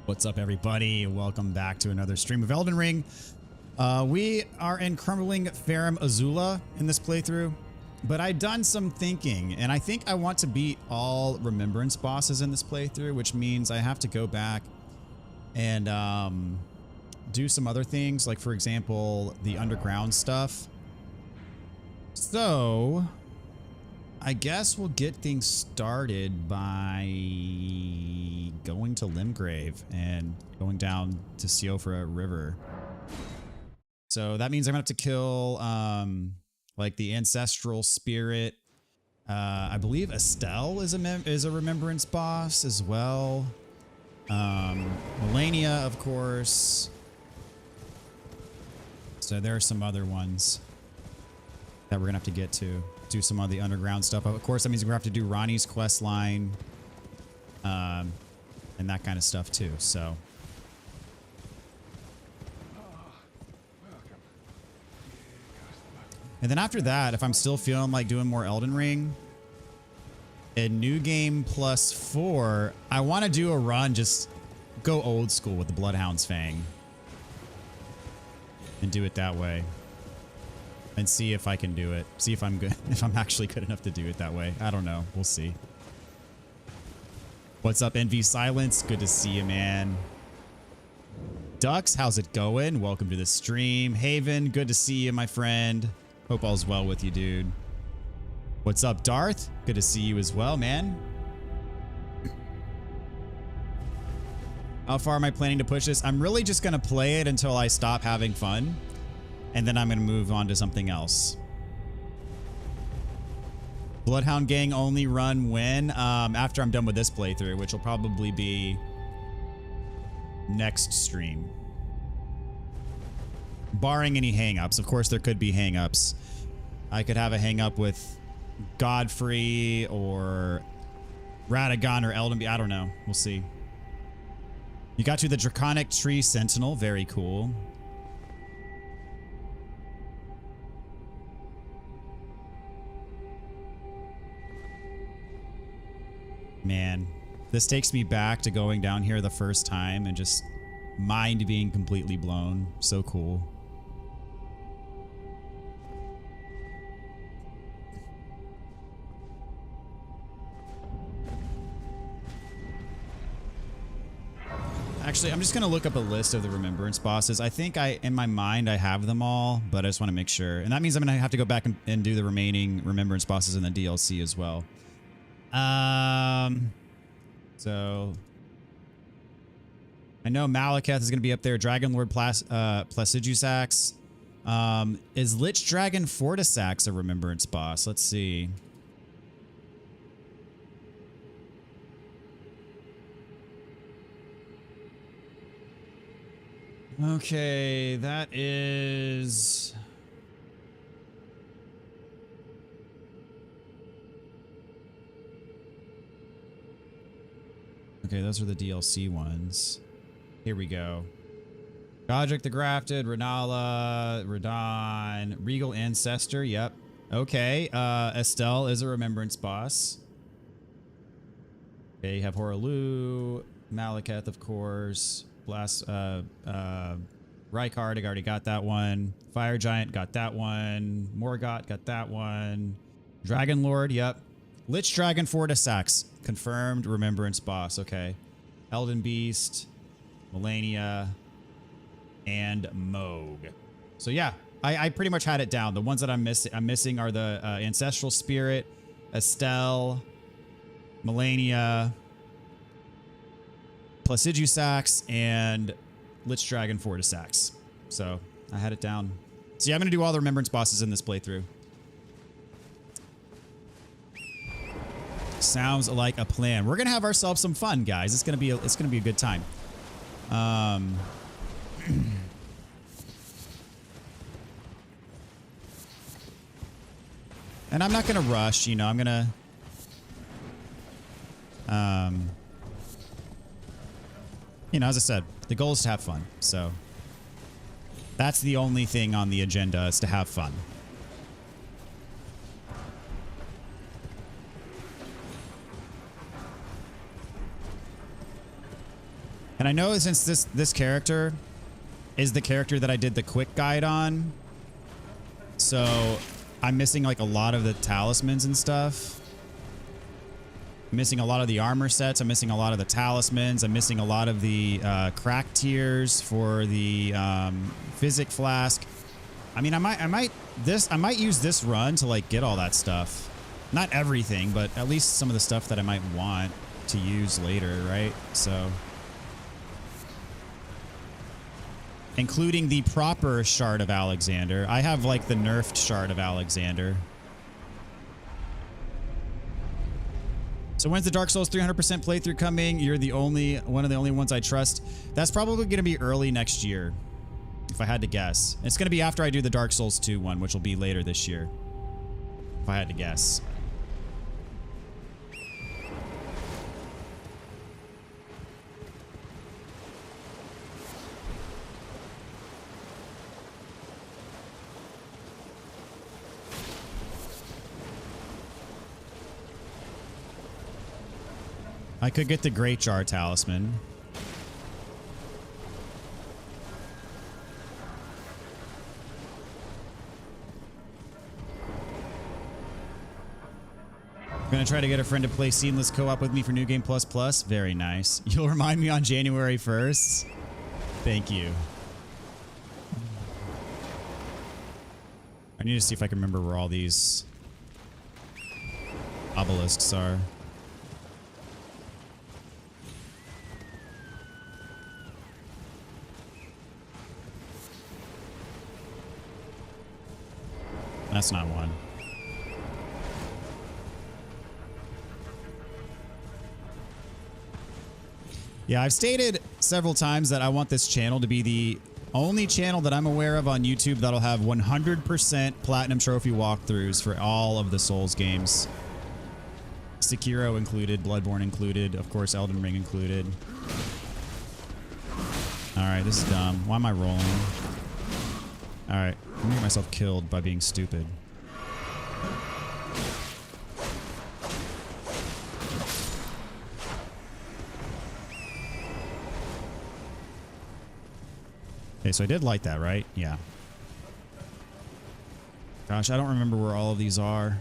What's up, everybody? Welcome back to another stream of Elden Ring. We are in Crumbling Farum Azula in this playthrough, but I've done some thinking, and I think I want to beat all Remembrance bosses in this playthrough, which means I have to go back and do some other things, like, for example, the underground stuff. So I guess we'll get things started by going to Limgrave and going down to Siofra River. So that means I'm gonna have to kill like the ancestral spirit. I believe Estelle is a remembrance boss as well. Melania, of course. So there are some other ones that we're gonna have to get to. Do some of the underground stuff. Of course, that means we're gonna have to do Ronnie's quest line, and that kind of stuff too. So, and then after that, if I'm still feeling like doing more Elden Ring, in New Game +4, I want to do a run, just go old school with the Bloodhound's Fang, and do it that way. And see if I can do it. See if I'm good, if I'm actually good enough to do it that way. I don't know. We'll see. What's up, Envy Silence? Good to see you, man. Dux, how's it going? Welcome to the stream. Haven, good to see you, my friend. Hope all's well with you, dude. What's up, Darth? Good to see you as well, man. How far am I planning to push this? I'm really just going to play it until I stop having fun. And then I'm going to move on to something else. Bloodhound Gang only run when? After I'm done with this playthrough, which will probably be next stream. Barring any hangups. Of course, there could be hangups. I could have a hangup with Godfrey or Radagon or Elden. I don't know. We'll see. You got to the Draconic Tree Sentinel. Very cool. Man, this takes me back to going down here the first time and just mind being completely blown. So cool. Actually, I'm just going to look up a list of the Remembrance bosses. I think in my mind, I have them all, but I just want to make sure. And that means I'm going to have to go back and do the remaining Remembrance bosses in the DLC as well. So I know Malekith is going to be up there. Dragon Lord Placidusax. Is Lich Dragon Fortisax a Remembrance boss? Let's see. Okay, that is... Okay, those are the DLC ones. Here we go. Godric the Grafted, Renala, Radon, Regal Ancestor, yep. Okay, Estelle is a Remembrance boss. Okay, you have Horalu, Malekith, of course. Blast, Rykard, I already got that one. Fire Giant, got that one. Morgott, got that one. Dragon Lord, yep. Lich Dragon Fortisax, confirmed Remembrance boss. Okay, Elden Beast, Melania, and Moog. So yeah, I pretty much had it down. The ones that I'm missing are the Ancestral Spirit, Estelle, Melania, Placidusax, and Lich Dragon Fortisax. So I had it down. So yeah, I'm gonna do all the Remembrance bosses in this playthrough. Sounds like a plan. We're gonna have ourselves some fun, guys. It's gonna be a good time. And I'm not gonna rush. You know, I'm gonna you know, as I said, the goal is to have fun. So that's the only thing on the agenda, is to have fun. And I know since this character is the character that I did the quick guide on, so I'm missing like a lot of the talismans and stuff. I'm missing a lot of the armor sets. I'm missing a lot of the talismans. I'm missing a lot of the crack tiers for the physic flask. I mean, I might use this run to like get all that stuff. Not everything, but at least some of the stuff that I might want to use later, right? So, including the proper Shard of Alexander. I have like the nerfed Shard of Alexander. So when's the Dark Souls 300% playthrough coming? You're the one of the only ones I trust. That's probably going to be early next year, if I had to guess. It's going to be after I do the Dark Souls 2 one, which will be later this year, if I had to guess. I could get the Great Jar Talisman. I'm gonna try to get a friend to play Seamless Co-op with me for New Game Plus Plus. Very nice. You'll remind me on January 1st. Thank you. I need to see if I can remember where all these obelisks are. That's not one. Yeah, I've stated several times that I want this channel to be the only channel that I'm aware of on YouTube that'll have 100% Platinum Trophy walkthroughs for all of the Souls games. Sekiro included, Bloodborne included, of course Elden Ring included. Alright, this is dumb. Why am I rolling? Alright, I'm gonna get myself killed by being stupid. Okay, so I did light that, right? Yeah. Gosh, I don't remember where all of these are.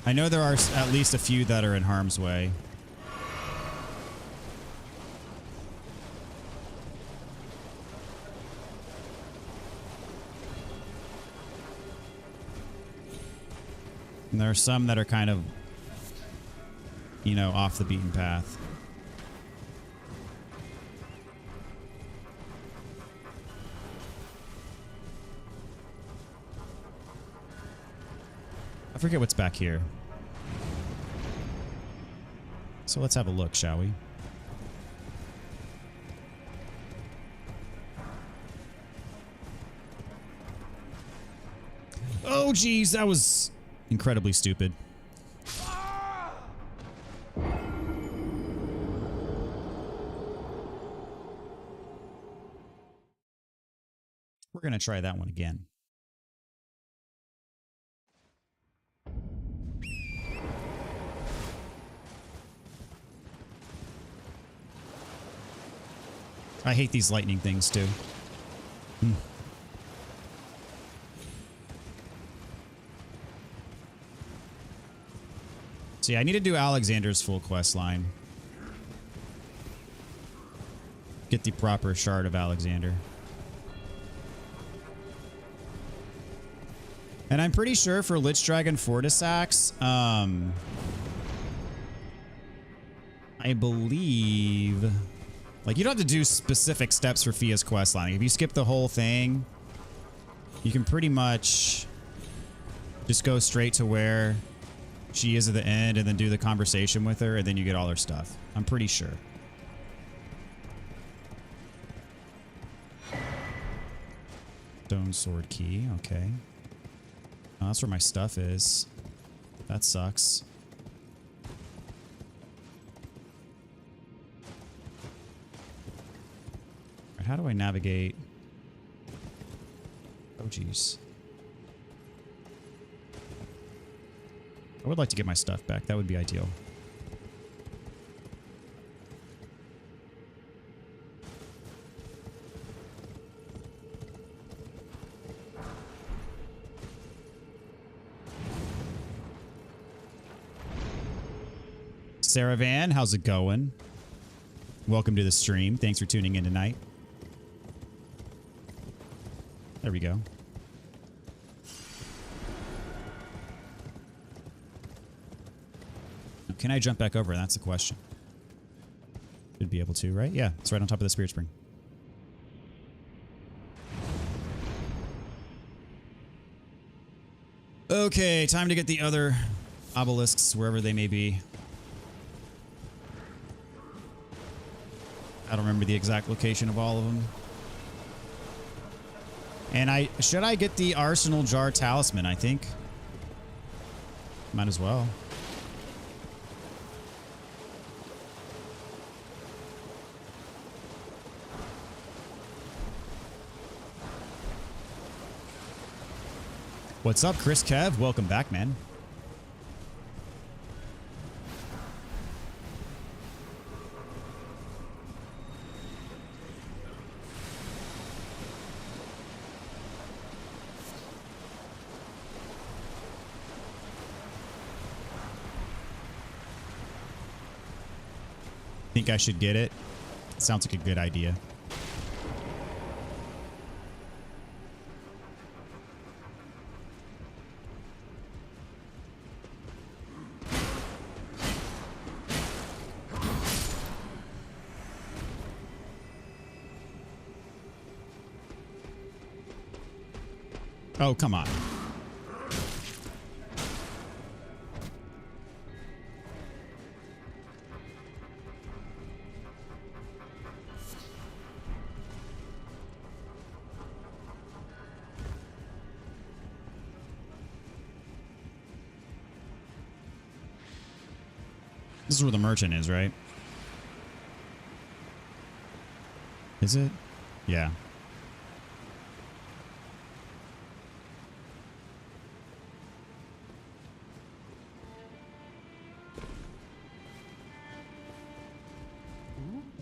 I know there are at least a few that are in harm's way. And there are some that are kind of, you know, off the beaten path. I forget what's back here. So let's have a look, shall we? Oh, geez, that was incredibly stupid. We're going to try that one again. I hate these lightning things too. So yeah, I need to do Alexander's full quest line. Get the proper Shard of Alexander. And I'm pretty sure for Lich Dragon Fortisax, I believe, like, you don't have to do specific steps for Fia's questline. If you skip the whole thing, you can pretty much just go straight to where she is at the end and then do the conversation with her, and then you get all her stuff. I'm pretty sure. Stone sword key, okay. Oh, that's where my stuff is. That sucks. Right, how do I navigate? Oh, jeez. I would like to get my stuff back. That would be ideal. Sarah Van, how's it going? Welcome to the stream. Thanks for tuning in tonight. There we go. Can I jump back over? That's the question. Should be able to, right? Yeah, it's right on top of the Spirit Spring. Okay, time to get the other obelisks wherever they may be. I don't remember the exact location of all of them. And should I get the Arsenal Jar Talisman, I think. Might as well. What's up, Chris Kev? Welcome back, man. Think I should get it? Sounds like a good idea. Oh, come on. This is where the merchant is, right? Is it? Yeah.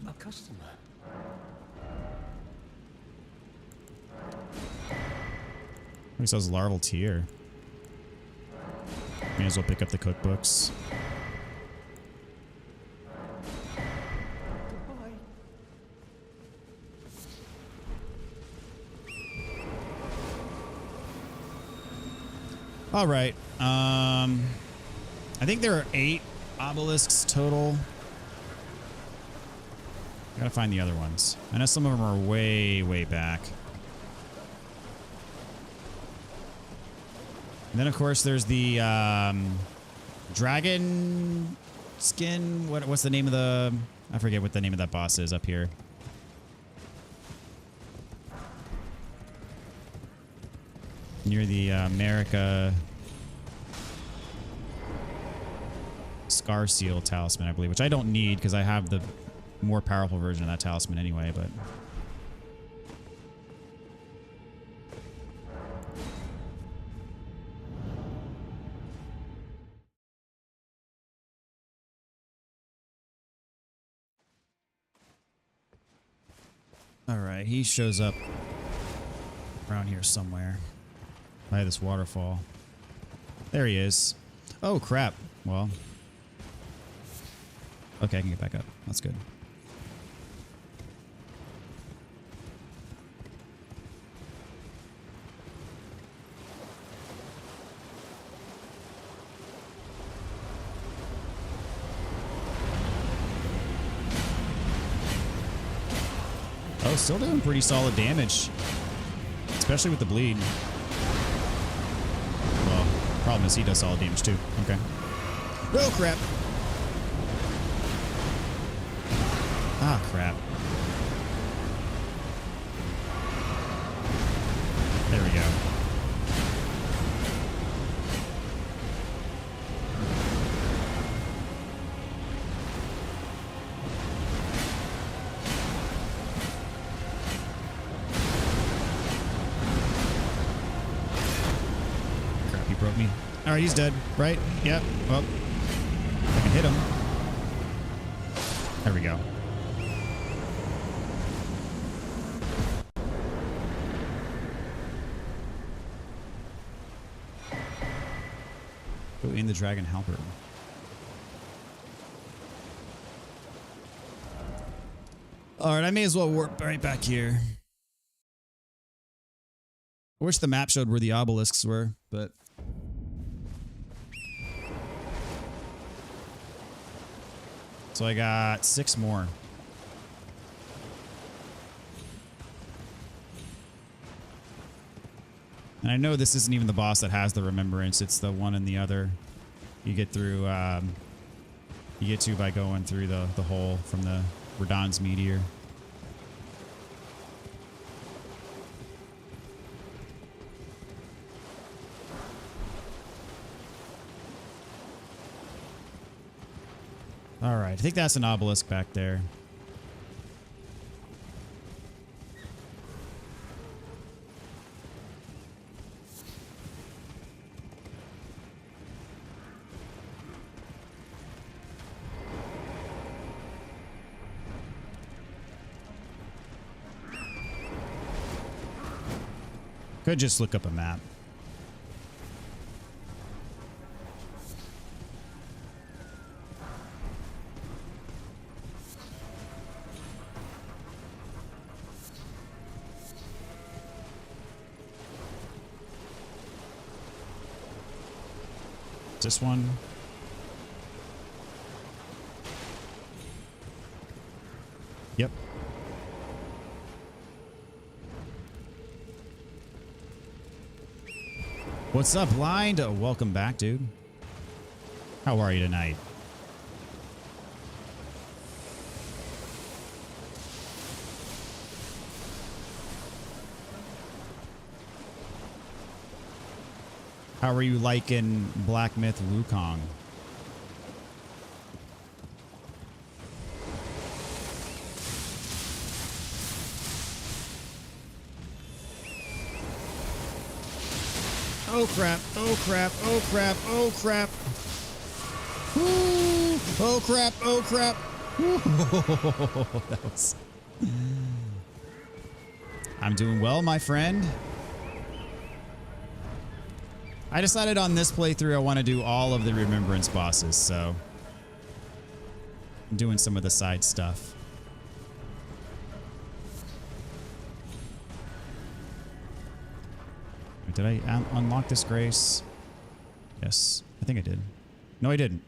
A customer. He sells larval tier. May as well pick up the cookbooks. Goodbye. All right. I think there are 8 obelisks total. Gotta find the other ones. I know some of them are way, way back. And then, of course, there's the dragon skin. What's the name of the... I forget what the name of that boss is up here. Near the America Scar Seal Talisman, I believe, which I don't need because I have the more powerful version of that talisman anyway, but... Alright, he shows up around here somewhere. By this waterfall. There he is. Oh, crap. Well... Okay, I can get back up. That's good. Oh, still doing pretty solid damage. Especially with the bleed. Well, problem is he does solid damage too. Okay. Oh, crap. Ah, crap. There we go. Crap, he broke me. All right, he's dead, right? Yep. Well, I can hit him. There we go. Go in the dragon halberd. All right, I may as well warp right back here. I wish the map showed where the obelisks were, but... So I got 6 more. And I know this isn't even the boss that has the remembrance. It's the one and the other. You get through, you get to by going through the hole from the Radahn's meteor. All right, I think that's an obelisk back there. Could just look up a map. This one. Yep. What's up, Blind? Welcome back, dude. How are you tonight? How are you liking Black Myth Wukong? Oh crap, oh crap, oh crap, oh crap. Woo! Oh crap, oh crap. That was... I'm doing well, my friend. I decided on this playthrough I want to do all of the Remembrance bosses, so I'm doing some of the side stuff. Did I unlock this grace? Yes, I think I did. No, I didn't.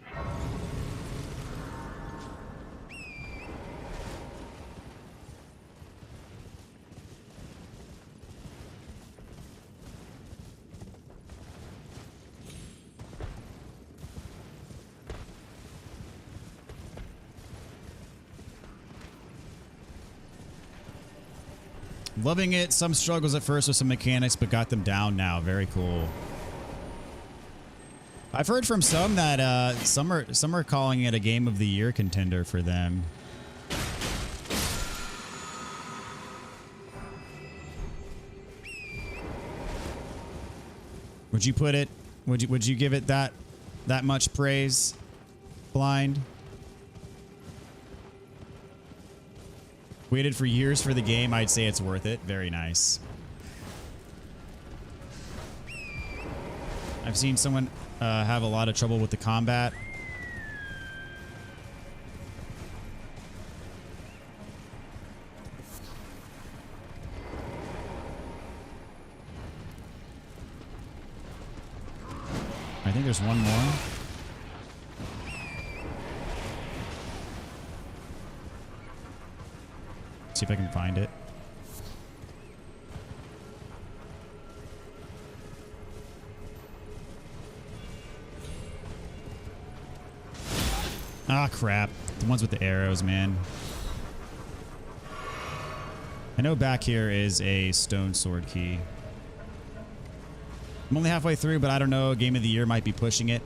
Loving it. Some struggles at first with some mechanics, but got them down now. Very cool. I've heard from some that some are calling it a Game of the Year contender for them. Would you put it? Would you give it that much praise, Blind? Waited for years for the game. I'd say it's worth it. Very nice. I've seen someone have a lot of trouble with the combat. I think there's one more. See if I can find it. Ah, crap. The ones with the arrows, man. I know back here is a stone sword key. I'm only halfway through, but I don't know. Game of the Year might be pushing it.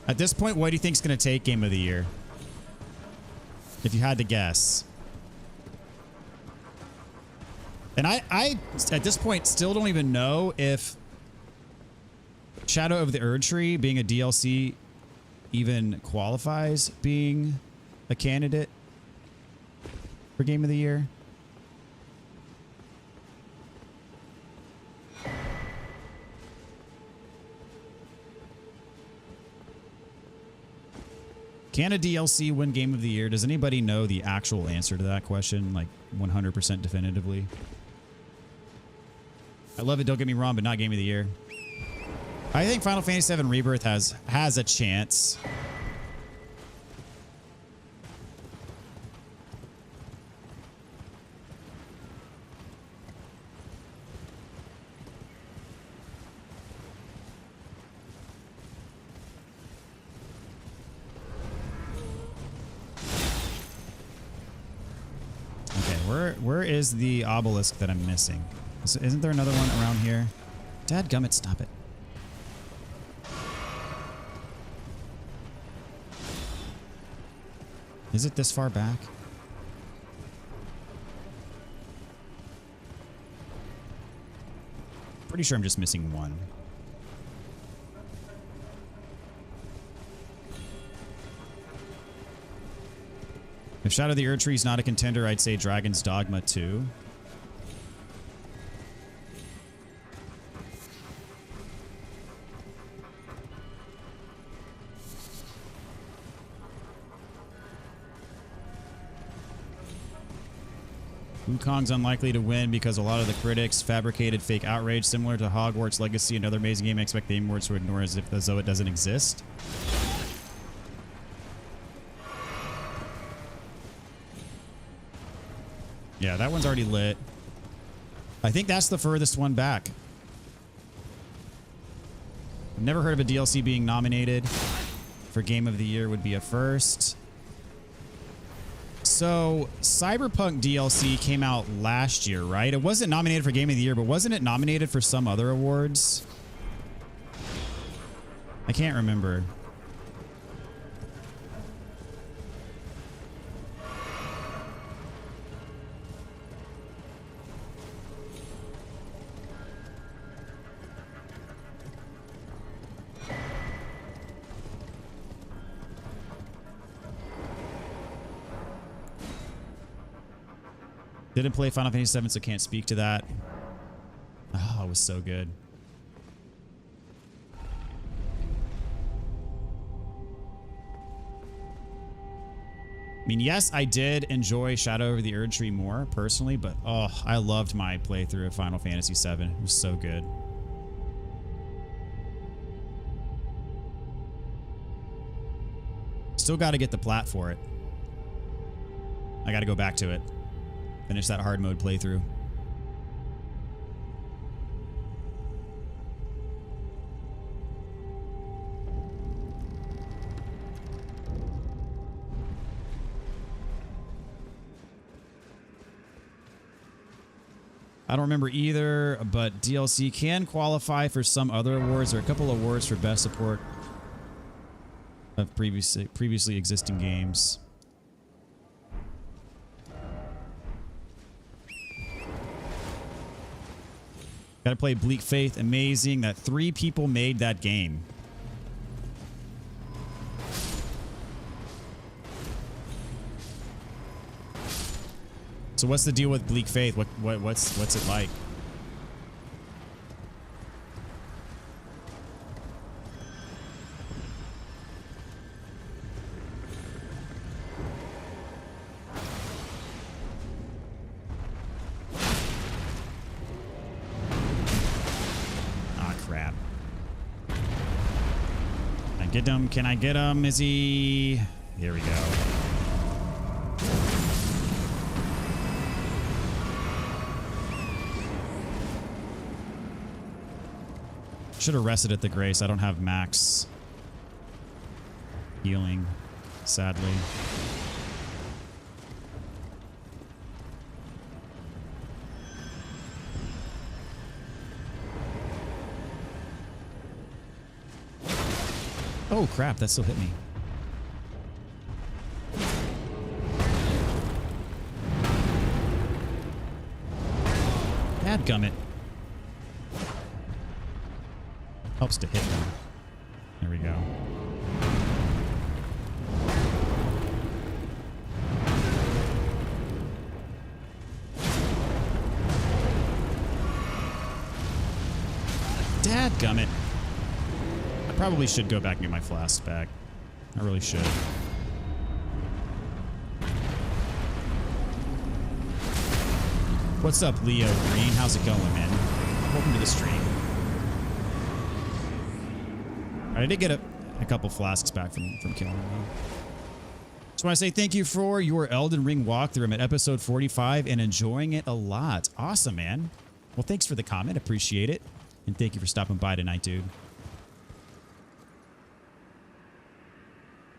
At this point, what do you think is going to take Game of the Year? If you had to guess. And I at this point, still don't even know if Shadow of the Erdtree being a DLC even qualifies being a candidate for Game of the Year. Can a DLC win Game of the Year? Does anybody know the actual answer to that question, like 100% definitively? I love it, don't get me wrong, but not Game of the Year. I think Final Fantasy VII Rebirth has a chance. Where is the obelisk that I'm missing? Isn't there another one around here? Dadgummit, stop it. Is it this far back? Pretty sure I'm just missing one. If Shadow of the Erdtree is not a contender, I'd say Dragon's Dogma 2. Wukong's unlikely to win because a lot of the critics fabricated fake outrage similar to Hogwarts Legacy, another amazing game I expect the Game Awards to ignore as though it doesn't exist. Yeah, that one's already lit. I think that's the furthest one back. I've never heard of a DLC being nominated for Game of the Year. Would be a first. So, Cyberpunk DLC came out last year, right? It wasn't nominated for Game of the Year, but wasn't it nominated for some other awards? I can't remember. Didn't play Final Fantasy VII, so can't speak to that. Oh, it was so good. I mean, yes, I did enjoy Shadow of the Erdtree more, personally, but oh, I loved my playthrough of Final Fantasy VII. It was so good. Still got to get the plat for it. I got to go back to it. Finish that hard mode playthrough. I don't remember either, but DLC can qualify for some other awards. There are a couple awards for best support of previously existing games. Gotta play Bleak Faith. Amazing that 3 people made that game. So what's the deal with Bleak Faith? What's it like? Get him. Can I get him? Is he... Here we go. Should have rested at the Grace. I don't have max healing, sadly. Oh crap, that still hit me. Dadgummit. Helps to hit them. There we go. Dadgummit. I probably should go back and get my flask back. I really should. What's up, Leo Green? How's it going, man? Welcome to the stream. All right, I did get a couple flasks back from killing him, though. Just want to say thank you for your Elden Ring walkthrough. I'm at episode 45 and enjoying it a lot. Awesome, man. Well, thanks for the comment. Appreciate it. And thank you for stopping by tonight, dude.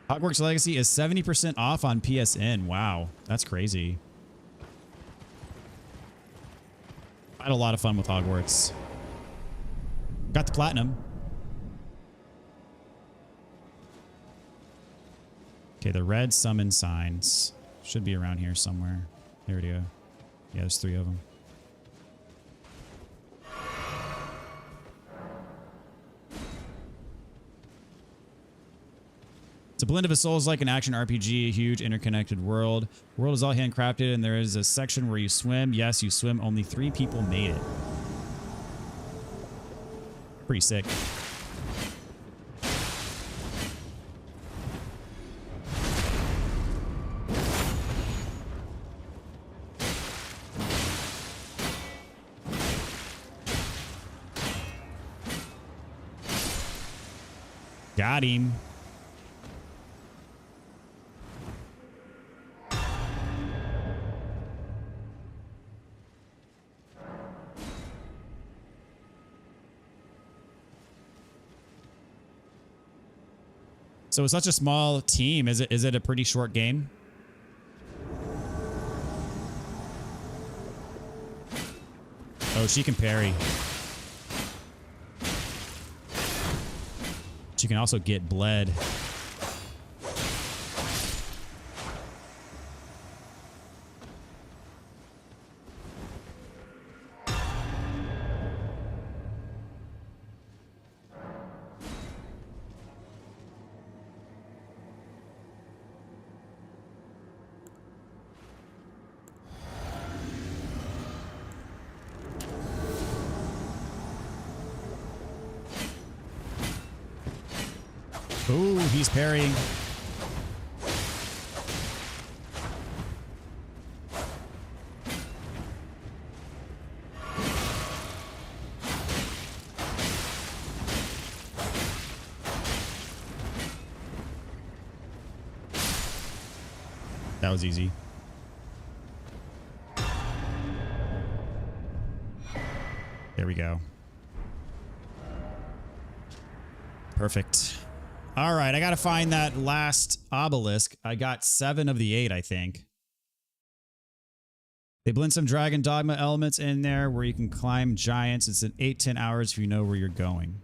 Hogwarts Legacy is 70% off on PSN. Wow, that's crazy. I had a lot of fun with Hogwarts. Got the platinum. Okay, the red summon signs should be around here somewhere. There we go. Yeah, there's 3 of them. It's a blend of a Souls-like and action RPG, a huge interconnected world. The world is all handcrafted, and there is a section where you swim. Yes, you swim. Only 3 people made it. Pretty sick. Got him. So it's such a small team. Is it a pretty short game? Oh, she can parry. She can also get bled. Ooh, he's parrying. That was easy. There we go. Perfect. All right, I got to find that last obelisk. I got 7 of the 8, I think. They blend some Dragon Dogma elements in there where you can climb giants. It's in 8-10 hours if you know where you're going.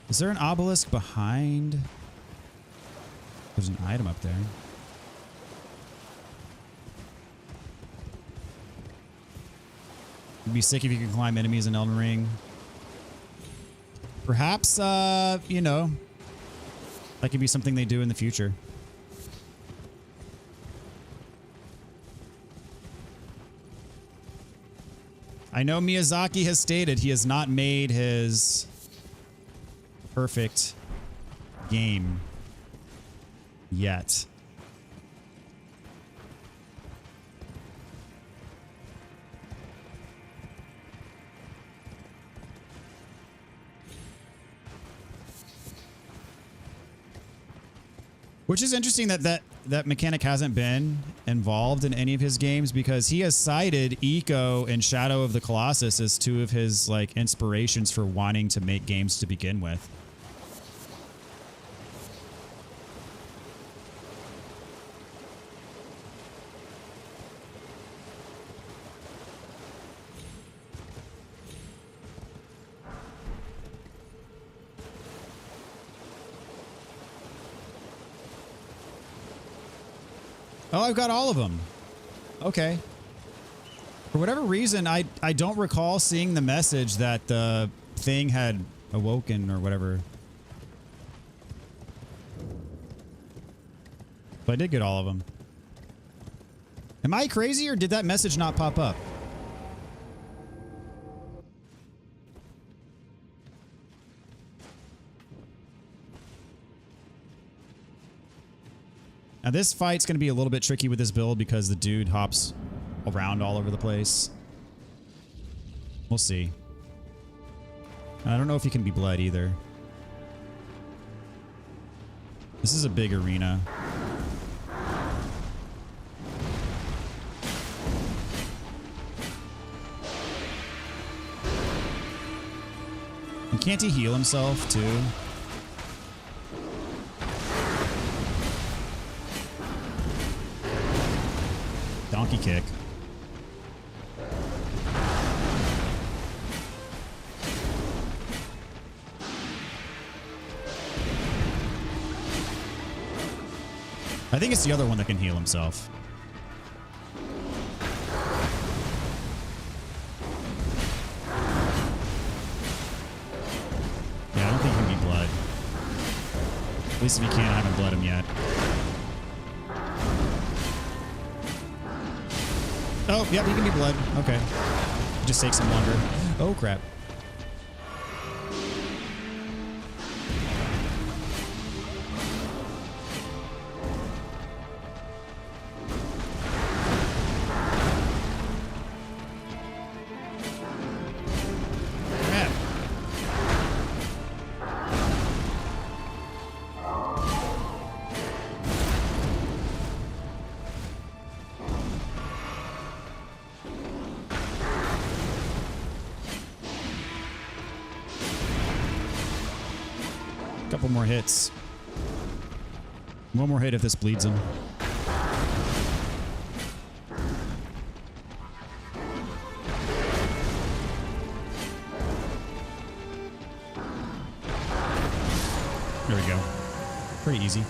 Is there an obelisk behind? There's an item up there. It'd be sick if you could climb enemies in Elden Ring. Perhaps, you know, that could be something they do in the future. I know Miyazaki has stated he has not made his perfect game yet. Which is interesting that mechanic hasn't been involved in any of his games, because he has cited Eco and Shadow of the Colossus as 2 of his like inspirations for wanting to make games to begin with. Oh, I've got all of them. Okay. For whatever reason, I don't recall seeing the message that the thing had awoken or whatever. But I did get all of them. Am I crazy, or did that message not pop up? Now this fight's going to be a little bit tricky with this build because the dude hops around all over the place. We'll see. I don't know if he can be bled either. This is a big arena. And can't he heal himself too? Donkey kick. I think it's the other one that can heal himself. Yeah, I don't think he can be bled. At least if he can, I haven't bled him yet. Oh, yep, he can be bled. Okay. It just takes him longer. Oh, crap. Couple more hits. One more hit if this bleeds him. There we go. Pretty easy.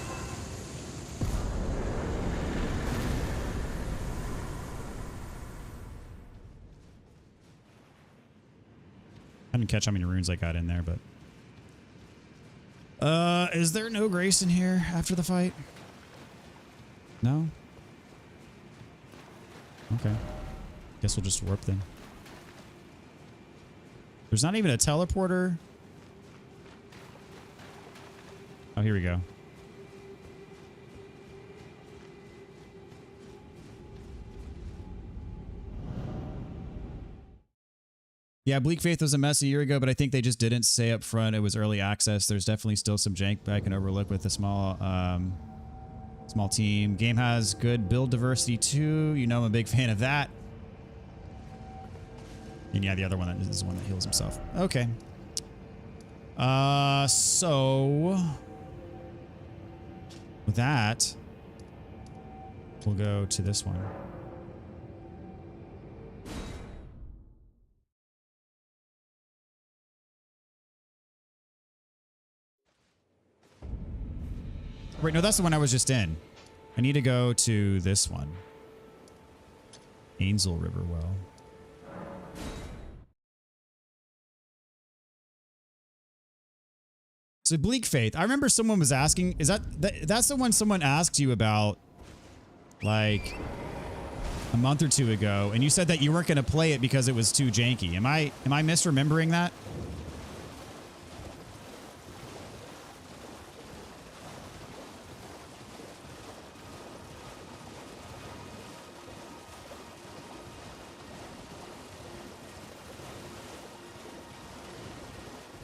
I didn't catch how many runes I got in there, but... is there no grace in here after the fight? No? Okay. Guess we'll just warp then. There's not even a teleporter. Oh, here we go. Yeah, Bleak Faith was a mess a year ago, but I think they just didn't say up front it was early access. There's definitely still some jank I can overlook with a small team. Game has good build diversity too. You know I'm a big fan of that. And yeah, the other one is the one that heals himself. Okay. So with that, we'll go to this one. Wait, no, that's the one I was just in. I need to go to this one. Angel River Well. So Bleak Faith, I remember someone was asking, is that's the one someone asked you about like a month or two ago, and you said that you weren't going to play it because it was too janky. Am I misremembering that?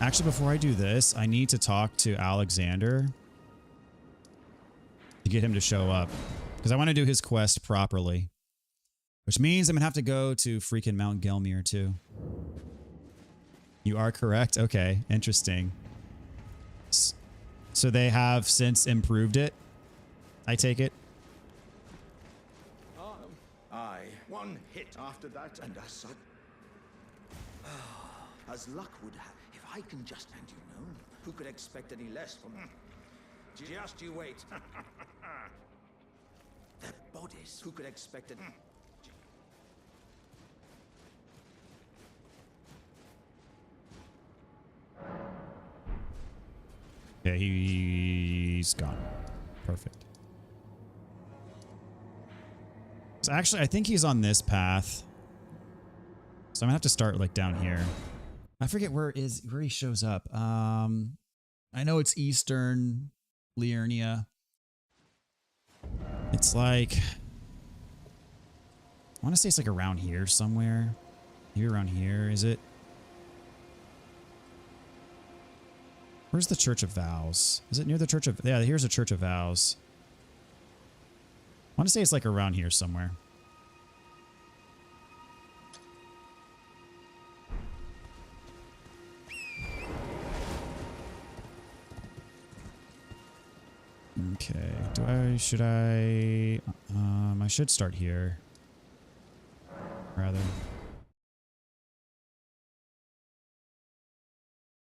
Actually, before I do this, I need to talk to Alexander to get him to show up because I want to do his quest properly, which means I'm going to have to go to freaking Mount Gelmir too. You are correct. Okay. Interesting. So they have since improved it. I take it. Aye, one hit after that, and as luck would have, if I can just, and you know, who could expect any less from... Just you wait. Their bodies, who could expect it? Yeah, he's gone. Perfect. So actually, I think he's on this path. So I'm gonna have to start like down here. I forget where he shows up. I know it's Eastern Liurnia. It's like, I want to say it's like around here somewhere. Maybe around here, is it? Where's the Church of Vows? Is it near the Church of... Yeah, here's the Church of Vows. I want to say it's like around here somewhere. Okay. Should I should start here. Rather.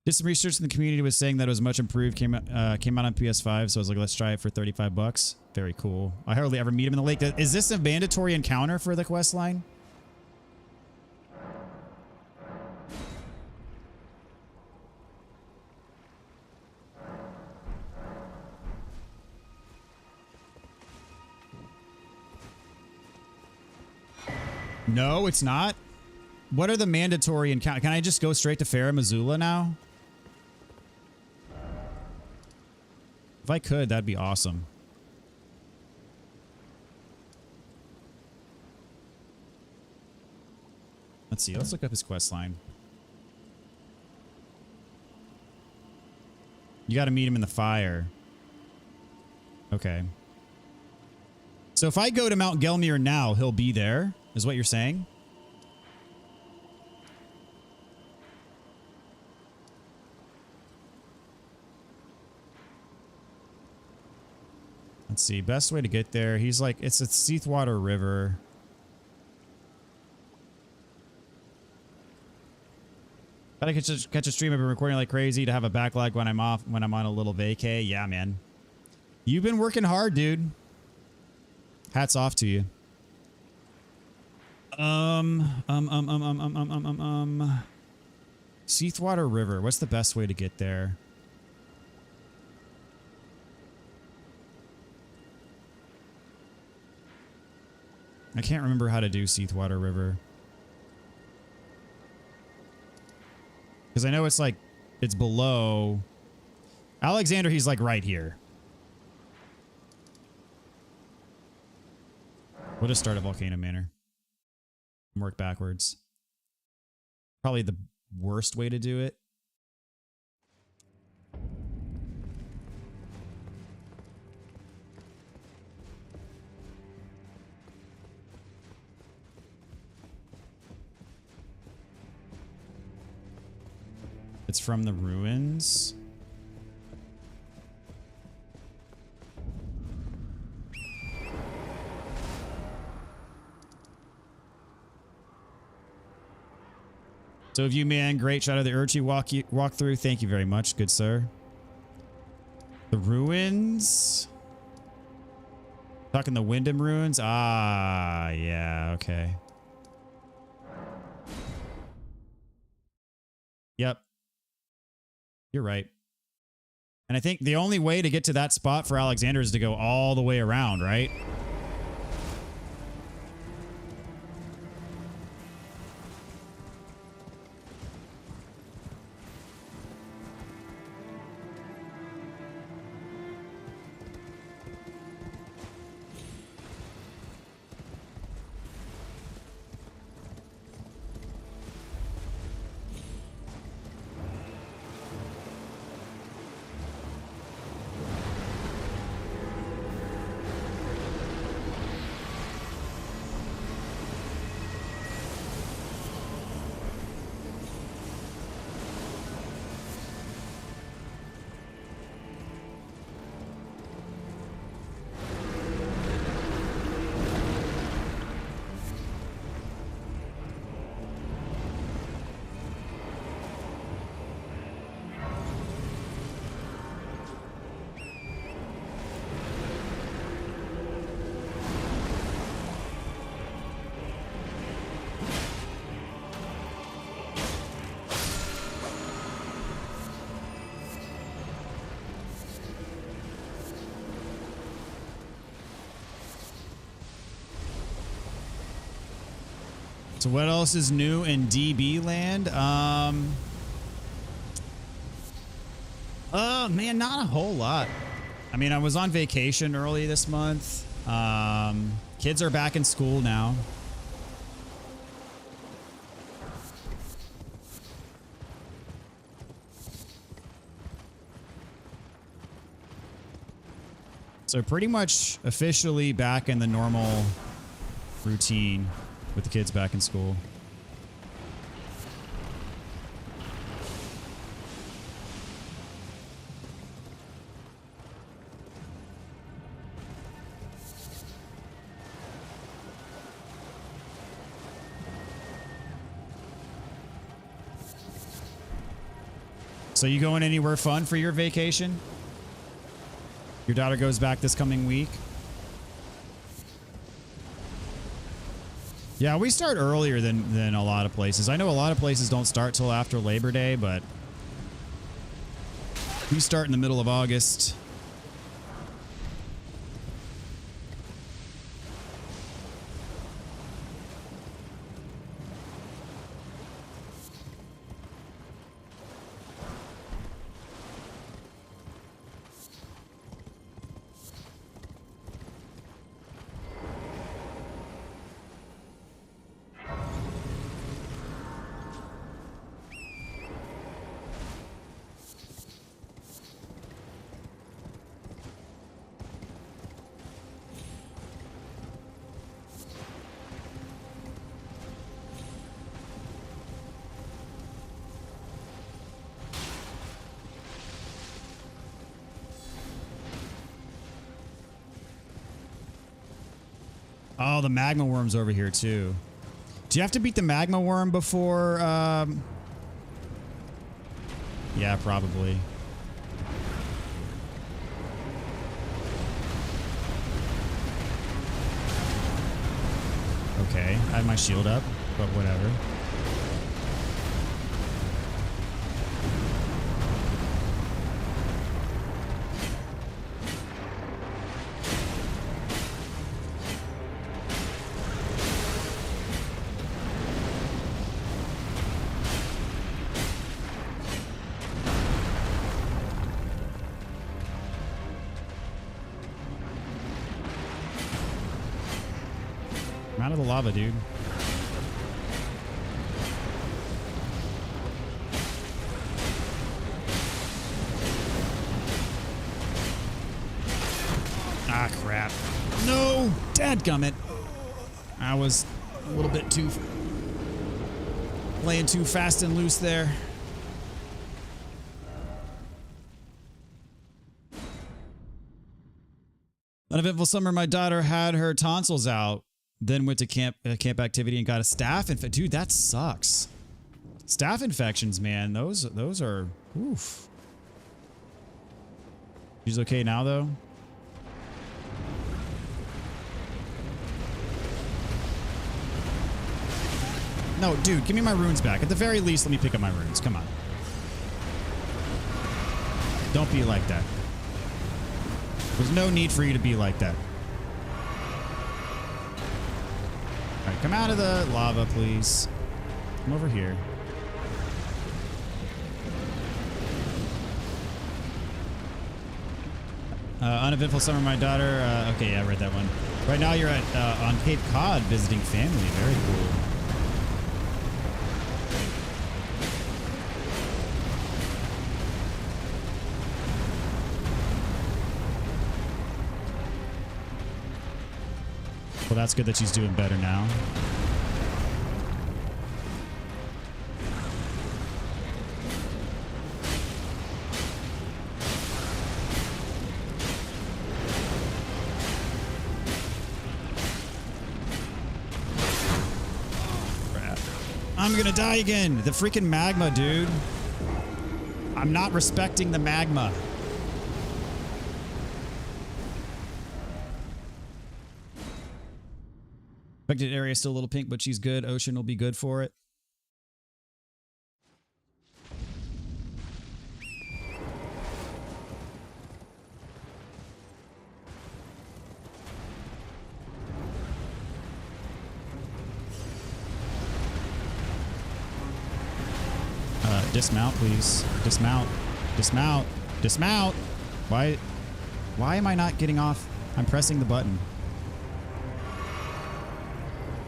Did some research in the community was saying that it was much improved. Came out on PS5, so I was like, let's try it for $35. Very cool. I hardly ever meet him in the lake. Is this a mandatory encounter for the quest line? No, it's not. What are the mandatory encounters? Can I just go straight to Farah Missoula now? If I could, that'd be awesome. Let's see. Let's look up his quest line. You got to meet him in the fire. Okay. So if I go to Mount Gelmir now, he'll be there, is what you're saying? Let's see. Best way to get there. He's like, it's a Seathwater River. Gotta catch a stream. I've been recording like crazy to have a backlog when I'm off, when I'm on a little vacay. Yeah, man. You've been working hard, dude. Hats off to you. Seathwater River. What's the best way to get there? I can't remember how to do Seathwater River. Because I know it's like, it's below. Alexander, he's like right here. We'll just start at Volcano Manor. Work backwards. Probably the worst way to do it. It's from the ruins. So of you, man, great shot of the Erdtree walk through. Thank you very much, good sir. The ruins. Talking the Wyndham ruins. Ah, yeah, okay. Yep. You're right. And I think the only way to get to that spot for Alexander is to go all the way around, right? So what else is new in DB land? Oh man, not a whole lot. I mean, I was on vacation early this month. Kids are back in school now. So pretty much officially back in the normal routine with the kids back in school. So you going anywhere fun for your vacation? Your daughter goes back this coming week. Yeah, we start earlier than a lot of places. I know a lot of places don't start till after Labor Day, but we start in the middle of August. Oh, the magma worm's over here too. Do you have to beat the magma worm before? Yeah, probably. Okay, I have my shield up, but whatever. I'm out of the lava, dude. Ah, crap. No! Dadgummit. I was a little bit too... playing too fast and loose there. Uneventful summer, my daughter had her tonsils out. Then went to camp activity and got a staph infection. Dude, that sucks. Staph infections, man. Those are oof. She's okay now though. No, dude, give me my runes back. At the very least, let me pick up my runes. Come on. Don't be like that. There's no need for you to be like that. Alright, come out of the lava, please. Come over here. Uneventful summer, my daughter. Okay, yeah, I read that one. Right now you're at on Cape Cod visiting family. Very cool. Well, that's good that she's doing better now. Crap. I'm gonna die again. The freaking magma, dude. I'm not respecting the magma. Affected area still a little pink, but she's good. Ocean will be good for it. Dismount, please. Dismount. Dismount. Dismount. Why am I not getting off? I'm pressing the button.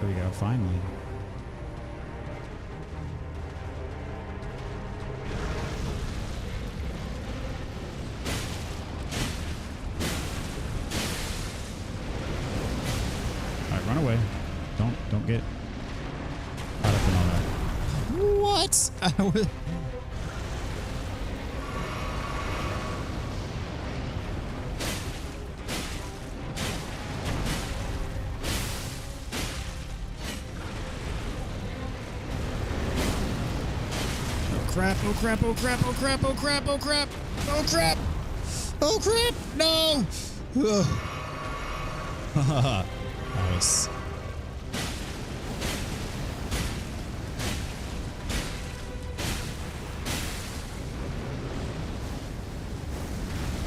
There we go, finally. Alright, run away. Don't get caught up in all that. What? Crap, oh crap, oh crap, oh crap, oh crap, oh crap, oh crap, oh crap, no! Nice.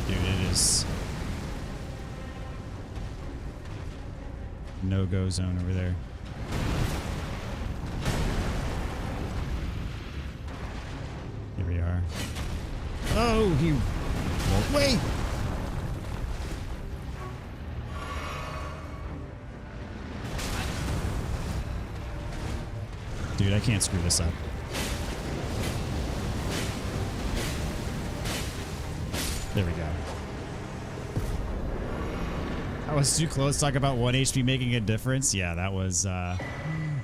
Dude, it is no-go zone over there. Here we are. Oh, he won't wait. Dude, I can't screw this up. There we go. I was too close to talk about 1 HP making a difference. Yeah, that was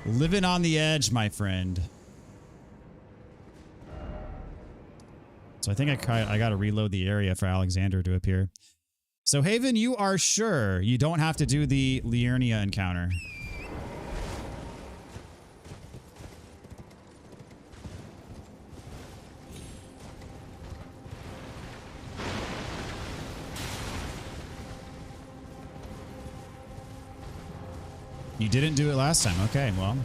living on the edge, my friend. So I think I got to reload the area for Alexander to appear. So Haven, you are sure you don't have to do the Liurnia encounter? You didn't do it last time. Okay, well.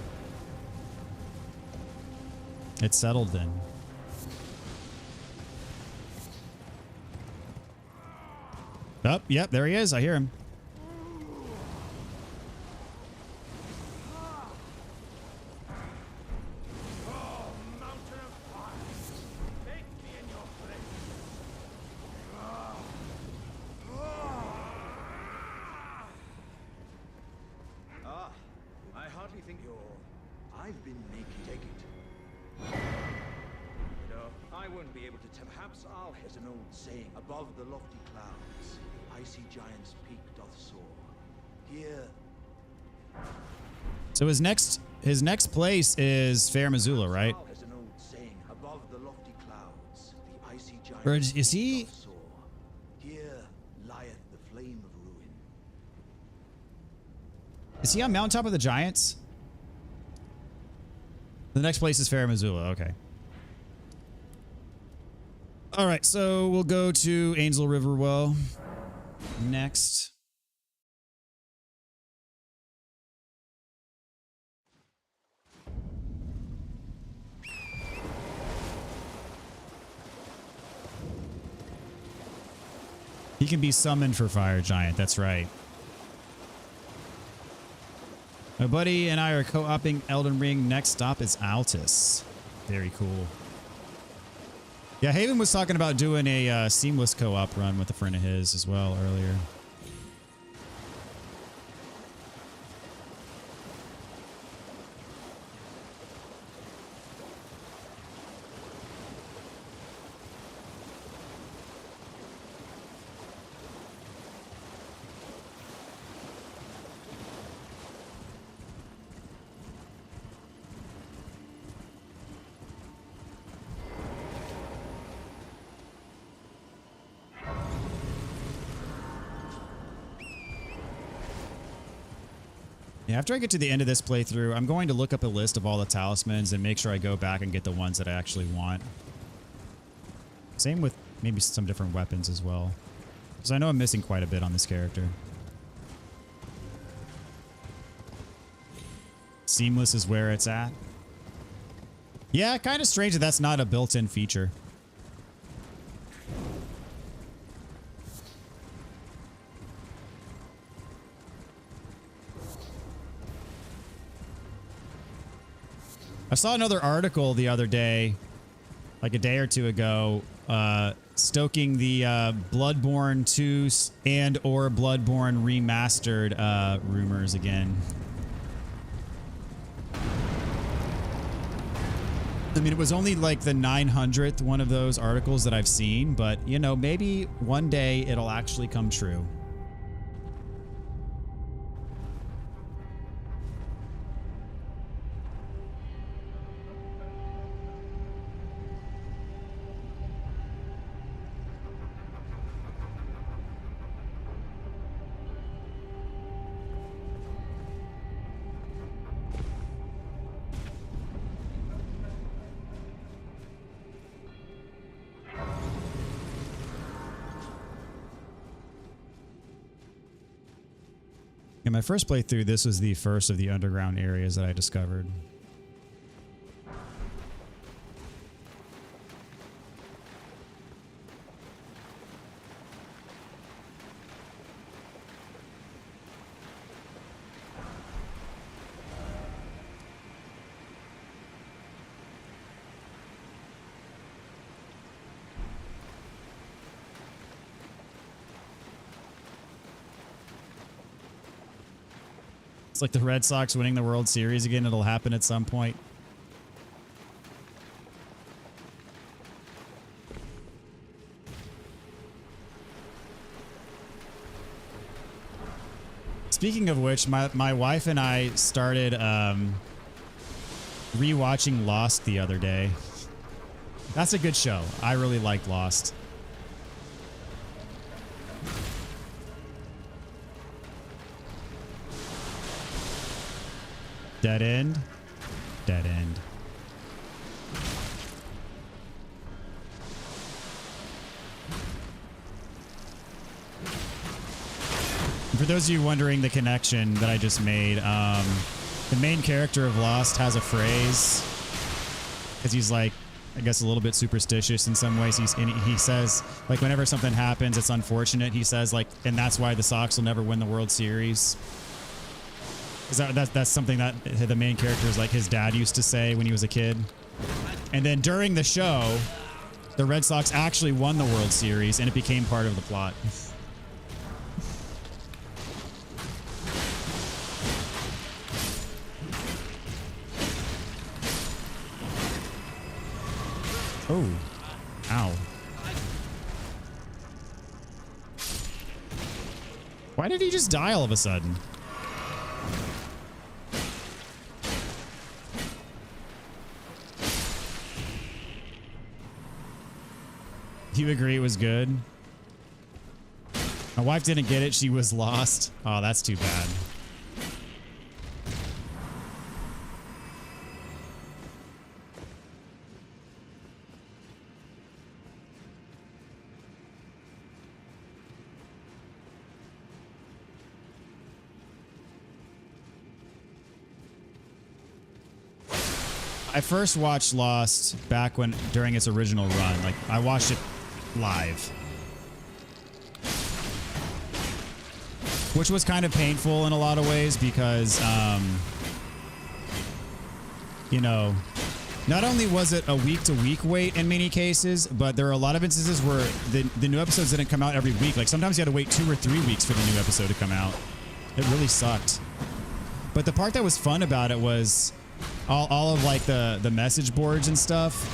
It's settled then. Oh, yep, there he is. I hear him. I hardly think you're... I've been making... Take it. No, I won't be able to tell. Perhaps I'll... There's an old saying. Above the lofty clouds, icy giant's peak doth soar. Here... So his next place is Fair Missoula, right? There's an old saying. Above the lofty clouds, the icy giant... Or is he... doth soar. Here lieth the flame of ruin. Is he on Mountaintop of the Giants? The next place is Fair Missoula. Okay. All right, so we'll go to Angel Riverwell next. He can be summoned for Fire Giant. That's right. My buddy and I are co-oping Elden Ring. Next stop is Altus. Very cool. Yeah, Haven was talking about doing a seamless co-op run with a friend of his as well earlier. Yeah, after I get to the end of this playthrough, I'm going to look up a list of all the talismans and make sure I go back and get the ones that I actually want. Same with maybe some different weapons as well. Because I know I'm missing quite a bit on this character. Seamless is where it's at. Yeah, kind of strange that that's not a built-in feature. I saw another article the other day, like a day or two ago, stoking the Bloodborne 2 and or Bloodborne remastered rumors again. I mean, it was only like the 900th one of those articles that I've seen, but you know, maybe one day it'll actually come true. In my first playthrough, this was the first of the underground areas that I discovered. It's like the Red Sox winning the World Series again. It'll happen at some point. Speaking of which, my wife and I started rewatching Lost the other day. That's a good show. I really liked Lost. Dead end. Dead end. For those of you wondering the connection that I just made, the main character of Lost has a phrase because he's like, I guess, a little bit superstitious in some ways. He says, like, whenever something happens, it's unfortunate. He says, like, and that's why the Sox will never win the World Series. That's something that the main character is like his dad used to say when he was a kid. And then during the show, the Red Sox actually won the World Series and it became part of the plot. Oh, ow. Why did he just die all of a sudden? You agree it was good? My wife didn't get it. She was lost. Oh, that's too bad. I first watched Lost back during its original run. Like, I watched it live, which was kind of painful in a lot of ways because, you know, not only was it a week-to-week wait in many cases, but there are a lot of instances where the new episodes didn't come out every week. Like, sometimes you had to wait 2 or 3 weeks for the new episode to come out. It really sucked. But the part that was fun about it was all of like the message boards and stuff,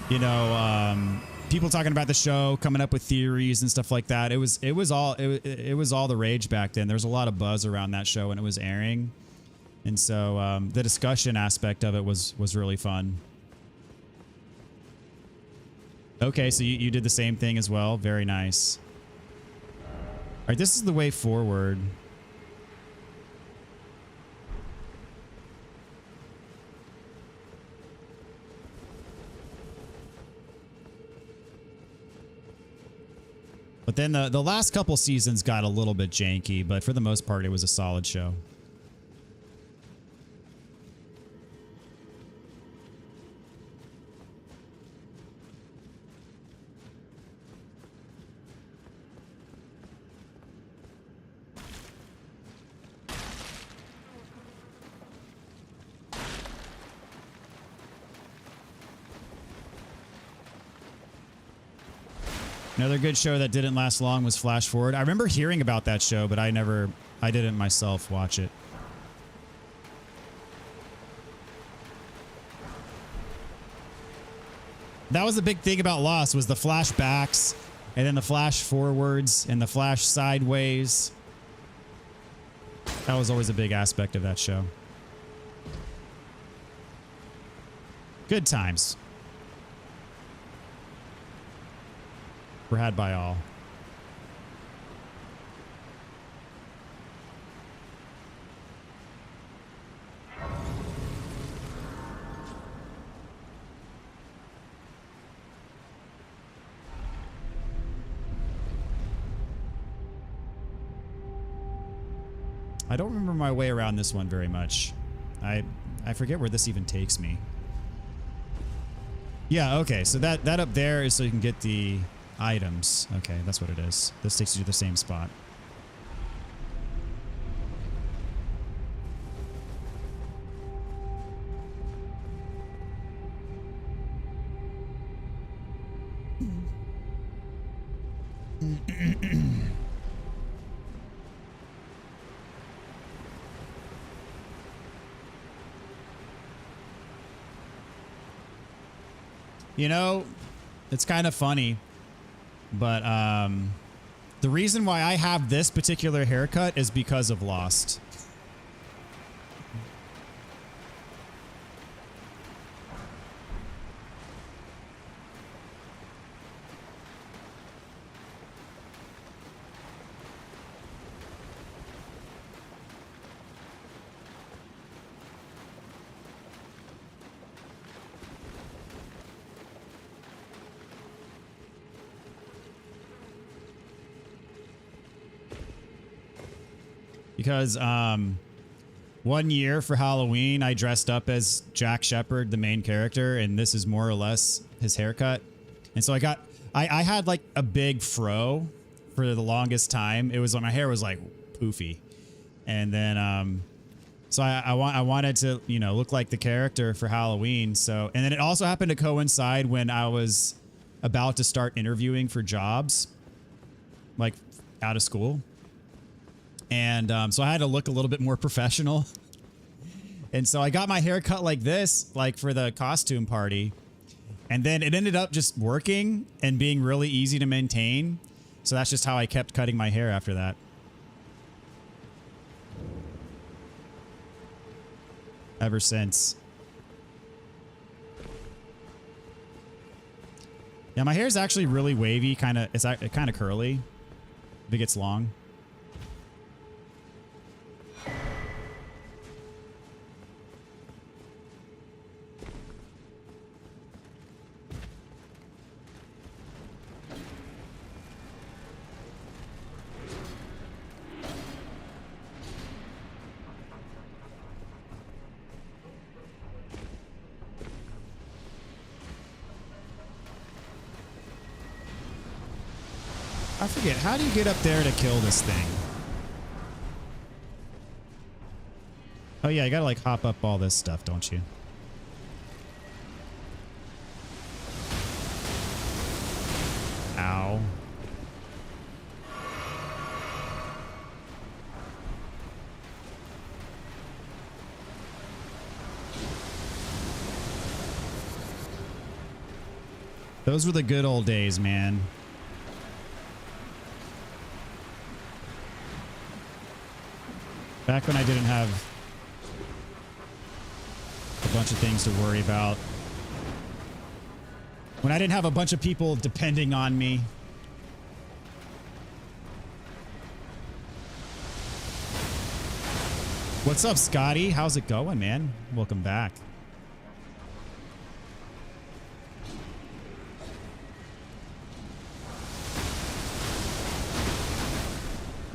you know, people talking about the show, coming up with theories and stuff like that. It was all the rage back then. There was a lot of buzz around that show when it was airing, and so the discussion aspect of it was really fun. Okay, so you did the same thing as well. Very nice. All right, this is the way forward. But then the last couple seasons got a little bit janky, but for the most part, it was a solid show. Another good show that didn't last long was Flash Forward. I remember hearing about that show, but I didn't myself watch it. That was the big thing about Lost was the flashbacks and then the flash forwards and the flash sideways. That was always a big aspect of that show. Good times. Were had by all. I don't remember my way around this one very much. I forget where this even takes me. Yeah, okay, so that up there is so you can get the items. Okay, that's what it is. This takes you to the same spot. You know, it's kind of funny, but the reason why I have this particular haircut is because of Lost. Because one year for Halloween, I dressed up as Jack Shepherd, the main character, and this is more or less his haircut. And so I had like a big fro for the longest time. It was when my hair was like poofy. And then, so I wanted to, you know, look like the character for Halloween. So, and then it also happened to coincide when I was about to start interviewing for jobs, like out of school. And so I had to look a little bit more professional. And so I got my hair cut like this, like for the costume party. And then it ended up just working and being really easy to maintain. So that's just how I kept cutting my hair after that. Ever since. Yeah, my hair is actually really wavy, it's kind of curly if it gets long. I forget, how do you get up there to kill this thing? Oh yeah, you gotta like hop up all this stuff, don't you? Ow. Those were the good old days, man. Back when I didn't have a bunch of things to worry about. When I didn't have a bunch of people depending on me. What's up, Scotty? How's it going, man? Welcome back.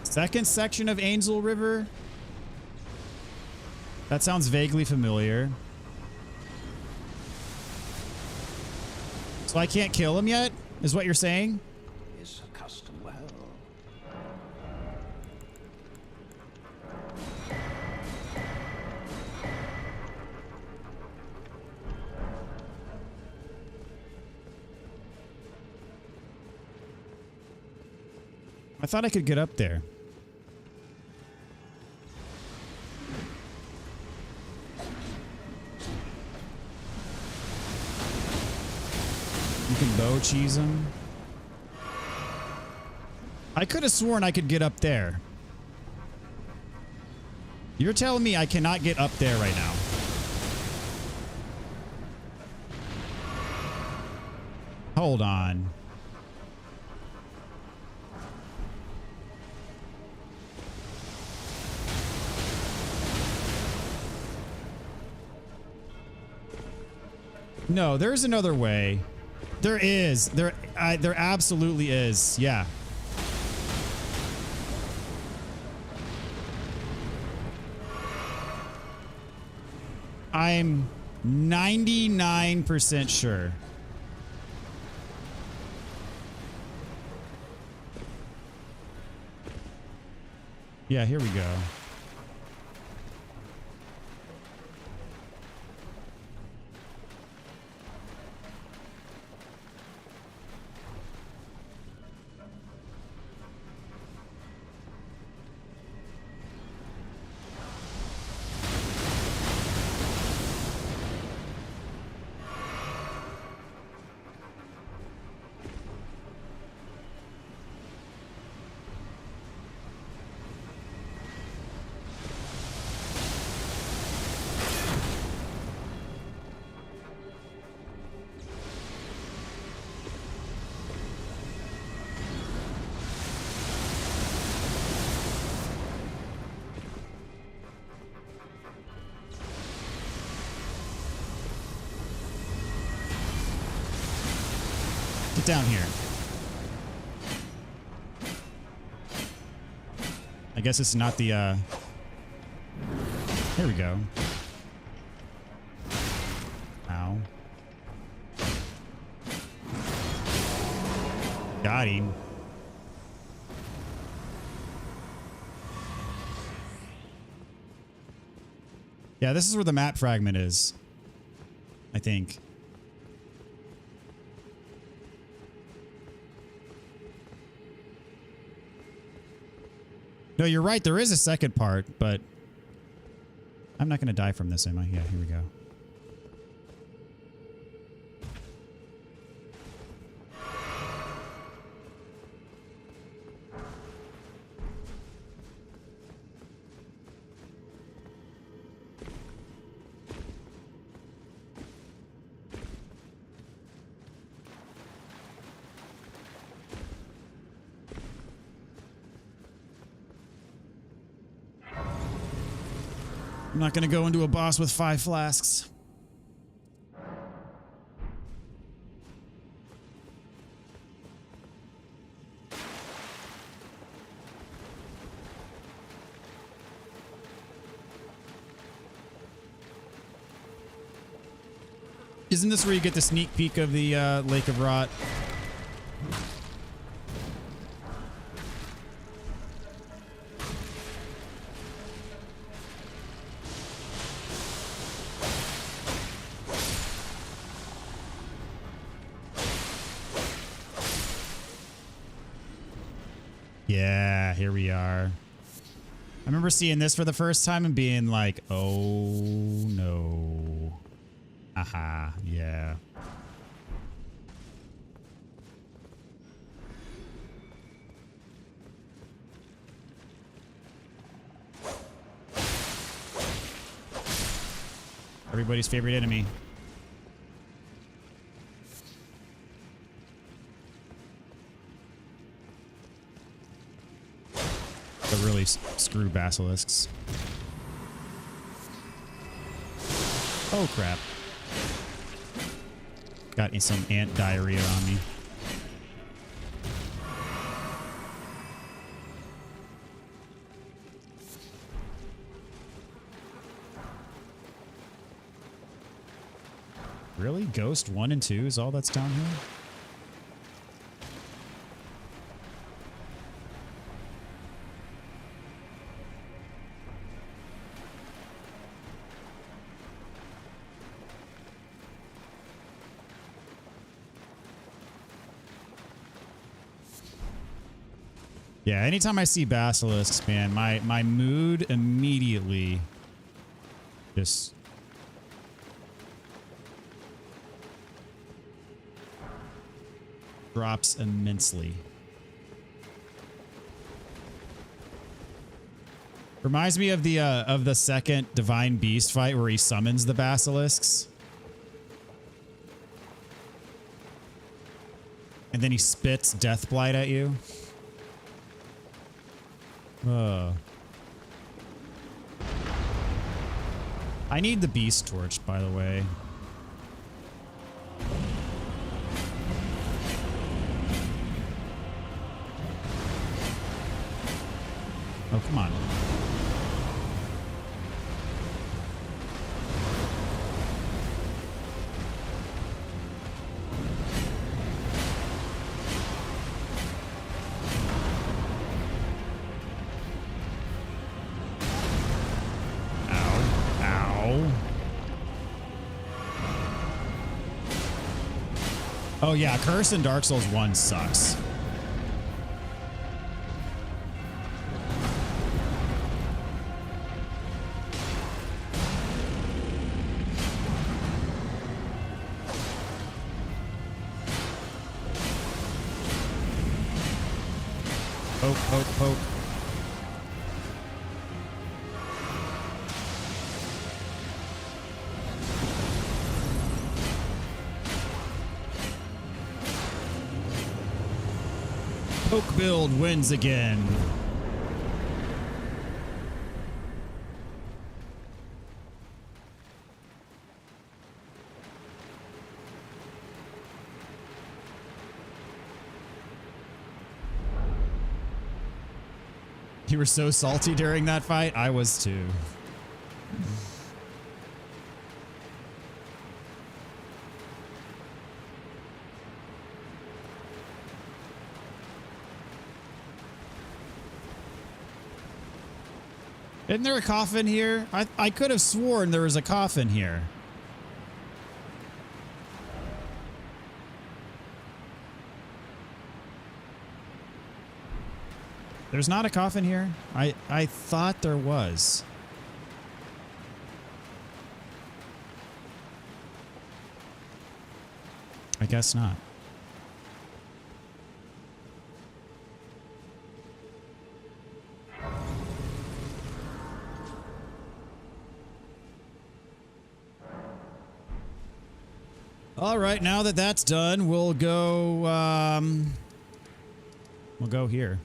Second section of Angel River? That sounds vaguely familiar. So I can't kill him yet, is what you're saying? Is accustomed well. I thought I could get up there. You can bow cheese them. I could have sworn I could get up there. You're telling me I cannot get up there right now. Hold on. No, there's another way. There is. There absolutely is. Yeah. I'm 99% sure. Yeah, here we go. Get down here. I guess it's not the, Here we go. Ow. Got him. Yeah, this is where the map fragment is, I think. No, you're right. There is a second part, but I'm not going to die from this, am I? Yeah, here we go. I'm not going to go into a boss with 5 flasks. Isn't this where you get the sneak peek of the Lake of Rot? Yeah, here we are. I remember seeing this for the first time and being like, oh no. Aha, yeah. Everybody's favorite enemy. But really screw basilisks. Oh crap. Got some ant diarrhea on me. Really? Ghost 1 and 2 is all that's down here? Yeah, anytime I see basilisks, man, my mood immediately just... drops immensely. Reminds me of the second Divine Beast fight where he summons the basilisks. And then he spits Death Blight at you. I need the Beast Torch, by the way. Oh, come on. Oh yeah, Curse in Dark Souls 1 sucks. Poke, poke, poke. Poke build wins again. You were so salty during that fight? I was too. Isn't there a coffin here? I could have sworn there was a coffin here. There's not a coffin here? I thought there was. I guess not. All right, now that that's done, we'll go here.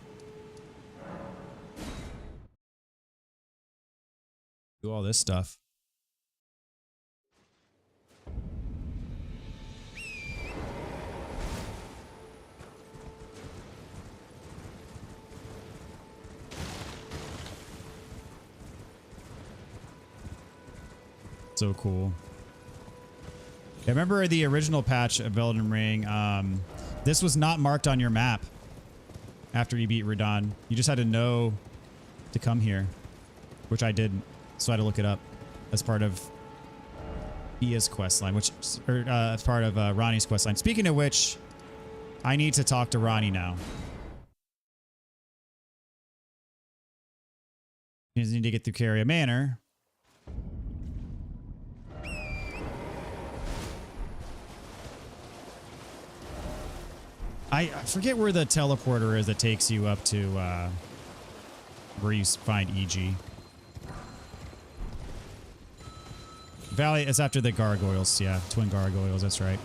Do all this stuff. So cool. I remember the original patch of Elden Ring, this was not marked on your map after you beat Radon. You just had to know to come here, which I didn't. So I had to look it up as part of Iya's questline, as part of Ronnie's questline. Speaking of which, I need to talk to Ronnie now. You need to get through Carrier Manor. I forget where the teleporter is that takes you up to where you find EG. Valley is after the gargoyles. Yeah, twin gargoyles. That's right.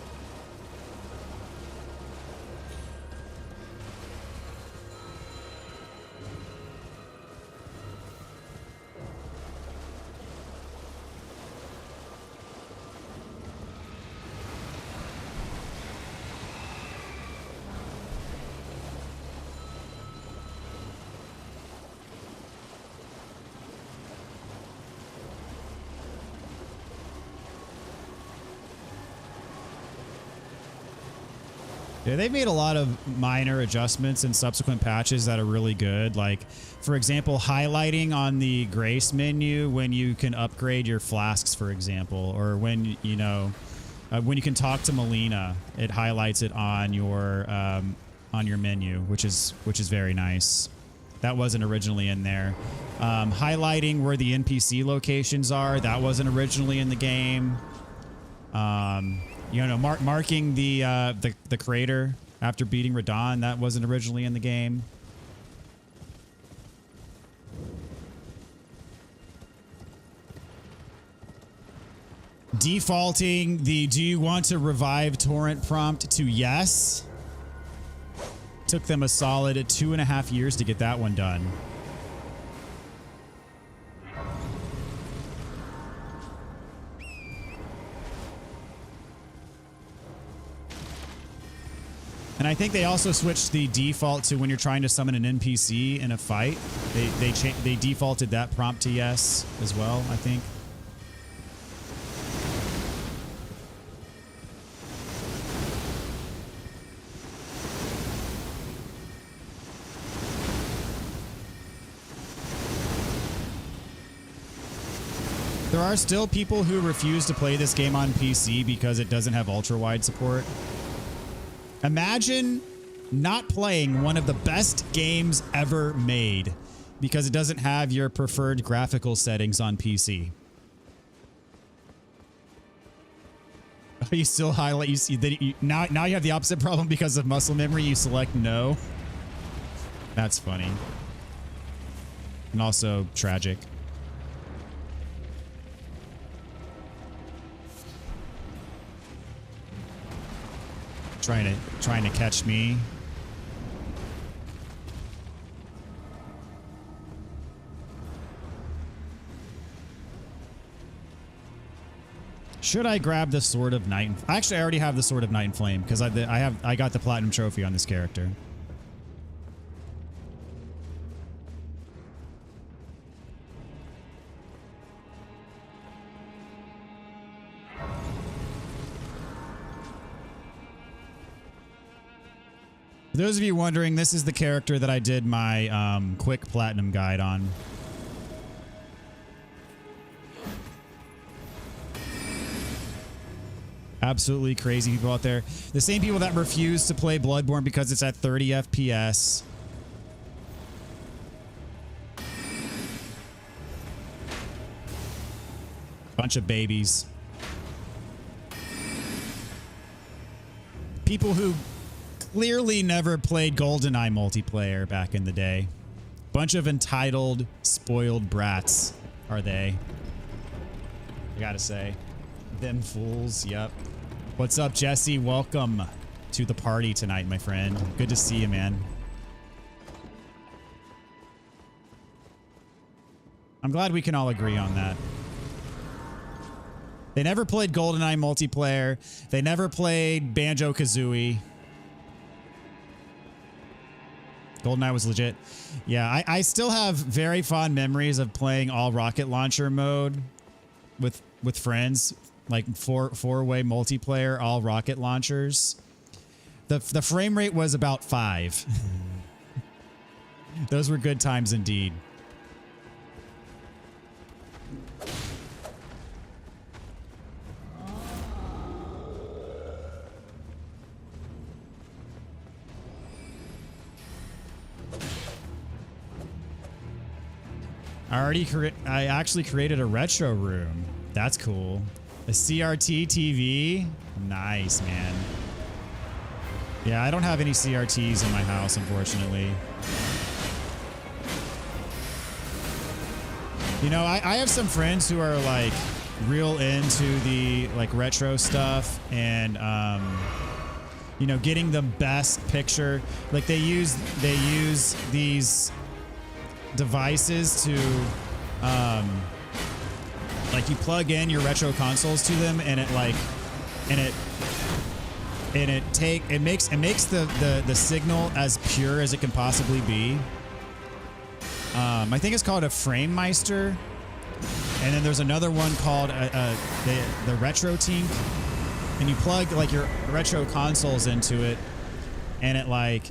Yeah, they've made a lot of minor adjustments in subsequent patches that are really good. Like, for example, highlighting on the grace menu when you can upgrade your flasks, for example, or when when you can talk to Melina, it highlights it on your menu, which is very nice. That wasn't originally in there. Highlighting where the NPC locations are, that wasn't originally in the game. Marking the crater After beating Radon, that wasn't originally in the game. Defaulting the "do you want to revive torrent" prompt to yes. Took them a solid 2.5 years to get that one done. And I think they also switched the default to when you're trying to summon an NPC in a fight. They defaulted that prompt to yes as well, I think. There are still people who refuse to play this game on PC because it doesn't have ultra-wide support. Imagine not playing one of the best games ever made because it doesn't have your preferred graphical settings on PC. You still highlight, now you have the opposite problem because of muscle memory. You select no. That's funny. And also tragic. Trying to catch me. Should I grab the Sword of Night? Actually, I already have the Sword of Night and Flame because I got the Platinum Trophy on this character. For those of you wondering, this is the character that I did my quick platinum guide on. Absolutely crazy people out there. The same people that refuse to play Bloodborne because it's at 30 FPS. Bunch of babies. People who clearly never played GoldenEye multiplayer back in the day. Bunch of entitled, spoiled brats are they. I gotta say. Them fools, yep. What's up, Jesse? Welcome to the party tonight, my friend. Good to see you, man. I'm glad we can all agree on that. They never played GoldenEye multiplayer. They never played Banjo-Kazooie. GoldenEye was legit. Yeah, I still have very fond memories of playing all rocket launcher mode with friends, like four-way multiplayer, all rocket launchers. The frame rate was about 5. Those were good times indeed. I actually created a retro room. That's cool. A CRT TV. Nice, man. Yeah, I don't have any CRTs in my house, unfortunately. You know, I have some friends who are like real into the like retro stuff and you know, getting the best picture. Like they use these devices to like you plug in your retro consoles to them and it makes the signal as pure as it can possibly be. I think it's called a Frame Meister, and then there's another one called the Retro Tink, and you plug like your retro consoles into it, and it like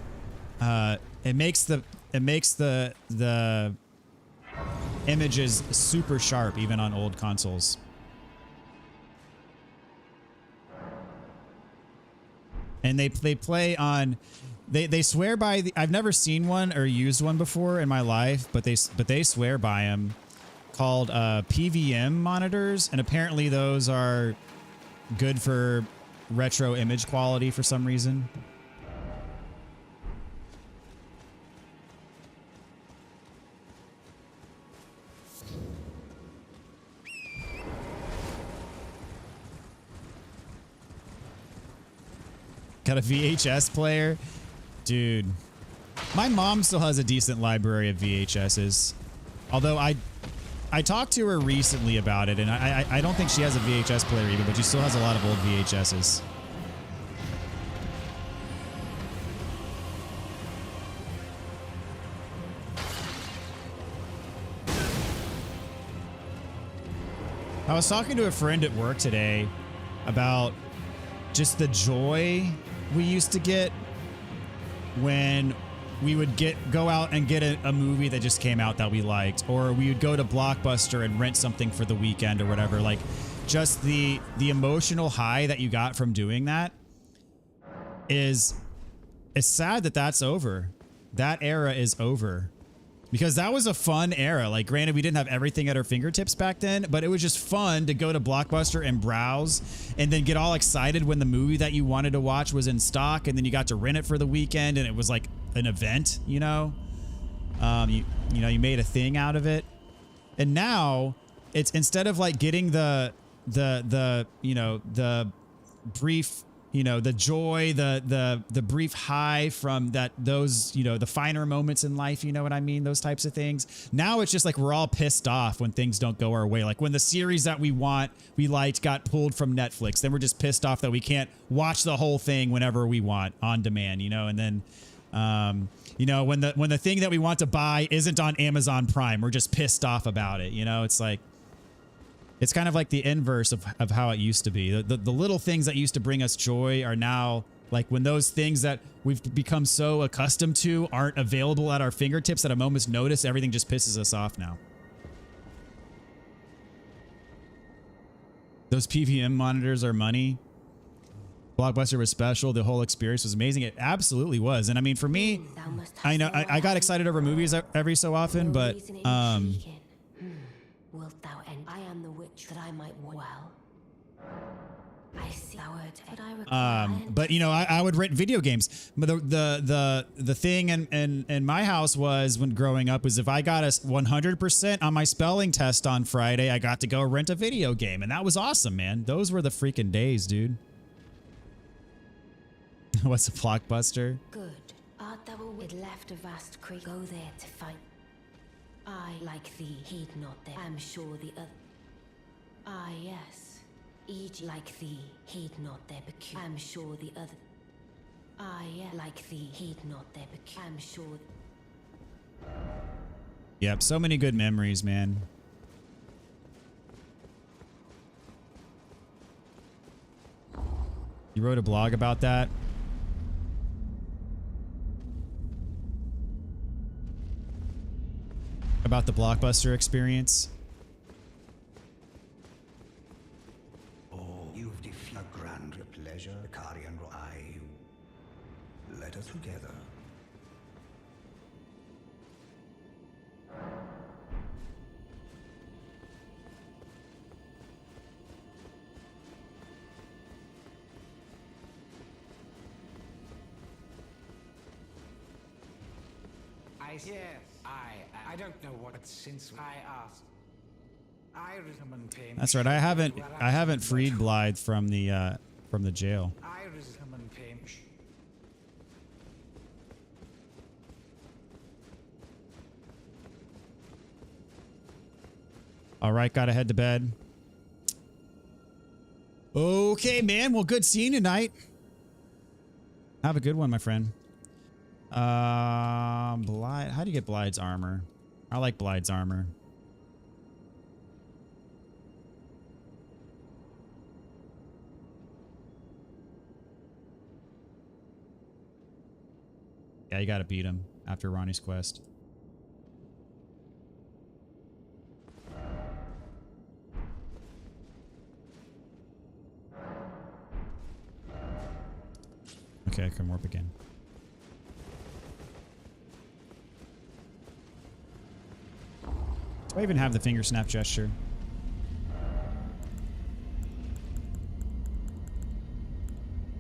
it makes the images super sharp even on old consoles. And they play on. They swear by the. I've never seen one or used one before in my life, but they swear by them. Called PVM monitors, and apparently those are good for retro image quality for some reason. Got a VHS player. Dude. My mom still has a decent library of VHSs. Although I talked to her recently about it, and I don't think she has a VHS player even, but she still has a lot of old VHSs. I was talking to a friend at work today about just the joy we used to get when we would go out and get a movie that just came out that we liked, or we would go to Blockbuster and rent something for the weekend or whatever. Like, just the emotional high that you got from doing that it's sad that that's over. That era is over. Because that was a fun era. Like, granted, we didn't have everything at our fingertips back then, but it was just fun to go to Blockbuster and browse and then get all excited when the movie that you wanted to watch was in stock, and then you got to rent it for the weekend, and it was like an event, you know? You made a thing out of it. And now it's, instead of like getting the brief, the joy, the brief high from those, the finer moments in life, you know what I mean? Those types of things. Now it's just like we're all pissed off when things don't go our way. Like when the series that we liked got pulled from Netflix, then we're just pissed off that we can't watch the whole thing whenever we want on demand, and then, when the thing that we want to buy isn't on Amazon Prime, we're just pissed off about it. It's like, it's kind of like the inverse of how it used to be. The little things that used to bring us joy are now, like, when those things that we've become so accustomed to aren't available at our fingertips at a moment's notice, everything just pisses us off now. Those PVM monitors are money. Blockbuster was special. The whole experience was amazing. It absolutely was. And I mean, for me, I know I got excited over movies every so often, but Wilt thou end? I am the witch that I might well. I see thou art, but I require. But I would rent video games. But the thing in my house was, when growing up, was if I got a 100% on my spelling test on Friday, I got to go rent a video game, and that was awesome, man. Those were the freaking days, dude. What's a Blockbuster? Good. Art thou a wit? It left a vast creek. Go there to find. I, like thee, heed not them. I'm sure the other. Ah, yes. Each like thee, heed not their peculiar. I'm sure the other. Ah, yeah. Like thee, heed not their peculiar. I'm sure. Yep, so many good memories, man. You wrote a blog about that? About the Blockbuster experience? Oh, you've defied a grand pleasure, Carian. Let us together. I don't know what since I asked. I maintain. That's right. I haven't freed Blythe from the jail. I maintain. All right, gotta head to bed. Okay, man. Well, good seeing you tonight. Have a good one, my friend. Blythe. How do you get Blythe's armor? I like Blythe's armor. Yeah, you gotta beat him after Ronnie's quest. Okay, I can warp again. Do I even have the finger snap gesture?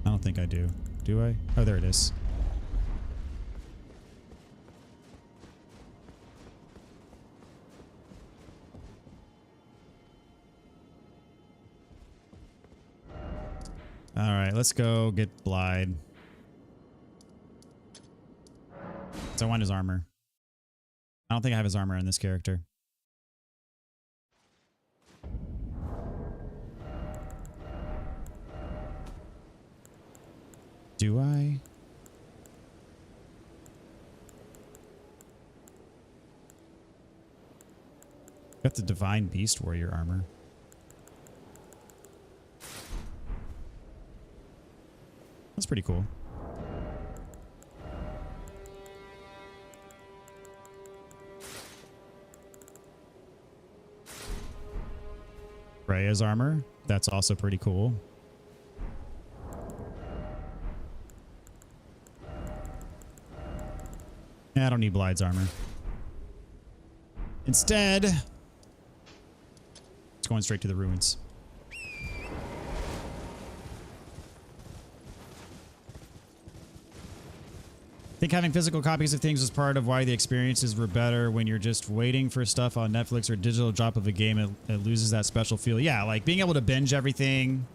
I don't think I do. Do I? Oh, there it is. All right, let's go get Blythe. So I want his armor. I don't think I have his armor in this character. Do I? Got the Divine Beast Warrior armor. That's pretty cool. Freya's armor. That's also pretty cool. Yeah, I don't need Blide's armor. Instead, it's going straight to the ruins. I think having physical copies of things was part of why the experiences were better. When you're just waiting for stuff on Netflix or digital drop of a game, it loses that special feel. Yeah, like being able to binge everything.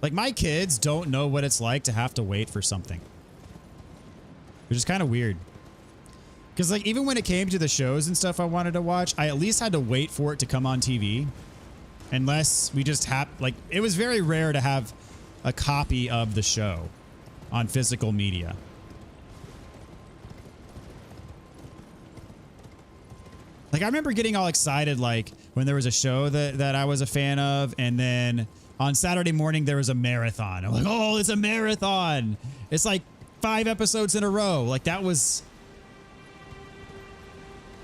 Like my kids don't know what it's like to have to wait for something, which is kind of weird. Because like even when it came to the shows and stuff I wanted to watch, I at least had to wait for it to come on TV. Unless we just like it was very rare to have a copy of the show on physical media. Like I remember getting all excited like when there was a show that I was a fan of, and then on Saturday morning there was a marathon. I'm like, oh, it's a marathon. It's like 5 episodes in a row. Like that was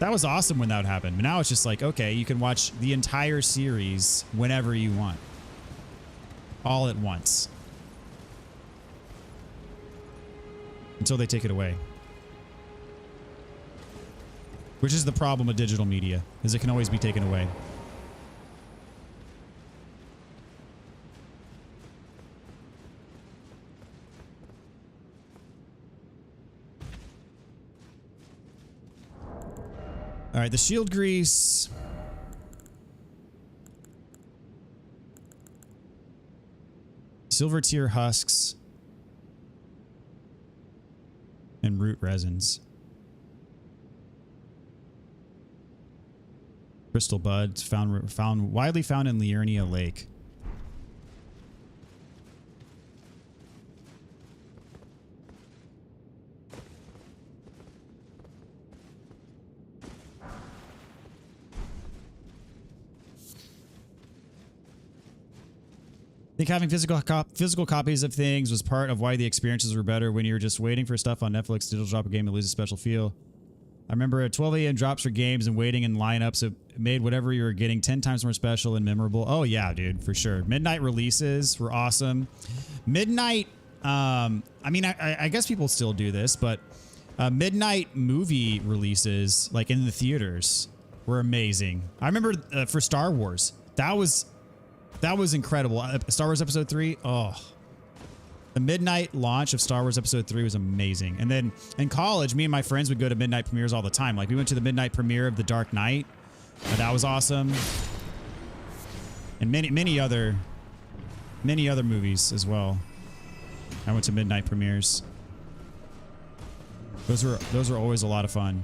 awesome when that happened. But now it's just like, okay, you can watch the entire series whenever you want. All at once. Until they take it away. Which is the problem with digital media, is it can always be taken away. All right, the shield grease. Silver tier husks. And root resins. Crystal buds widely found in Liurnia Lake. I think having physical copies of things was part of why the experiences were better. When you're just waiting for stuff on Netflix, digital drop a game, it loses special feel. I remember at 12 a.m. drops for games and waiting in lineups. It made whatever you were getting 10 times more special and memorable. Oh yeah, dude, for sure. Midnight releases were awesome. Midnight, I mean, I guess people still do this, but midnight movie releases, like in the theaters, were amazing. I remember for Star Wars, that was incredible. Star Wars Episode 3, oh. The midnight launch of Star Wars Episode 3 was amazing. And then in college, me and my friends would go to midnight premieres all the time. Like we went to the midnight premiere of The Dark Knight. That was awesome. And many other movies as well. I went to midnight premieres. Those were always a lot of fun.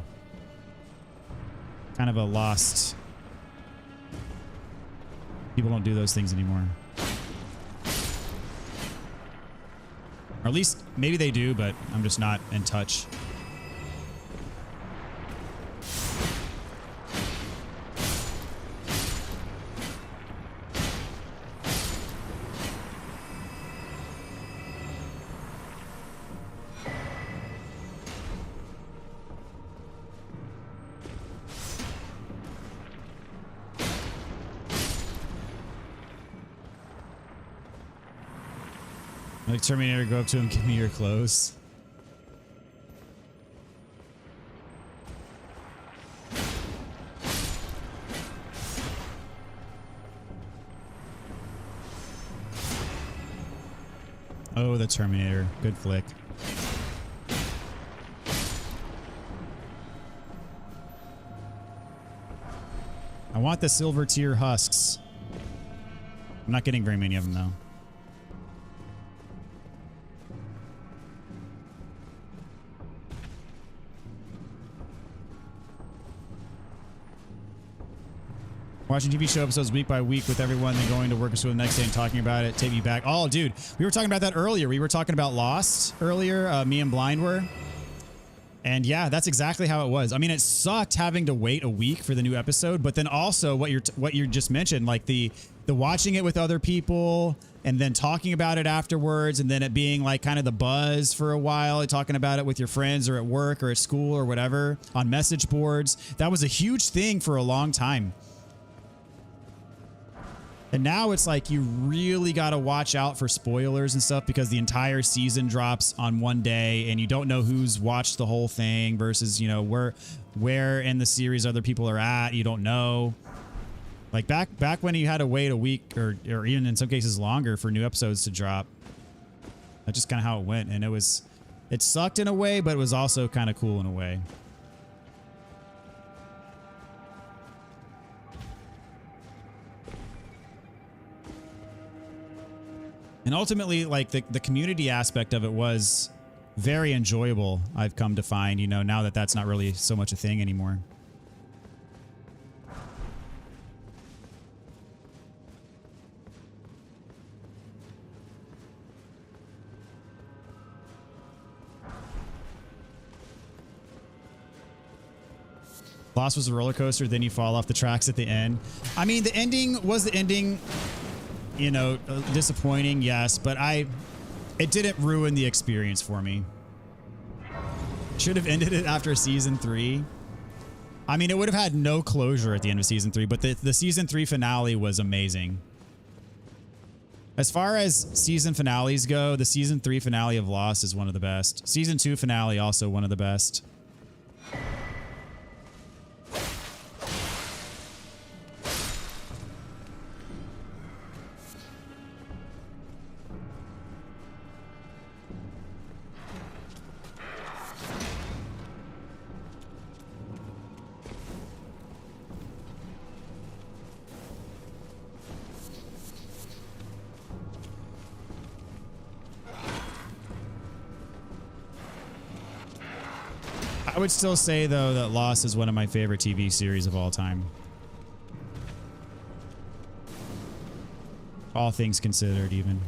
Kind of a lost. People don't do those things anymore. Or at least maybe they do, but I'm just not in touch. Like Terminator, go up to him, give me your clothes. Oh, the Terminator. Good flick. I want the silver tier husks. I'm not getting very many of them though. Watching TV show episodes week by week with everyone, then going to work the next day and talking about it, take me back. Oh, dude, we were talking about that earlier. We were talking about Lost earlier. Me and Blind were. And yeah, that's exactly how it was. I mean, it sucked having to wait a week for the new episode, but then also what you just mentioned, like the watching it with other people and then talking about it afterwards, and then it being like kind of the buzz for a while, talking about it with your friends or at work or at school or whatever on message boards. That was a huge thing for a long time. And now it's like you really got to watch out for spoilers and stuff because the entire season drops on one day and you don't know who's watched the whole thing versus, you know, where in the series other people are at. You don't know. Like back when you had to wait a week or even in some cases longer for new episodes to drop. That's just kind of how it went. And it sucked in a way, but it was also kind of cool in a way. And ultimately, like the community aspect of it was very enjoyable. I've come to find, you know, now that that's not really so much a thing anymore. Lost was a roller coaster, then you fall off the tracks at the end. I mean, the ending was the ending. You know, disappointing, yes, but it didn't ruin the experience for me. Should have ended it after season 3. I mean, it would have had no closure at the end of season 3, but the season 3 finale was amazing. As far as season finales go, the season 3 finale of Lost is one of the best. Season 2 finale also one of the best. I would still say, though, that Lost is one of my favorite TV series of all time. All things considered, even.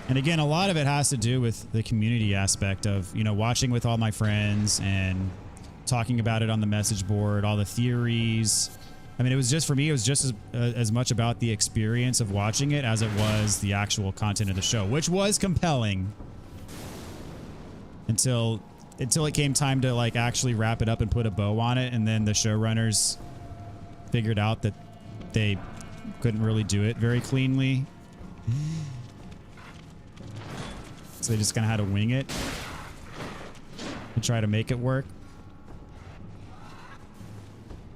And again, a lot of it has to do with the community aspect of, you know, watching with all my friends and talking about it on the message board, all the theories. I mean, it was just, for me, it was just as much about the experience of watching it as it was the actual content of the show, which was compelling until it came time to like actually wrap it up and put a bow on it. And then the showrunners figured out that they couldn't really do it very cleanly. So they just kind of had to wing it and try to make it work.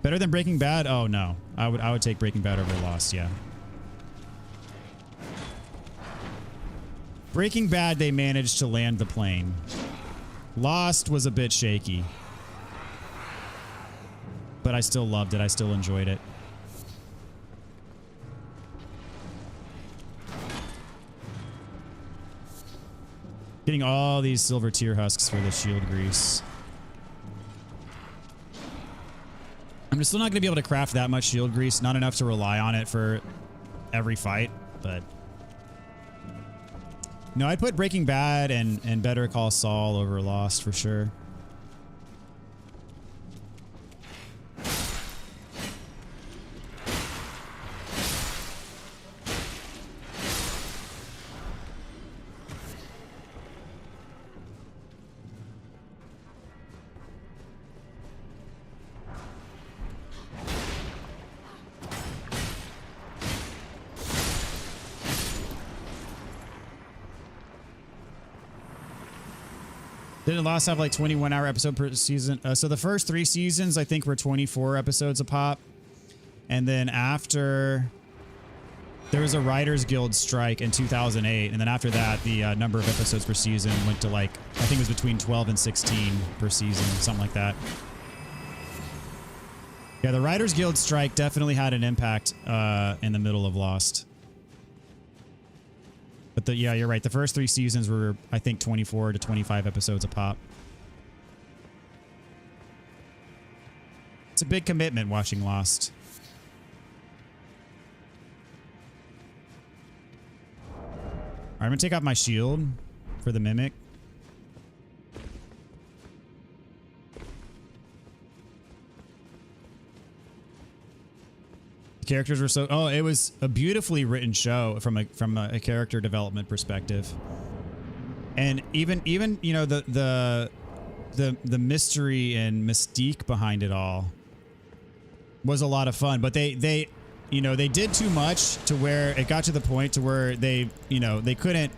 Better than Breaking Bad? Oh no, I would take Breaking Bad over Lost. Yeah. Breaking Bad, they managed to land the plane. Lost was a bit shaky, but I still loved it. I still enjoyed it. Getting all these silver tear husks for the shield grease. I'm just still not going to be able to craft that much shield grease. Not enough to rely on it for every fight, but... No, I'd put Breaking Bad and Better Call Saul over Lost for sure. Didn't Lost have like 21-hour episode per season? So the first 3 seasons, I think, were 24 episodes a pop. And then after, there was a Writers Guild strike in 2008. And then after that, the number of episodes per season went to like, I think it was between 12 and 16 per season, something like that. Yeah, the Writers Guild strike definitely had an impact in the middle of Lost. But yeah, you're right. The first 3 seasons were, I think, 24 to 25 episodes a pop. It's a big commitment watching Lost. Alright, I'm gonna take off my shield for the mimic. The characters were so... Oh, it was a beautifully written show from a character development perspective. And even you know, the mystery and mystique behind it all was a lot of fun. But they you know, they did too much to where it got to the point to where they, you know, they couldn't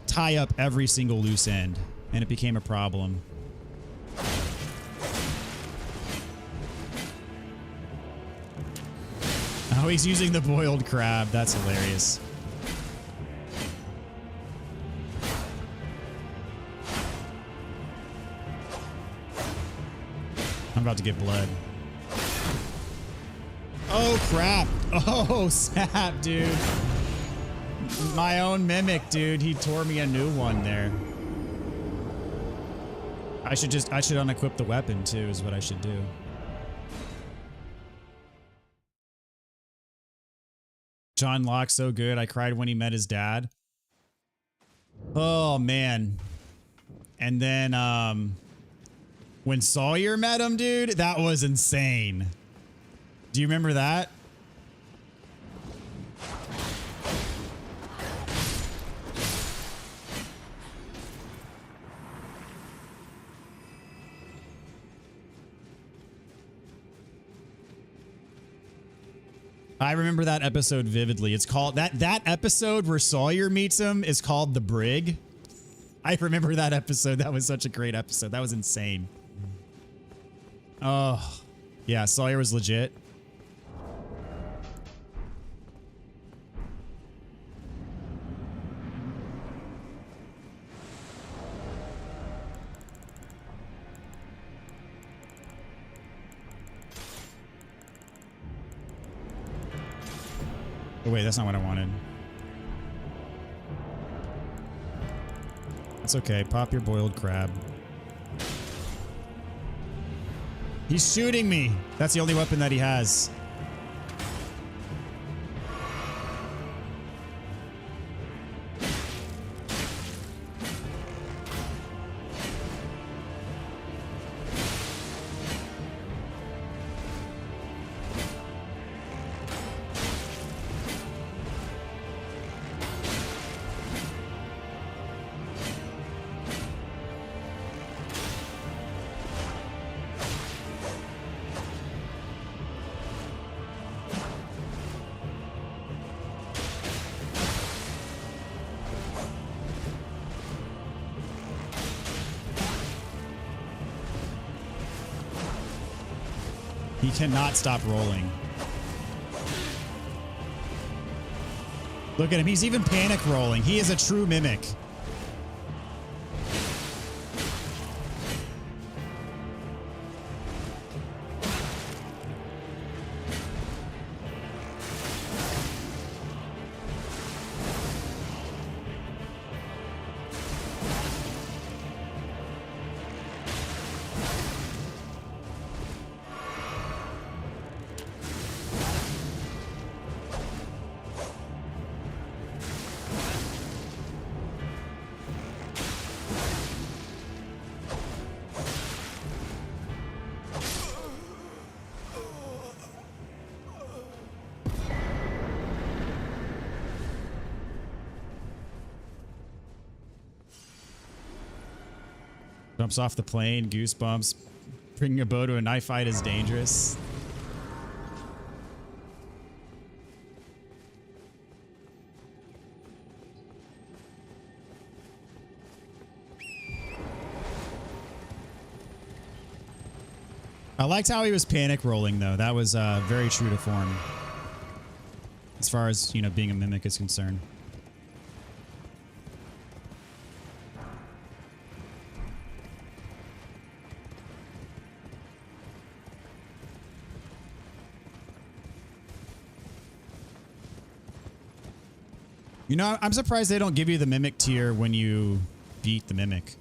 tie up every single loose end, and it became a problem. Oh, he's using the boiled crab. That's hilarious. I'm about to get blood. Oh, crap. Oh, snap, dude. My own mimic, dude. He tore me a new one there. I should unequip the weapon, too, is what I should do. John Locke, so good. I cried when he met his dad. Oh, man. And then, when Sawyer met him, dude, that was insane. Do you remember that? I remember that episode vividly. It's called that episode where Sawyer meets him is called The Brig. I remember that episode. That was such a great episode. That was insane. Oh, yeah. Sawyer was legit. Oh, wait, that's not what I wanted. It's okay. Pop your boiled crab. He's shooting me. That's the only weapon that he has. He cannot stop rolling. Look at him. He's even panic rolling. He is a true mimic. Jumps off the plane, goosebumps. Bringing a bow to a knife fight is dangerous. I liked how he was panic rolling, though. That was very true to form. As far as, you know, being a mimic is concerned. You know, I'm surprised they don't give you the mimic tier when you beat the mimic.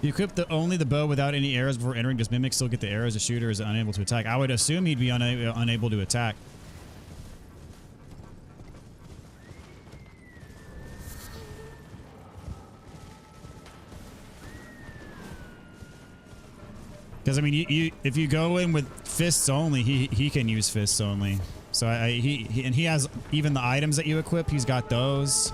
You equip only the bow without any arrows before entering. Does Mimic still get the arrows? The shooter is unable to attack. I would assume he'd be unable to attack. Because I mean, if you go in with fists only, he can use fists only. So he has even the items that you equip. He's got those.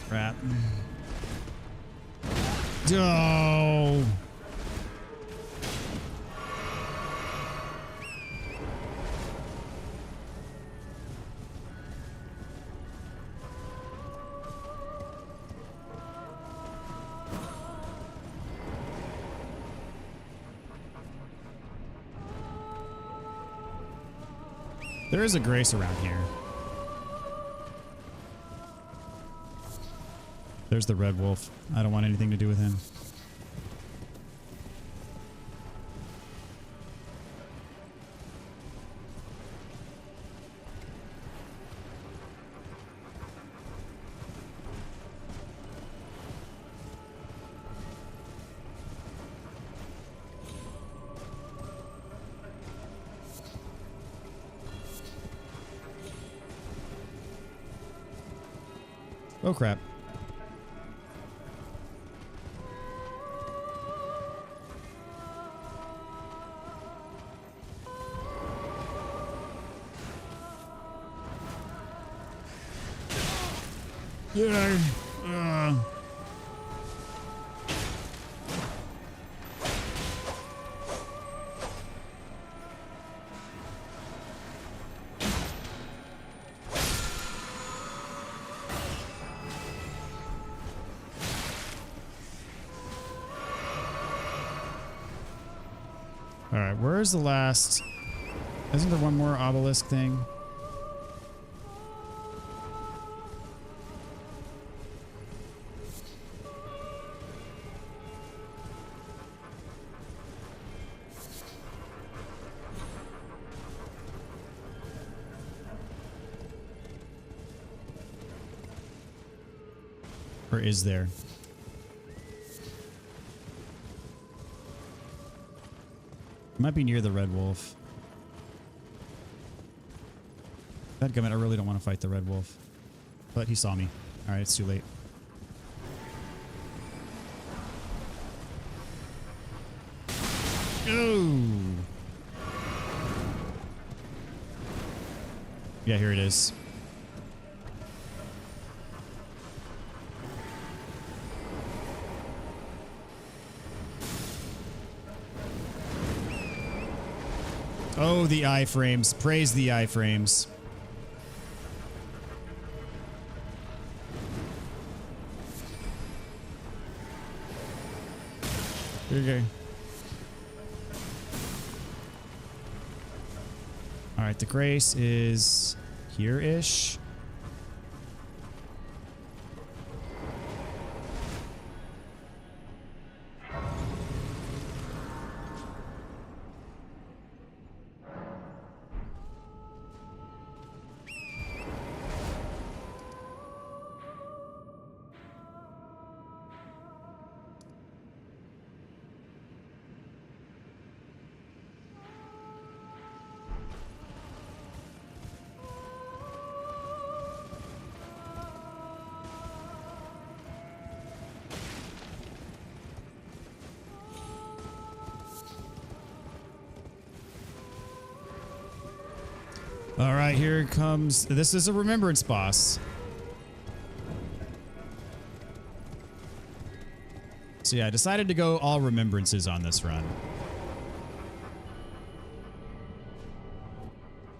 Crap. Oh. There is a grace around here. There's the red wolf. I don't want anything to do with him. Oh crap. Yeah. All right, where's the last? Isn't there one more obelisk thing? Or is there? Might be near the red wolf. Dadgummit, I really don't want to fight the red wolf. But he saw me. Alright, it's too late. Ooh. Yeah, here it is. Oh, the iframes. Praise the iframes. Okay. All right, the grace is here-ish. All right, here comes. This is a remembrance boss. So yeah, I decided to go all remembrances on this run.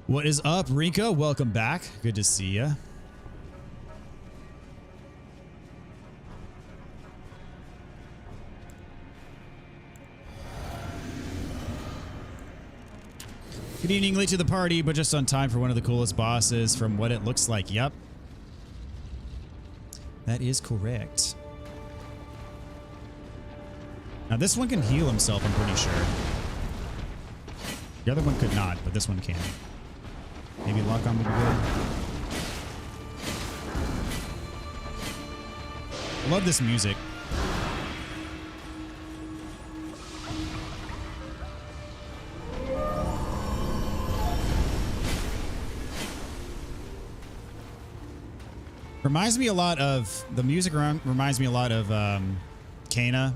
What is up, Rinka? Welcome back. Good to see ya. Good evening, late to the party, but just on time for one of the coolest bosses from what it looks like. Yep. That is correct. Now this one can heal himself, I'm pretty sure. The other one could not, but this one can. Maybe lock on would be good. I love this music. Reminds me a lot of the music. Reminds me a lot of Kana.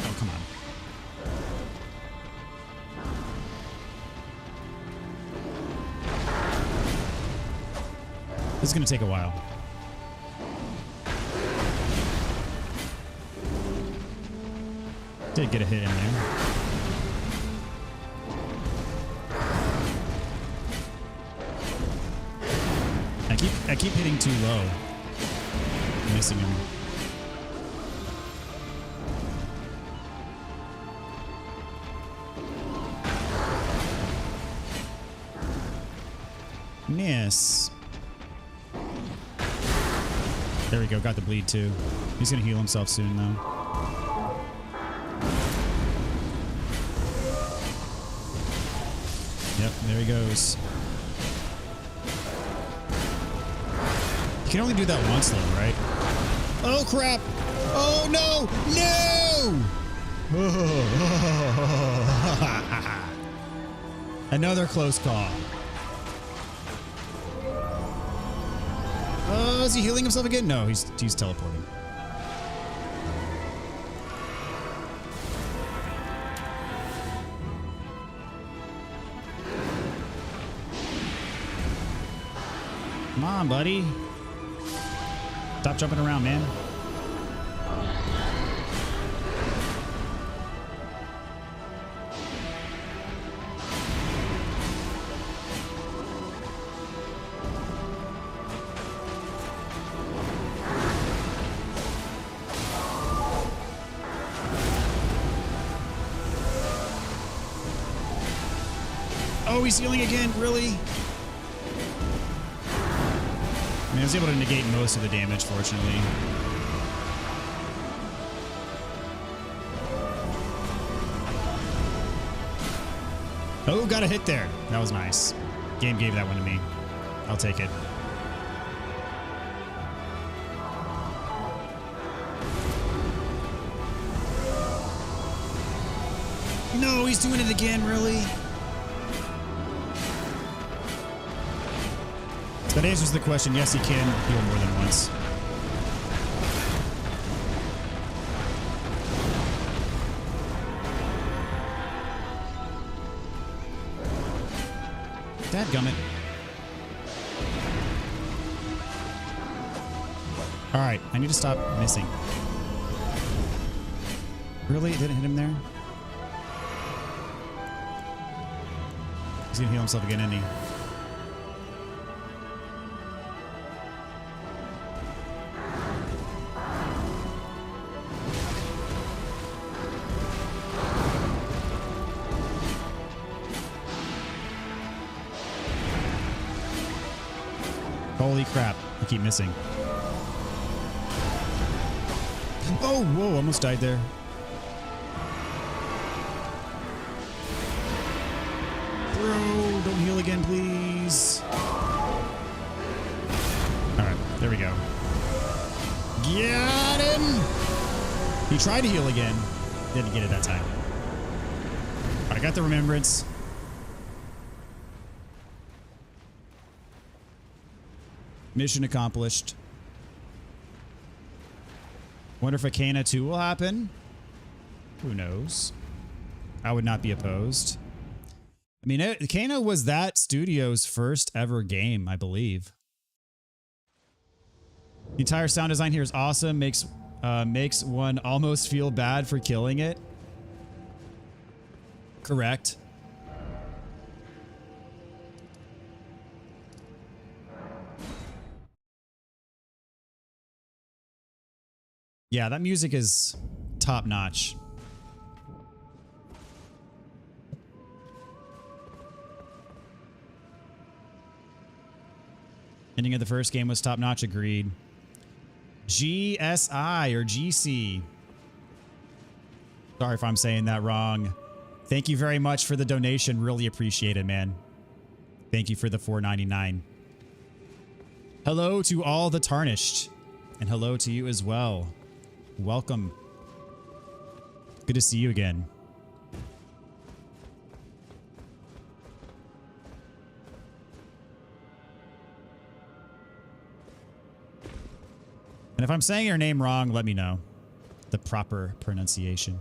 Oh, come on. This is going to take a while. Did get a hit in there. I keep hitting too low. Missing him. Miss. There we go. Got the bleed too. He's gonna heal himself soon though. Yep, there he goes. You can only do that once though, right? Oh crap! Oh no! No! Another close call. Oh, is he healing himself again? No, he's teleporting. Come on, buddy. Stop jumping around, man. Oh, he's healing again? Really? I was able to negate most of the damage, fortunately. Oh, got a hit there. That was nice. Game gave that one to me. I'll take it. No, he's doing it again, really? That answers the question. Yes, he can heal more than once. Dadgummit. All right, I need to stop missing. Really? It didn't hit him there? He's gonna heal himself again, isn't he? Holy crap, I keep missing. Oh, whoa, almost died there. Bro, don't heal again, please. Alright, there we go. Got him! He tried to heal again. Didn't get it that time. I got the remembrance. Mission accomplished. Wonder if a Kana 2 will happen. Who knows? I would not be opposed. I mean, Kana was that studio's first ever game, I believe. The entire sound design here is awesome. Makes one almost feel bad for killing it. Correct. Yeah, that music is top notch. Ending of the first game was top notch, agreed. GSI or GC. Sorry if I'm saying that wrong. Thank you very much for the donation. Really appreciate it, man. Thank you for the $4.99. Hello to all the tarnished. And hello to you as well. Welcome. Good to see you again. And if I'm saying your name wrong, let me know the proper pronunciation.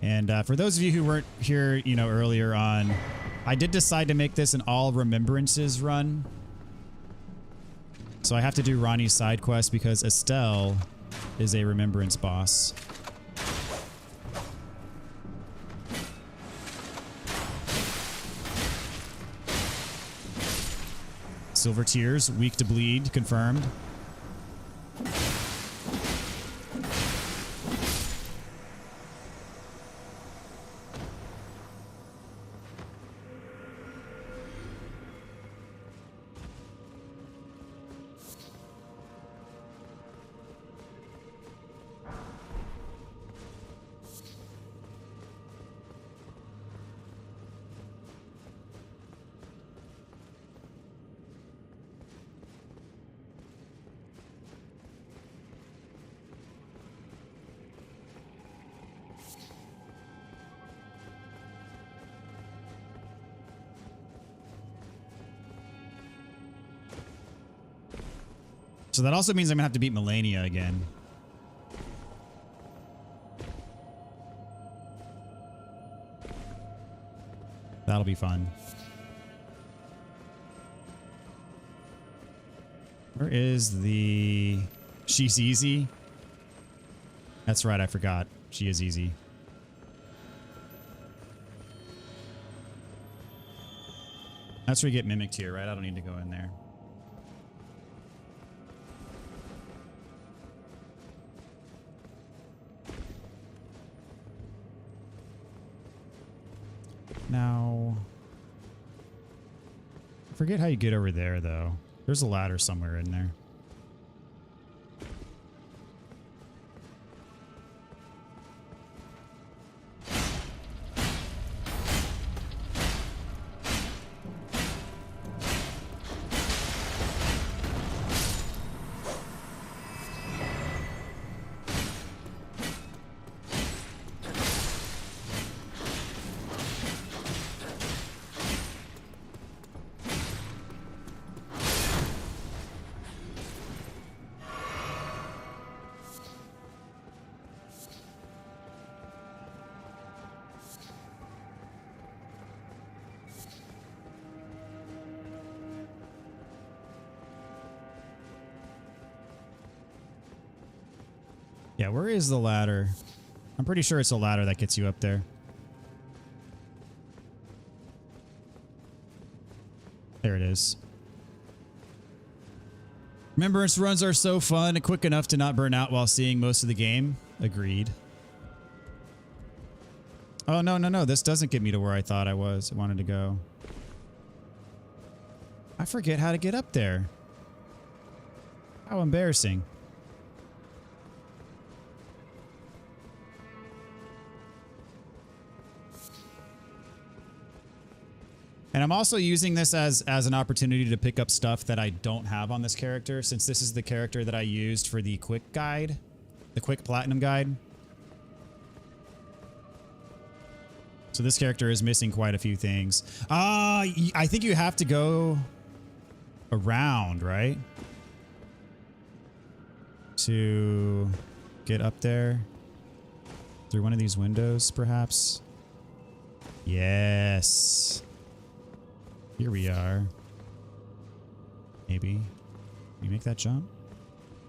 And for those of you who weren't here, earlier on, I did decide to make this an all remembrances run. So I have to do Ronnie's side quest because Estelle is a remembrance boss. Silver Tears, weak to bleed, confirmed. So that also means I'm gonna have to beat Melania again. That'll be fun. Where is the... She's easy? That's right, I forgot. She is easy. That's where you get mimicked here, right? I don't need to go in there. Now, I forget how you get over there, though. There's a ladder somewhere in there. Yeah, where is the ladder? I'm pretty sure it's a ladder that gets you up there. There it is. Remembrance runs are so fun and quick enough to not burn out while seeing most of the game. Agreed. Oh, no. This doesn't get me to where I thought I wanted to go. I forget how to get up there. How embarrassing. And I'm also using this as an opportunity to pick up stuff that I don't have on this character, since this is the character that I used for the quick guide, the quick platinum guide. So this character is missing quite a few things. I think you have to go around, right? To get up there through one of these windows, perhaps. Yes. Here we are. Maybe. Can you make that jump?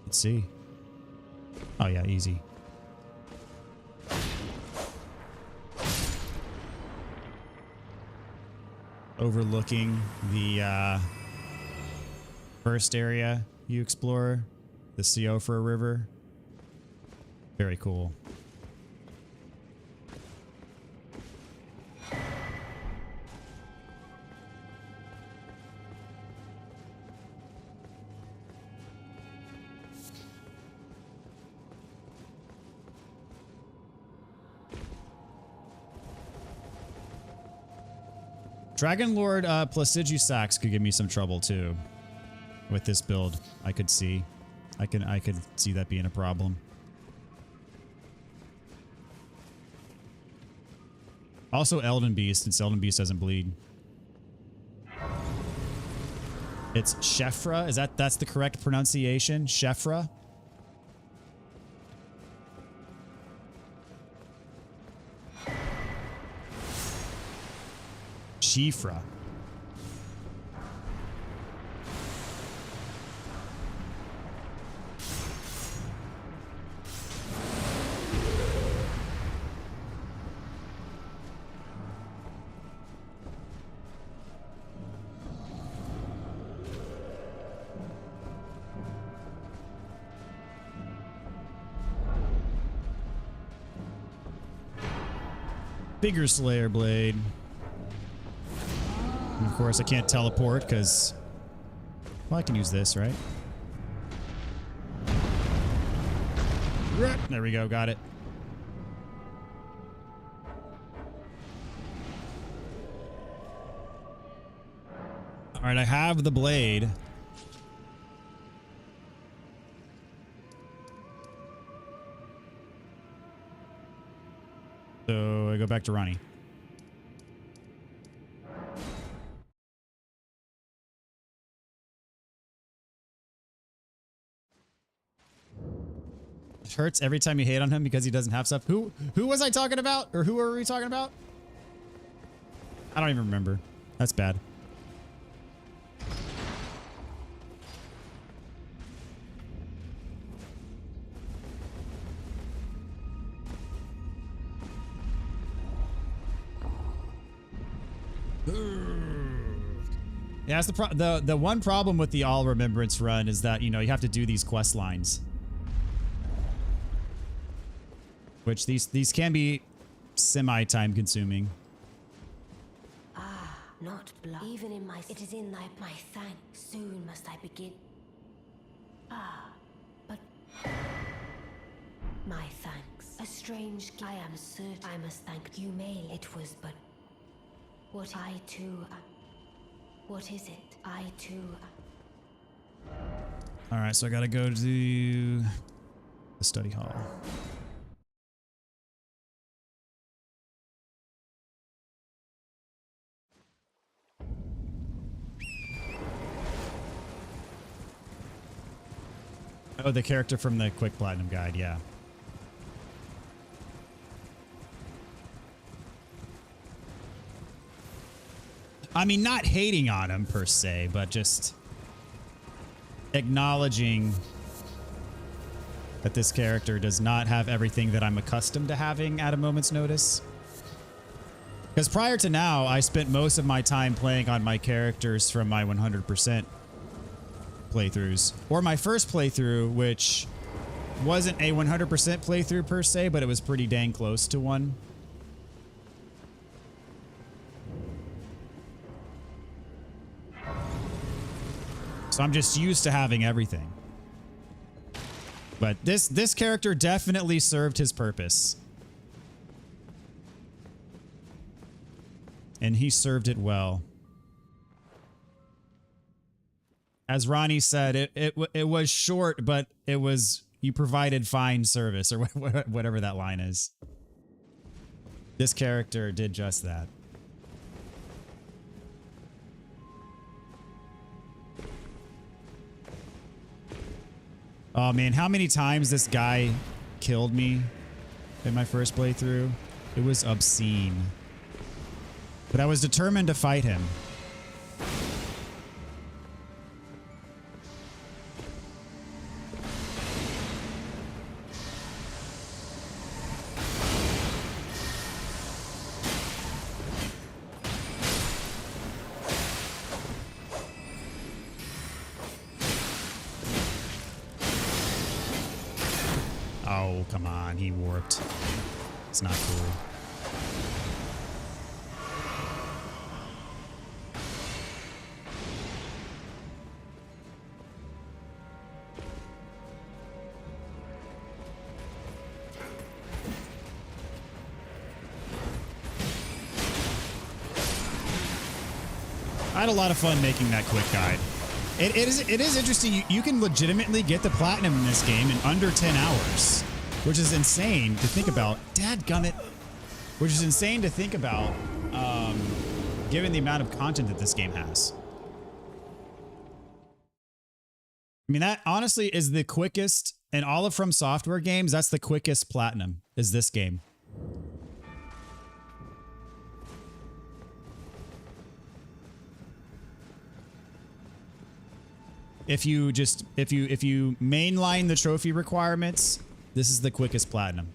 Let's see. Oh yeah, easy. Overlooking the first area you explore, the Seofra River. Very cool. Dragon Lord plus Sax could give me some trouble too. With this build, I could see. I could see that being a problem. Also Elden Beast, since Elden Beast doesn't bleed. It's Shefra. That's the correct pronunciation? Shefra? Shifra. Bigger Slayer Blade. And of course, I can't teleport because... Well, I can use this, right? There we go, got it. Alright, I have the blade. So I go back to Ronnie. It hurts every time you hate on him because he doesn't have stuff. Who was I talking about? Or who were we talking about? I don't even remember. That's bad. Yeah, that's the one problem with the All Remembrance run is that, you know, you have to do these quest lines. Which these can be semi-time consuming. Ah, not blood. Even in my... It is in my thanks. Soon must I begin. Ah, but... My thanks. A strange... I am certain I must thank you. May it was but... What I too... What is it? I too... Alright, so I gotta go to the study hall. Oh, the character from the Quick Platinum Guide, yeah. I mean, not hating on him per se, but just acknowledging that this character does not have everything that I'm accustomed to having at a moment's notice. Because prior to now, I spent most of my time playing on my characters from my 100% playthroughs. Or my first playthrough, which wasn't a 100% playthrough per se, but it was pretty dang close to one. So I'm just used to having everything. But this character definitely served his purpose. And he served it well. As Ronnie said, it was short, but it was, you provided fine service, or whatever that line is. This character did just that. Oh man, how many times this guy killed me in my first playthrough? It was obscene. But I was determined to fight him. Oh, come on, he warped. It's not cool. I had a lot of fun making that quick guide. It is interesting. You can legitimately get the platinum in this game in under 10 hours, which is insane to think about. Dadgummit. Which is insane to think about, given the amount of content that this game has. I mean, that honestly is the quickest, in all of From Software games, that's the quickest platinum, is this game. If you mainline the trophy requirements, this is the quickest platinum.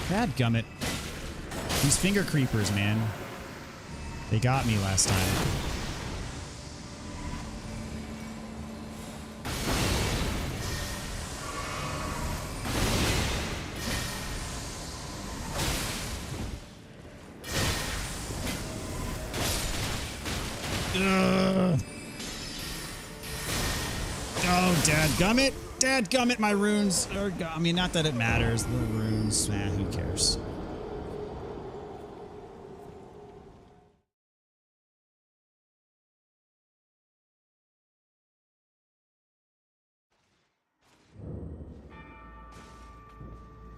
Dadgummit. These finger creepers, man. They got me last time. Ugh. Oh, dadgummit. Dadgummit, my runes are, I mean, not that it matters. The runes, who cares?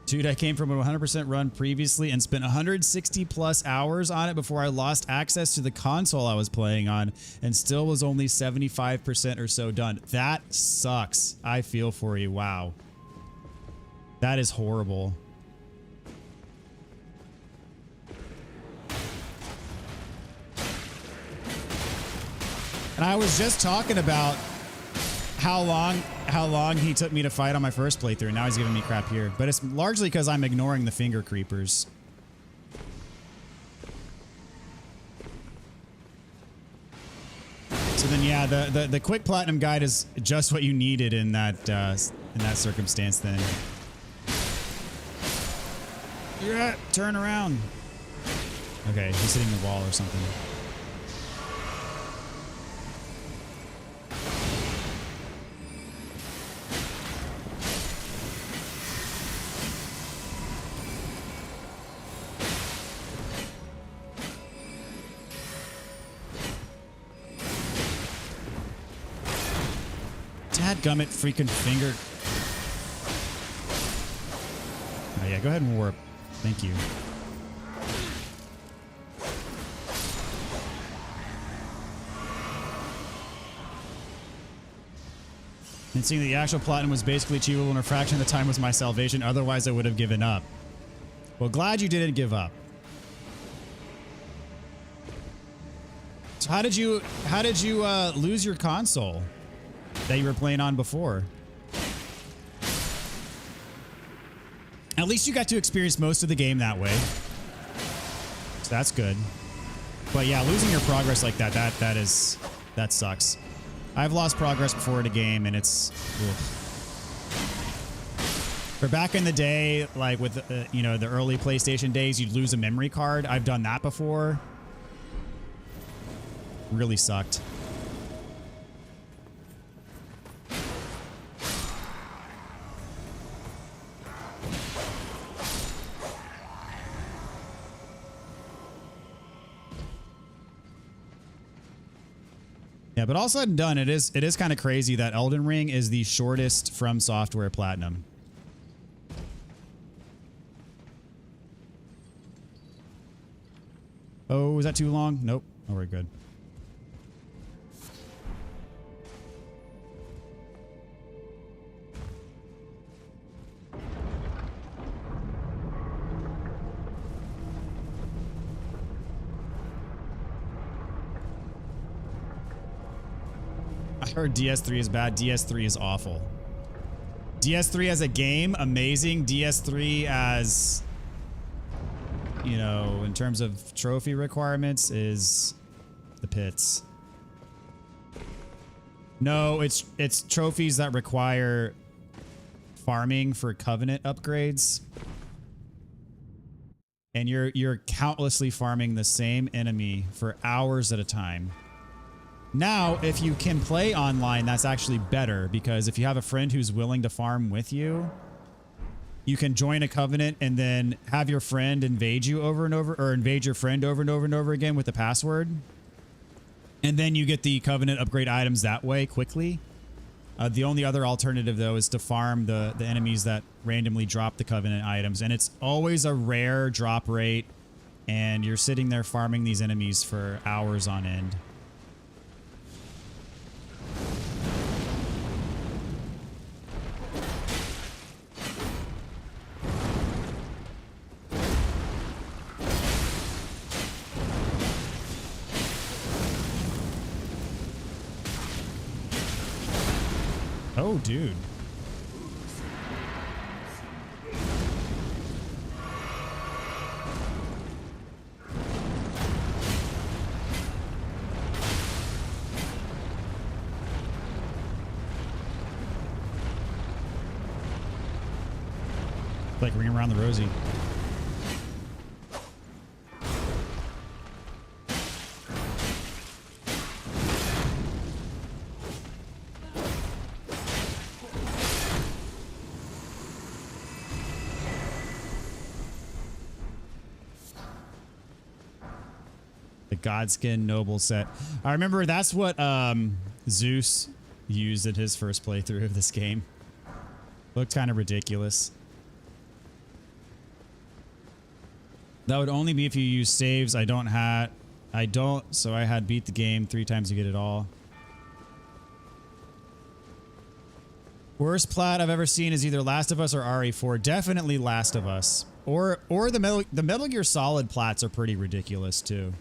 Dude, I came from a 100% run previously and spent 160 plus hours on it before I lost access to the console I was playing on and still was only 75% or so done. That sucks. I feel for you. Wow. That is horrible. And I was just talking about how long he took me to fight on my first playthrough. Now he's giving me crap here. But it's largely because I'm ignoring the finger creepers. So then, yeah, the quick platinum guide is just what you needed in that circumstance. Then, yeah, turn around. Okay, he's hitting the wall or something. Dadgummit, freaking finger. Oh yeah, go ahead and warp. Thank you. And seeing the actual platinum was basically achievable in a fraction of the time was my salvation. Otherwise, I would have given up. Well, glad you didn't give up. So how did you lose your console that you were playing on before? At least you got to experience most of the game that way. So that's good. But yeah, losing your progress like that sucks. I've lost progress before in a game and it's ugh. For back in the day, like with you know, the early PlayStation days, you'd lose a memory card. I've done that before. Really sucked. Yeah, but all said and done, it is kind of crazy that Elden Ring is the shortest From Software platinum. Oh, was that too long? Nope. Oh, we're good. I heard DS3 is bad. DS3 is awful. DS3 as a game, amazing. DS3 as, you know, in terms of trophy requirements, is the pits. No, it's trophies that require farming for Covenant upgrades. And you're countlessly farming the same enemy for hours at a time. Now, if you can play online, that's actually better, because if you have a friend who's willing to farm with you, you can join a covenant and then have your friend invade you over and over, or invade your friend over and over and over again with the password. And then you get the covenant upgrade items that way quickly. The only other alternative, though, is to farm the enemies that randomly drop the covenant items. And it's always a rare drop rate, and you're sitting there farming these enemies for hours on end. Oh, dude. Like ring around the rosy. Godskin Noble set. I remember that's what Zeus used in his first playthrough of this game. Looked kind of ridiculous. That would only be if you use saves. I don't, so I had beat the game 3 times to get it all. Worst plat I've ever seen is either Last of Us or RE4. Definitely Last of Us. Or the Metal Gear Solid plats are pretty ridiculous too.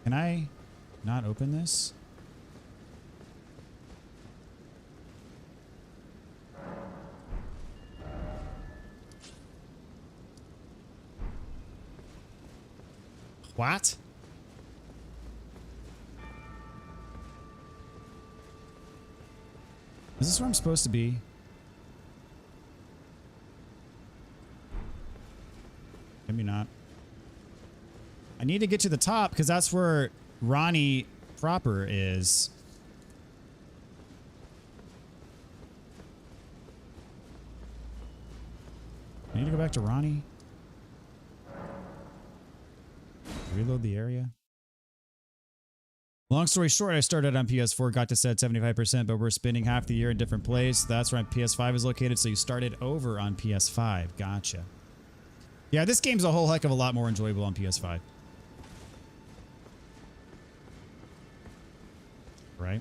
Can I not open this? What? Is this where I'm supposed to be? Maybe not. I need to get to the top because that's where Ronnie proper is. I need to go back to Ronnie. Reload the area. Long story short, I started on PS4, got to set 75%, but we're spending half the year in a different place. That's where my PS5 is located, so you started over on PS5. Gotcha. Yeah, this game's a whole heck of a lot more enjoyable on PS5. Right?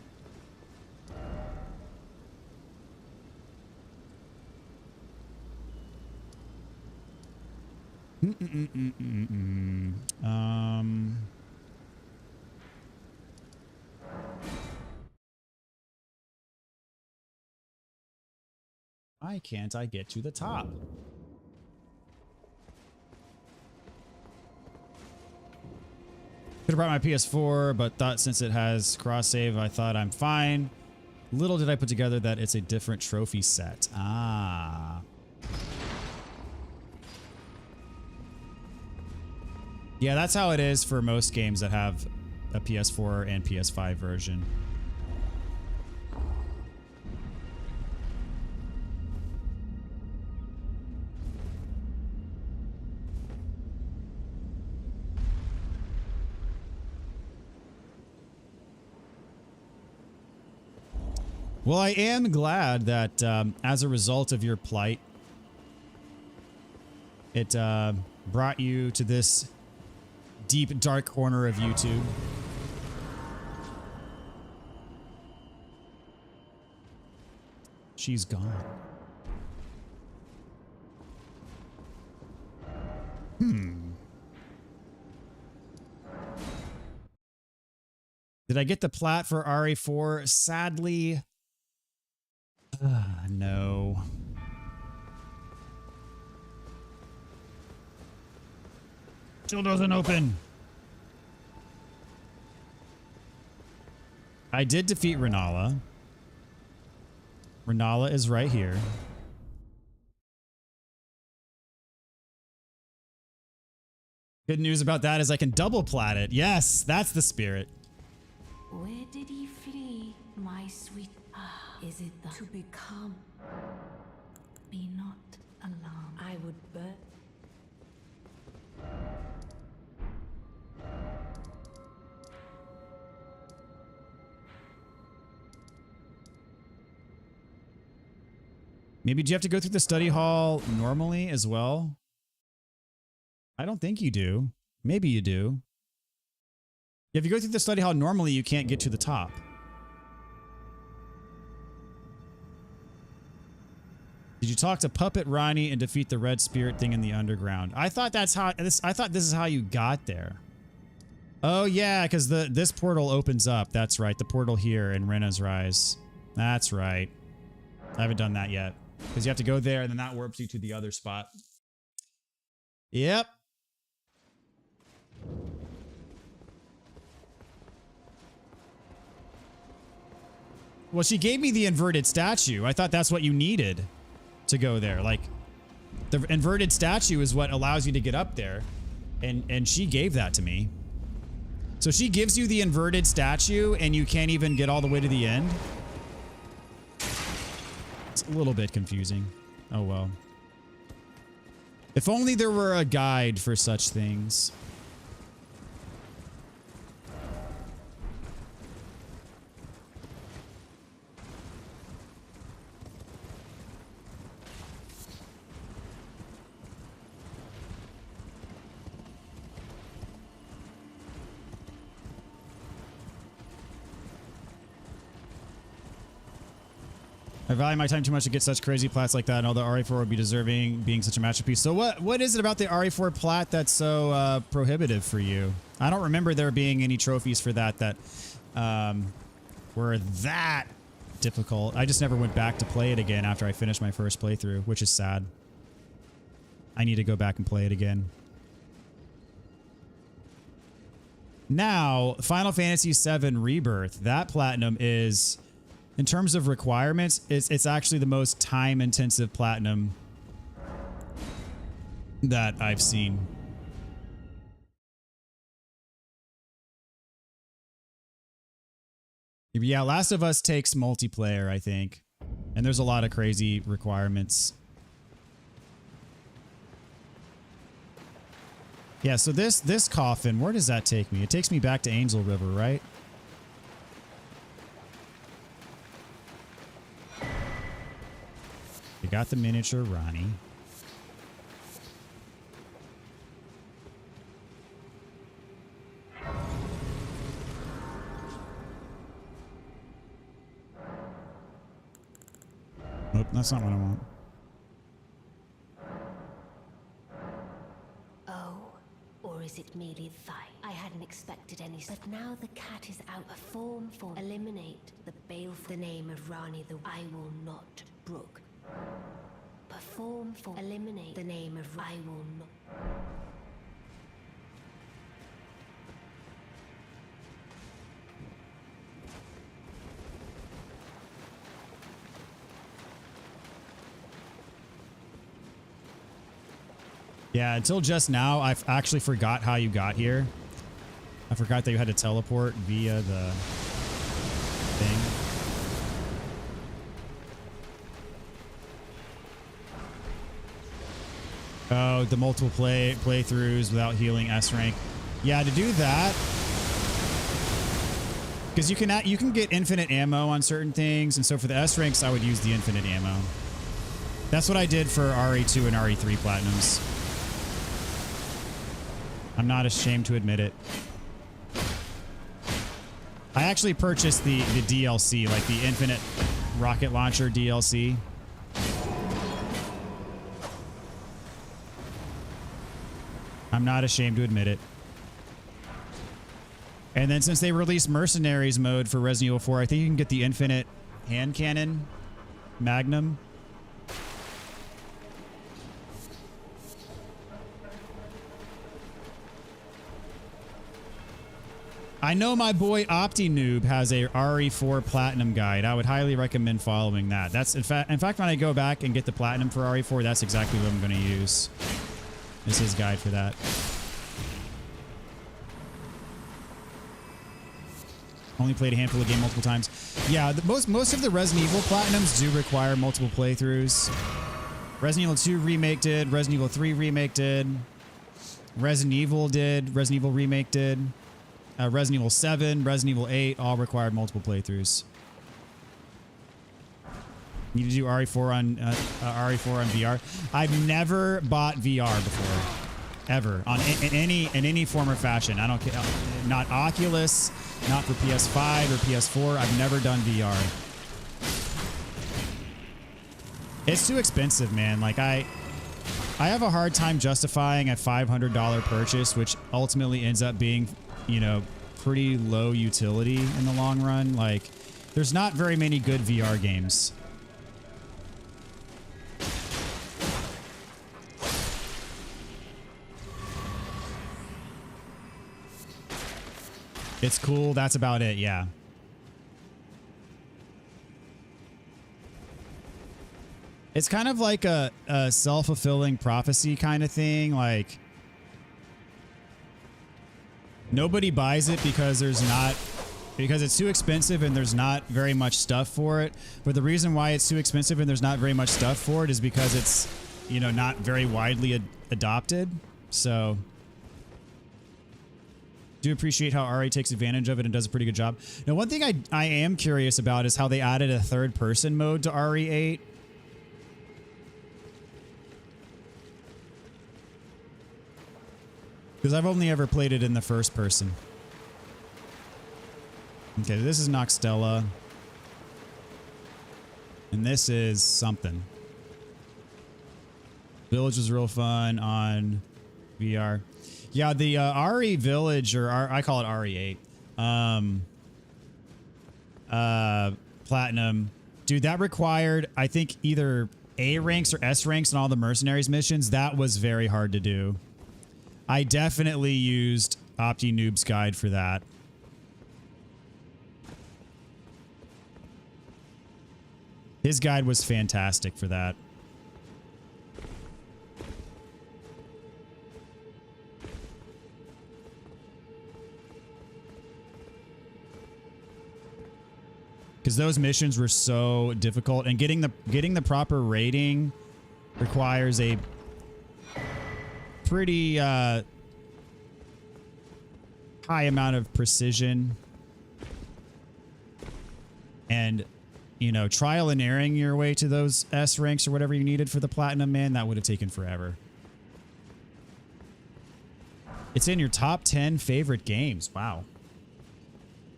Why can't I get to the top? Could have brought my PS4, but thought since it has cross save, I thought I'm fine. Little did I put together that it's a different trophy set. Ah. Yeah, that's how it is for most games that have a PS4 and PS5 version. Well, I am glad that as a result of your plight, it brought you to this deep, dark corner of YouTube. She's gone. Did I get the plat for RE4? Sadly, no. Still doesn't open. I did defeat Renala. Renala is right here. Good news about that is I can double plat it. Yes, that's the spirit. Where did he flee, my sweet? Is it the to become? Be not alarmed. I would burn. Maybe do you have to go through the study hall normally as well? I don't think you do. Maybe you do. If you go through the study hall normally, you can't get to the top. Did you talk to Puppet Ronnie and defeat the red spirit thing in the underground? I thought that's how this. I thought this is how you got there. Oh yeah, because this portal opens up. That's right, the portal here in Rena's Rise. That's right. I haven't done that yet because you have to go there and then that warps you to the other spot. Yep. Well, she gave me the inverted statue. I thought that's what you needed to go there. Like, the inverted statue is what allows you to get up there. And she gave that to me. So she gives you the inverted statue and you can't even get all the way to the end. It's a little bit confusing. Oh, well. If only there were a guide for such things. I value my time too much to get such crazy plats like that, and all the RE4 would be deserving being such a masterpiece. So what is it about the RE4 plat that's so prohibitive for you? I don't remember there being any trophies for that were that difficult. I just never went back to play it again after I finished my first playthrough, which is sad. I need to go back and play it again. Now, Final Fantasy VII Rebirth, that platinum is... in terms of requirements, it's actually the most time-intensive platinum that I've seen. Yeah, Last of Us takes multiplayer, I think. And there's a lot of crazy requirements. Yeah, so this coffin, where does that take me? It takes me back to Angel River, right? We got the miniature Ronnie. Nope, that's not what I want. Oh, or is it merely thigh? I hadn't expected any, but now the cat is out of form for eliminate the baleful the name of Rani the I will not brook. Perform for eliminate the name of I will not. Yeah, until just now, I've actually forgot how you got here. I forgot that you had to teleport via the thing. Oh, the multiple playthroughs without healing S rank. Yeah, to do that, because you can get infinite ammo on certain things, and so for the S ranks, I would use the infinite ammo. That's what I did for RE2 and RE3 platinums. I'm not ashamed to admit it. I actually purchased the DLC, like the Infinite Rocket Launcher DLC. I'm not ashamed to admit it. And then since they released Mercenaries mode for Resident Evil 4, I think you can get the Infinite Hand Cannon Magnum. I know my boy OptiNoob has a RE4 Platinum guide. I would highly recommend following that. That's in fact when I go back and get the Platinum for RE4, that's exactly what I'm going to use. Is his guide for that. Only played a handful of games multiple times. Yeah, most of the Resident Evil Platinums do require multiple playthroughs. Resident Evil 2 Remake did. Resident Evil 3 Remake did. Resident Evil did. Resident Evil Remake did. Resident Evil 7, Resident Evil 8 all required multiple playthroughs. Need to do RE4 on VR. I've never bought VR before, ever, in any form or fashion. I don't care. Not Oculus, not for PS5 or PS4. I've never done VR. It's too expensive, man. Like I have a hard time justifying a $500 purchase, which ultimately ends up being, you know, pretty low utility in the long run. Like, there's not very many good VR games. It's cool. That's about it. Yeah. It's kind of like a self-fulfilling prophecy kind of thing. Like, nobody buys it because it's too expensive and there's not very much stuff for it. But the reason why it's too expensive and there's not very much stuff for it is because it's, you know, not very widely adopted. So do appreciate how RE takes advantage of it and does a pretty good job. Now, one thing I am curious about is how they added a third-person mode to RE8. Because I've only ever played it in the first person. Okay, this is Noxtella. And this is something. Village was real fun on VR. Yeah, the RE Village, or I call it RE8. Platinum. Dude, that required, I think, either A ranks or S ranks in all the mercenaries missions. That was very hard to do. I definitely used Opti Noob's Guide for that. His guide was fantastic for that. Because those missions were so difficult, and getting the proper rating requires a pretty high amount of precision, and, you know, trial and erroring your way to those S ranks or whatever you needed for the platinum, man, that would have taken forever. It's in your top 10 favorite games. Wow.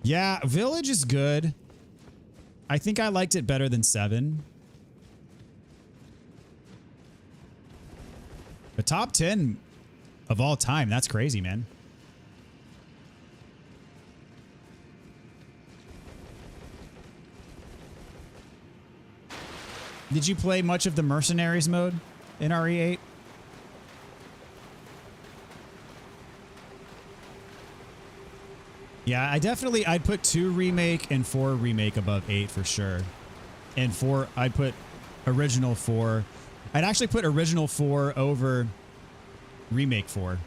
Yeah, Village is good. I think I liked it better than 7. The top 10 of all time. That's crazy, man. Did you play much of the Mercenaries mode in RE8? Yeah, I'd put 2 remake and 4 remake above 8 for sure. And 4, I'd put original 4. I'd actually put original 4 over remake 4.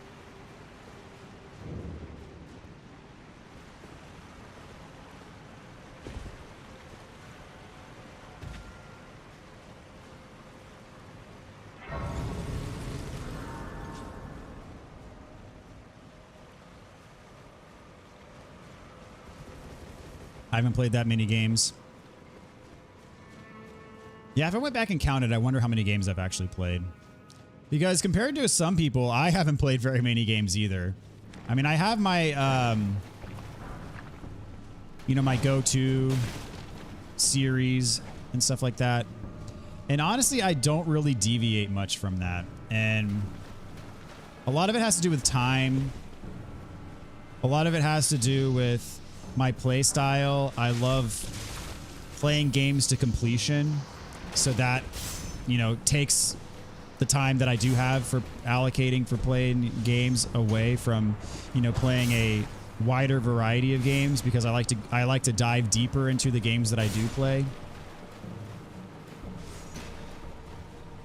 I haven't played that many games. Yeah, if I went back and counted, I wonder how many games I've actually played. Because compared to some people, I haven't played very many games either. I mean, I have my, you know, my go-to series and stuff like that. And honestly, I don't really deviate much from that. And a lot of it has to do with time. A lot of it has to do with my play style. I love playing games to completion, so that, you know, takes the time that I do have for allocating for playing games away from, you know, playing a wider variety of games, because I like to dive deeper into the games that I do play.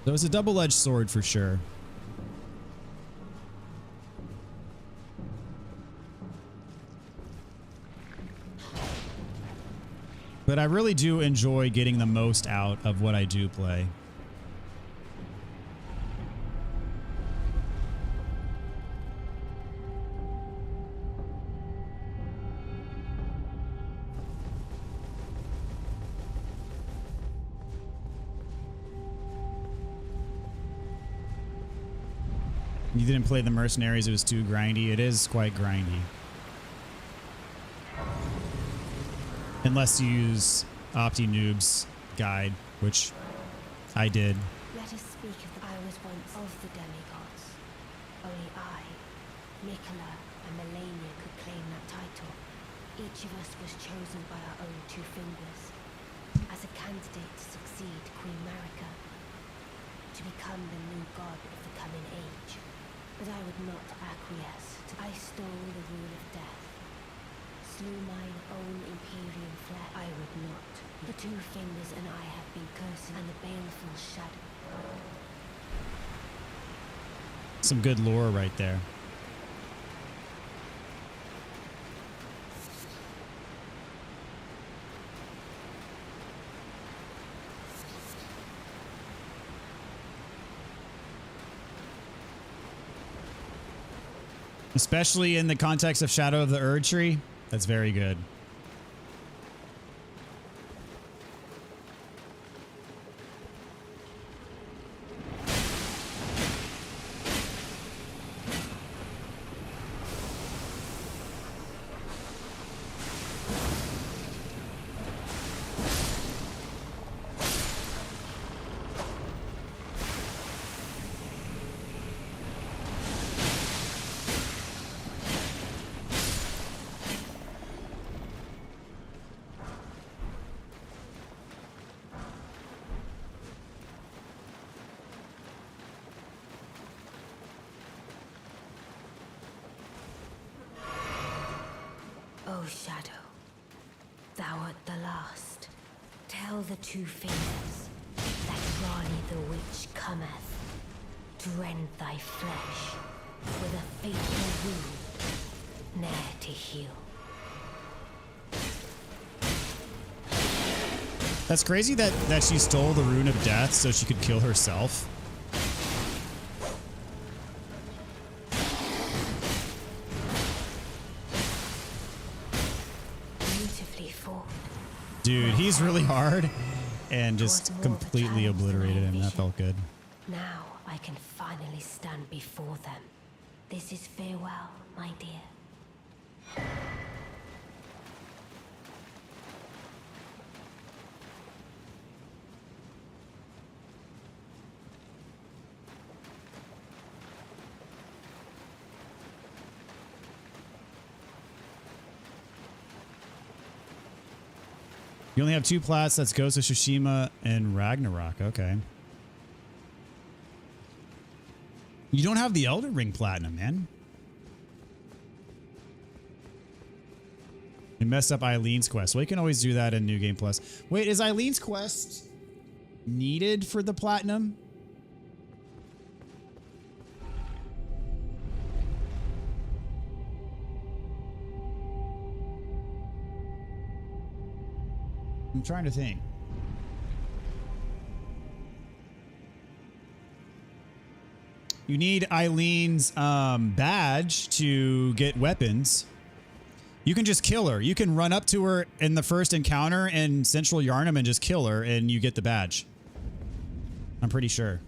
So it's a double-edged sword for sure. But I really do enjoy getting the most out of what I do play. You didn't play the Mercenaries, it was too grindy. It is quite grindy. Unless you use OptiNoob's guide, which I did. Let us speak of I was once of the demigods. Only I, Nicola, and Melania could claim that title. Each of us was chosen by our own two fingers as a candidate to succeed Queen Marika, to become the new god of the coming age. But I would not acquiesce. I stole the rune of death, slew mine own Imperium flesh. I would not. The two fingers and I have been cursing, and the baleful shadow. Some good lore right there. Especially in the context of Shadow of the Erdtree. That's very good. O Shadow, thou art the last. Tell the two fingers that Rani the Witch cometh to rend thy flesh with a fateful wound, ne'er to heal. That's crazy that she stole the Rune of Death so she could kill herself. Dude, he's really hard and just completely obliterated him. That felt good. Now I can finally stand before them. This is farewell, my dear. You only have 2 plats. That's Ghost of Tsushima and Ragnarok. Okay. You don't have the Elden Ring Platinum, man. You messed up Eileen's quest. Well, you can always do that in New Game Plus. Wait, is Eileen's quest needed for the Platinum? I'm trying to think. You need Eileen's badge to get weapons. You can just kill her. You can run up to her in the first encounter in Central Yharnam and just kill her and you get the badge. I'm pretty sure.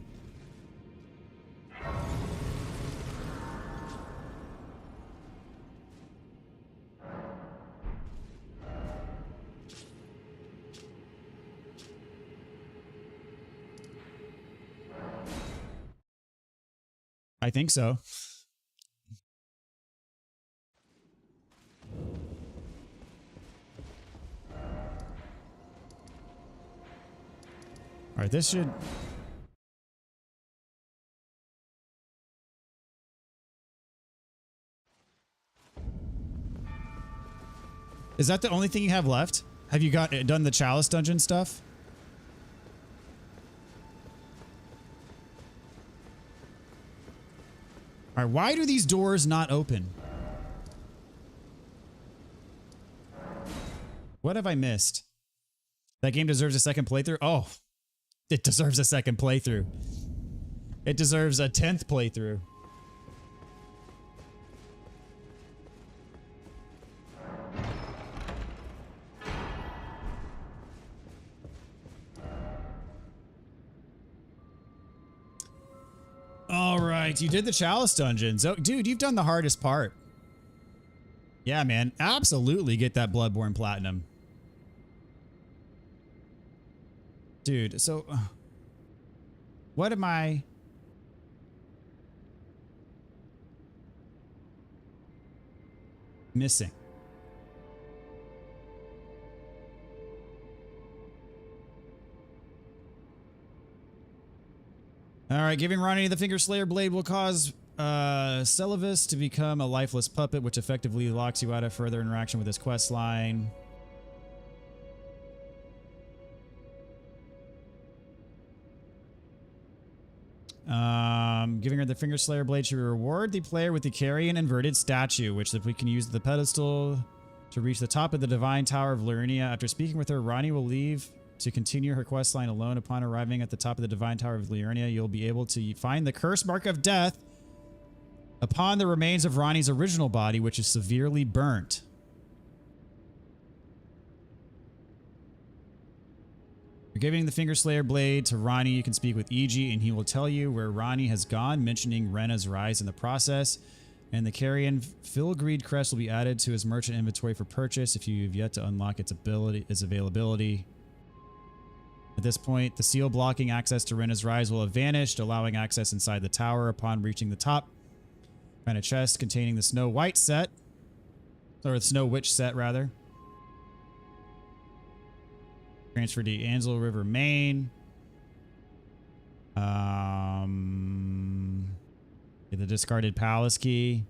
I think so. All right, this should... Is that the only thing you have left? Have you done the Chalice Dungeon stuff? All right, why do these doors not open? What have I missed? That game deserves a second playthrough? Oh, it deserves a second playthrough. It deserves a 10th playthrough. All right, you did the Chalice dungeons. Oh, dude, you've done the hardest part. Yeah, man, absolutely get that Bloodborne Platinum. Dude, so what am I missing? All right, giving Ronnie the Finger Slayer blade will cause Celavis to become a lifeless puppet, which effectively locks you out of further interaction with his quest line. Giving her the Finger Slayer blade should reward the player with the carrion inverted statue, which we can use the pedestal to reach the top of the Divine Tower of Liurnia. After speaking with her, Ronnie will leave to continue her quest line alone. Upon arriving at the top of the Divine Tower of Liurnia, you'll be able to find the curse mark of death upon the remains of Ronnie's original body, which is severely burnt. You're giving the Finger Slayer blade to Ronnie. You can speak with EG, and he will tell you where Ronnie has gone, mentioning Rena's rise in the process. And the Carrion Filgreed crest will be added to his merchant inventory for purchase if you have yet to unlock its availability. At this point, the seal blocking access to Rena's rise will have vanished, allowing access inside the tower upon reaching the top. Find a chest containing the Snow White set, or the Snow Witch set, rather. Transfer to Ansel River, Maine. Get the discarded palace key.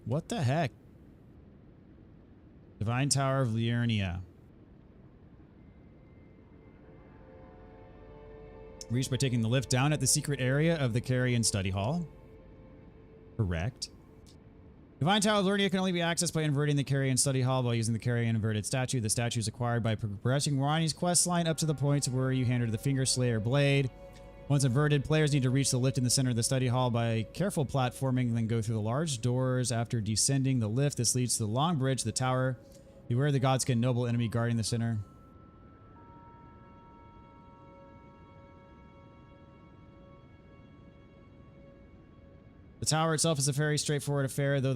What the heck? Divine Tower of Liurnia. Reached by taking the lift down at the secret area of the Carrion Study Hall. Correct. Divine Tower of Liurnia can only be accessed by inverting the Carrion Study Hall while using the Carrion Inverted Statue. The statue is acquired by progressing Ronnie's quest line up to the point where you hand her the Finger Slayer blade. Once inverted, players need to reach the lift in the center of the study hall by careful platforming, then go through the large doors. After descending the lift, this leads to the long bridge, the tower. Beware the Godskin noble enemy guarding the center. The tower itself is a very straightforward affair, though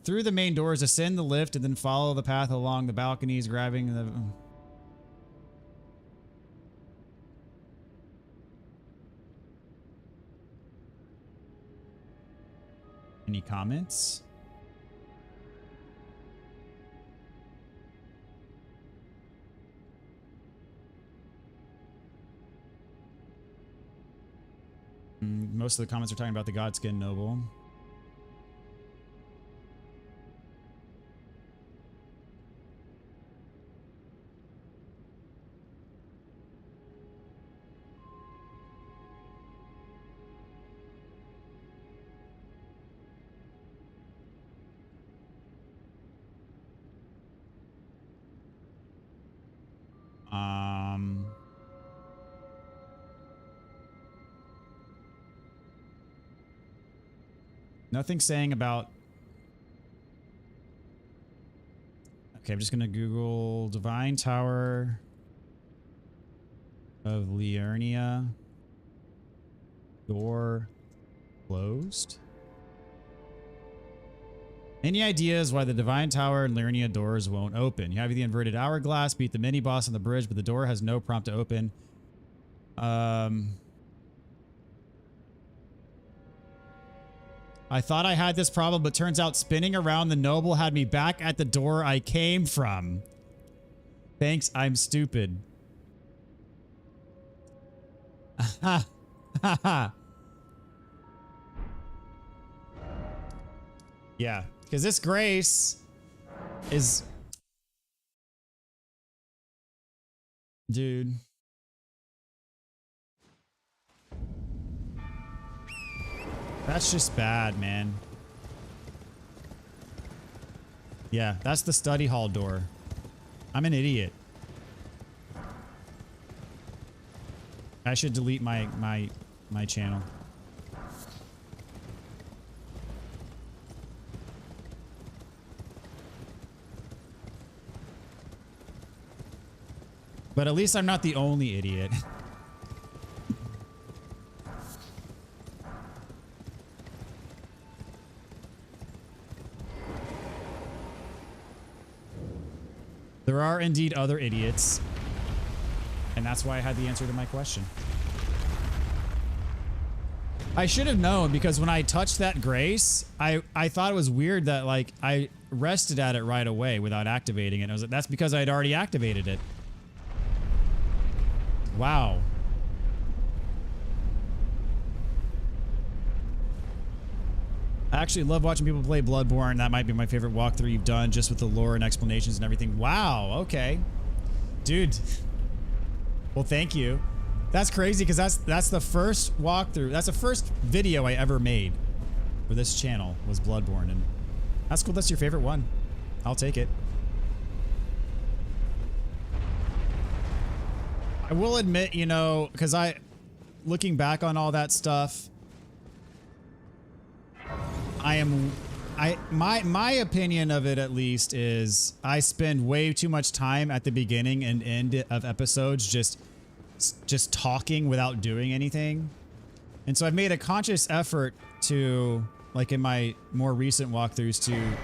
through the main doors, ascend the lift and then follow the path along the balconies, grabbing the... Any comments? Most of the comments are talking about the Godskin Noble. Nothing saying about... Okay, I'm just going to Google Divine Tower of Liurnia. Door closed. Any ideas why the Divine Tower and Liurnia doors won't open? You have the inverted hourglass, beat the mini-boss on the bridge, but the door has no prompt to open. I thought I had this problem, but turns out spinning around the noble had me back at the door I came from. Thanks, I'm stupid. Ha ha ha. Yeah, because this Grace is Dude. That's just bad, man. Yeah, that's the study hall door. I'm an idiot. I should delete my channel. But at least I'm not the only idiot. There are indeed other idiots. And that's why I had the answer to my question. I should have known, because when I touched that grace, I thought it was weird that, like, I rested at it right away without activating it. I was like, that's because I had already activated it. Wow. I actually love watching people play Bloodborne. That might be my favorite walkthrough you've done, just with the lore and explanations and everything. Wow, okay. Dude. Well, thank you. That's crazy, because that's the first walkthrough. That's the first video I ever made for this channel, was Bloodborne. And that's cool. That's your favorite one. I'll take it. I will admit, you know, because looking back on all that stuff, my opinion of it, at least, is I spend way too much time at the beginning and end of episodes just talking without doing anything. And so I've made a conscious effort to, like in my more recent walkthroughs, to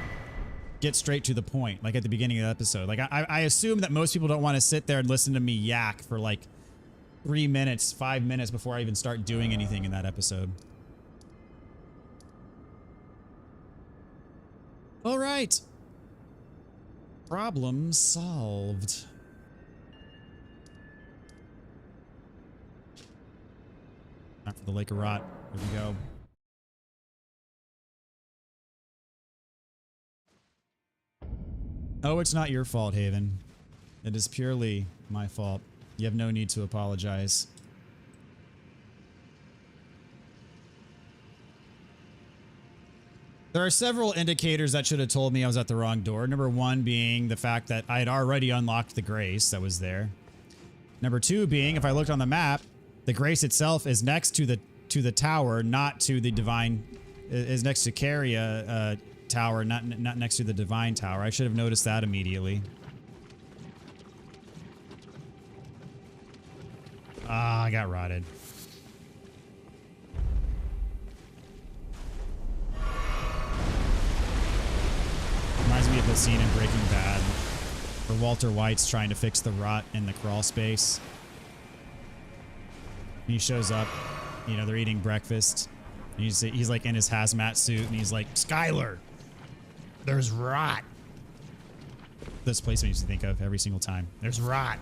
get straight to the point, like at the beginning of the episode. Like I assume that most people don't want to sit there and listen to me yak for like 3 minutes, 5 minutes before I even start doing anything in that episode. All right. Problem solved. Time for the Lake of Rot. Here we go. Oh, it's not your fault, Haven. It is purely my fault. You have no need to apologize. There are several indicators that should have told me I was at the wrong door. Number one being the fact that I had already unlocked the grace that was there. Number two being, if I looked on the map, the grace itself is next to the tower, not to the divine. Is next to Caria tower, not next to the divine tower. I should have noticed that immediately. Ah, I got rotted. Reminds me of the scene in Breaking Bad where Walter White's trying to fix the rot in the crawl space. And he shows up, you know, they're eating breakfast. And he's like in his hazmat suit, and he's like, Skylar, there's rot. This place makes me think of every single time. There's rot.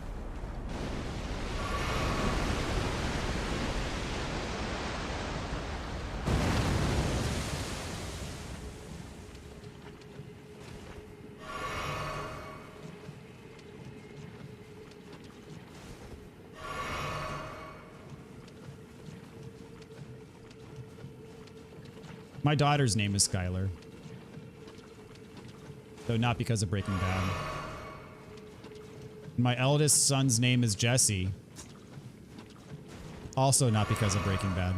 My daughter's name is Skylar. Though not because of Breaking Bad. My eldest son's name is Jesse. Also not because of Breaking Bad.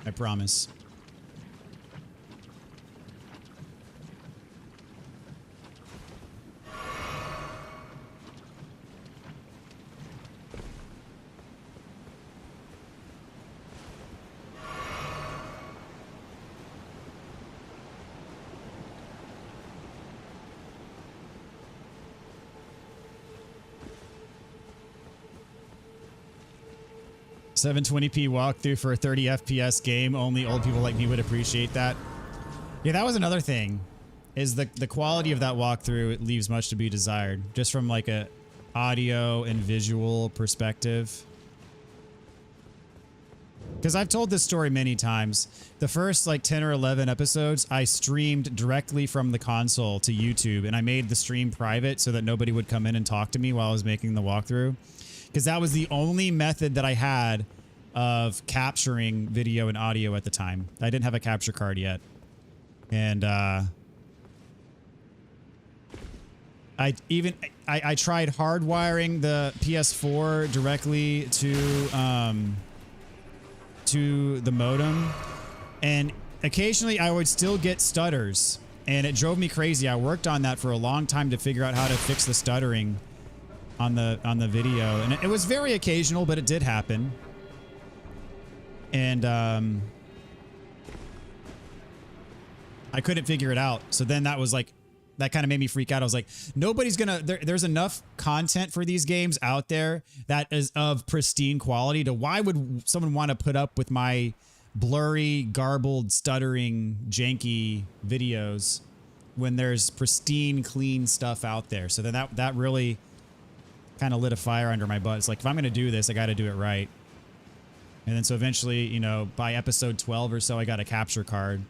I promise. $720p walkthrough for a 30 FPS game. Only old people like me would appreciate that. Yeah, that was another thing. Is the quality of that walkthrough, it leaves much to be desired. Just from like a audio and visual perspective. Because I've told this story many times. The first like 10 or 11 episodes, I streamed directly from the console to YouTube, and I made the stream private so that nobody would come in and talk to me while I was making the walkthrough. Because that was the only method that I had of capturing video and audio at the time. I didn't have a capture card yet. And I tried hardwiring the PS4 directly to the modem, and occasionally I would still get stutters, and it drove me crazy. I worked on that for a long time to figure out how to fix the stuttering on the video, and it was very occasional, but it did happen. And I couldn't figure it out. So then that was like, that kind of made me freak out. I was like, nobody's gonna, there's enough content for these games out there that is of pristine quality to why would someone want to put up with my blurry, garbled, stuttering, janky videos when there's pristine, clean stuff out there. So then that really kind of lit a fire under my butt. It's like, if I'm going to do this, I got to do it right. And then so eventually, you know, by episode 12 or so, I got a capture card.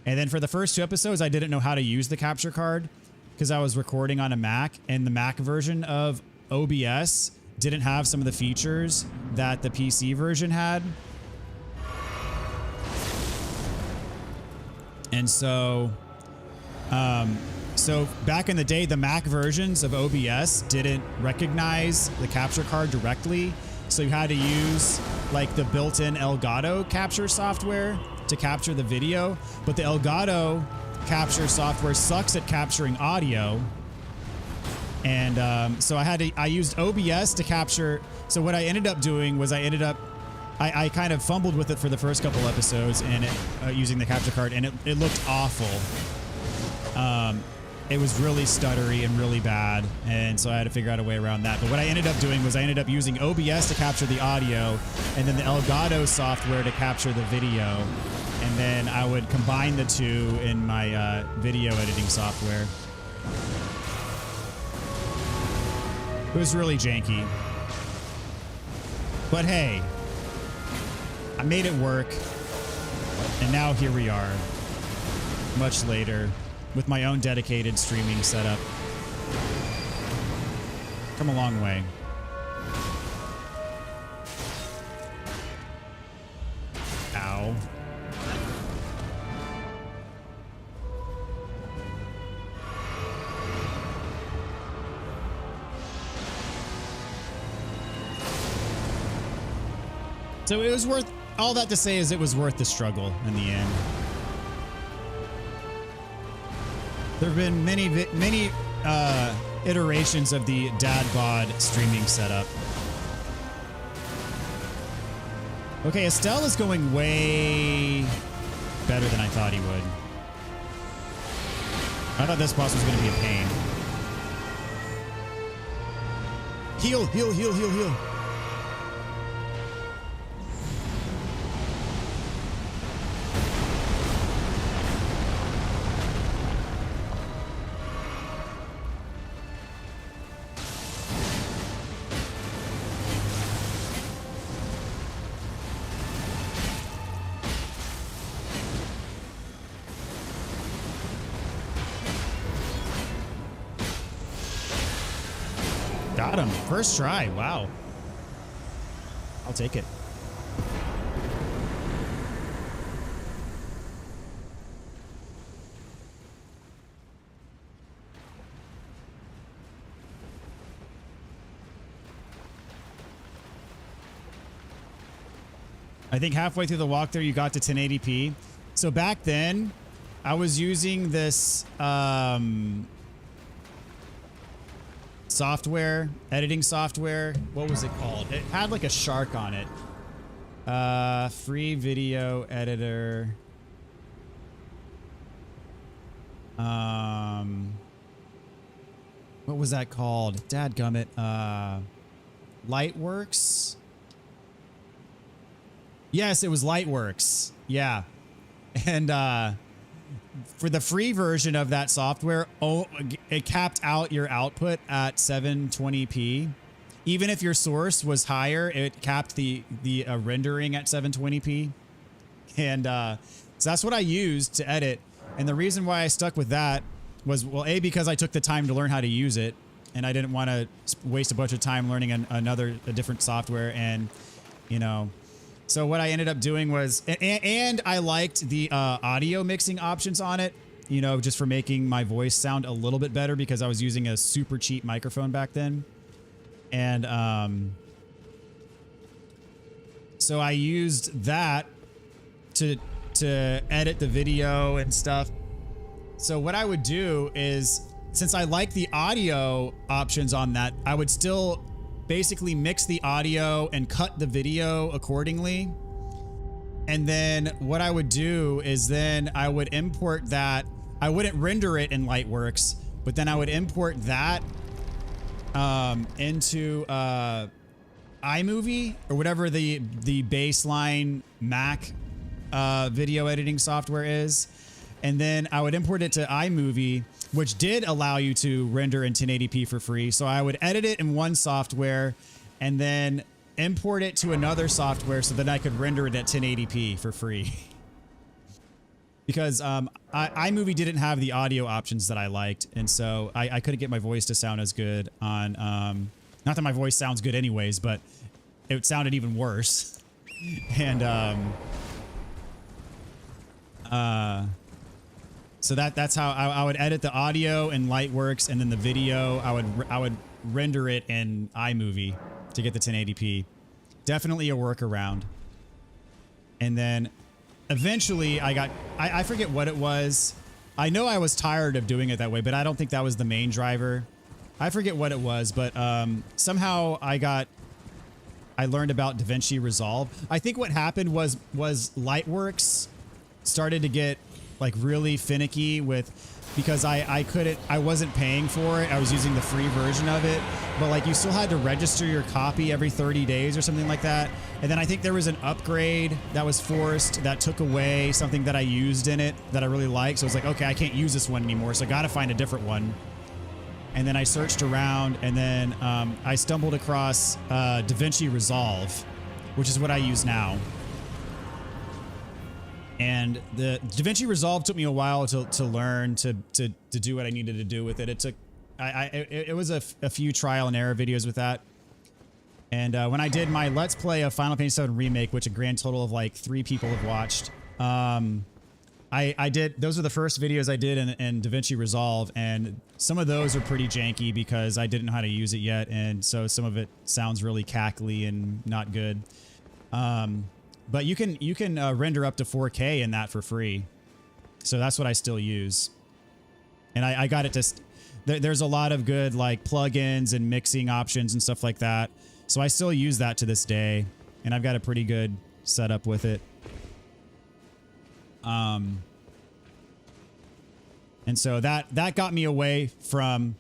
And then for the first 2 episodes, I didn't know how to use the capture card because I was recording on a Mac, and the Mac version of OBS didn't have some of the features that the PC version had. And so, so back in the day, the Mac versions of OBS didn't recognize the capture card directly. So you had to use like the built-in Elgato capture software to capture the video, but the Elgato capture software sucks at capturing audio. And so I used OBS to capture. So what I ended up doing was I kind of fumbled with it for the first couple episodes, and using the capture card, and it looked awful. It was really stuttery and really bad, and so I had to figure out a way around that. But what I ended up doing was I ended up using OBS to capture the audio, and then the Elgato software to capture the video, and then I would combine the two in my video editing software. It was really janky. But hey, I made it work, and now here we are, much later, with my own dedicated streaming setup. Come a long way. Ow. So it was worth, all that to say is it was worth the struggle in the end. There have been many iterations of the dad bod streaming setup. Okay, Estelle is going way better than I thought he would. I thought this boss was going to be a pain. Heal, heal, heal, heal, heal. Got him. First try. Wow. I'll take it. I think halfway through the walkthrough, you got to 1080p. So back then, I was using this software, editing software. What was it called? It had like a shark on it. Free video editor. What was that called? Dadgummit. Lightworks? Yes, it was Lightworks. Yeah. And for the free version of that software, it capped out your output at 720p. even if your source was higher, it capped the rendering at 720p. And so that's what I used to edit. And the reason why I stuck with that was, well, A, because I took the time to learn how to use it, and I didn't want to waste a bunch of time learning a different software. And, you know, so what I ended up doing was, and I liked the audio mixing options on it, you know, just for making my voice sound a little bit better, because I was using a super cheap microphone back then. And so I used that to edit the video and stuff. So what I would do is, since I like the audio options on that, I would still basically mix the audio and cut the video accordingly. And then what I would do is then I would import that. I wouldn't render it in Lightworks, but then I would import that into iMovie or whatever the baseline Mac video editing software is. And then I would import it to iMovie, which did allow you to render in 1080p for free. So I would edit it in one software and then import it to another software so that I could render it at 1080p for free. Because iMovie didn't have the audio options that I liked. And so I couldn't get my voice to sound as good on, not that my voice sounds good anyways, but it sounded even worse. And so that's how I would edit the audio in Lightworks, and then the video I would render it in iMovie to get the 1080p. Definitely a workaround. And then eventually I forget what it was. I know I was tired of doing it that way, but I don't think that was the main driver. I forget what it was, but somehow I learned about DaVinci Resolve. I think what happened was Lightworks started to get like really finicky because I wasn't paying for it. I was using the free version of it, but like you still had to register your copy every 30 days or something like that. And then I think there was an upgrade that was forced that took away something that I used in it that I really liked. So I was like, okay, I can't use this one anymore. So I got to find a different one. And then I searched around, and then I stumbled across DaVinci Resolve, which is what I use now. And the DaVinci Resolve took me a while to learn to do what I needed to do with it. It took, it was a few trial and error videos with that. And when I did my Let's Play of Final Fantasy VII Remake, which a grand total of like 3 people have watched, I did, those are the first videos I did in DaVinci Resolve, and some of those are pretty janky because I didn't know how to use it yet, and so some of it sounds really cackly and not good. But you can render up to 4K in that for free. So that's what I still use. And I got it to... There's a lot of good like plugins and mixing options and stuff like that. So I still use that to this day. And I've got a pretty good setup with it. And so that got me away from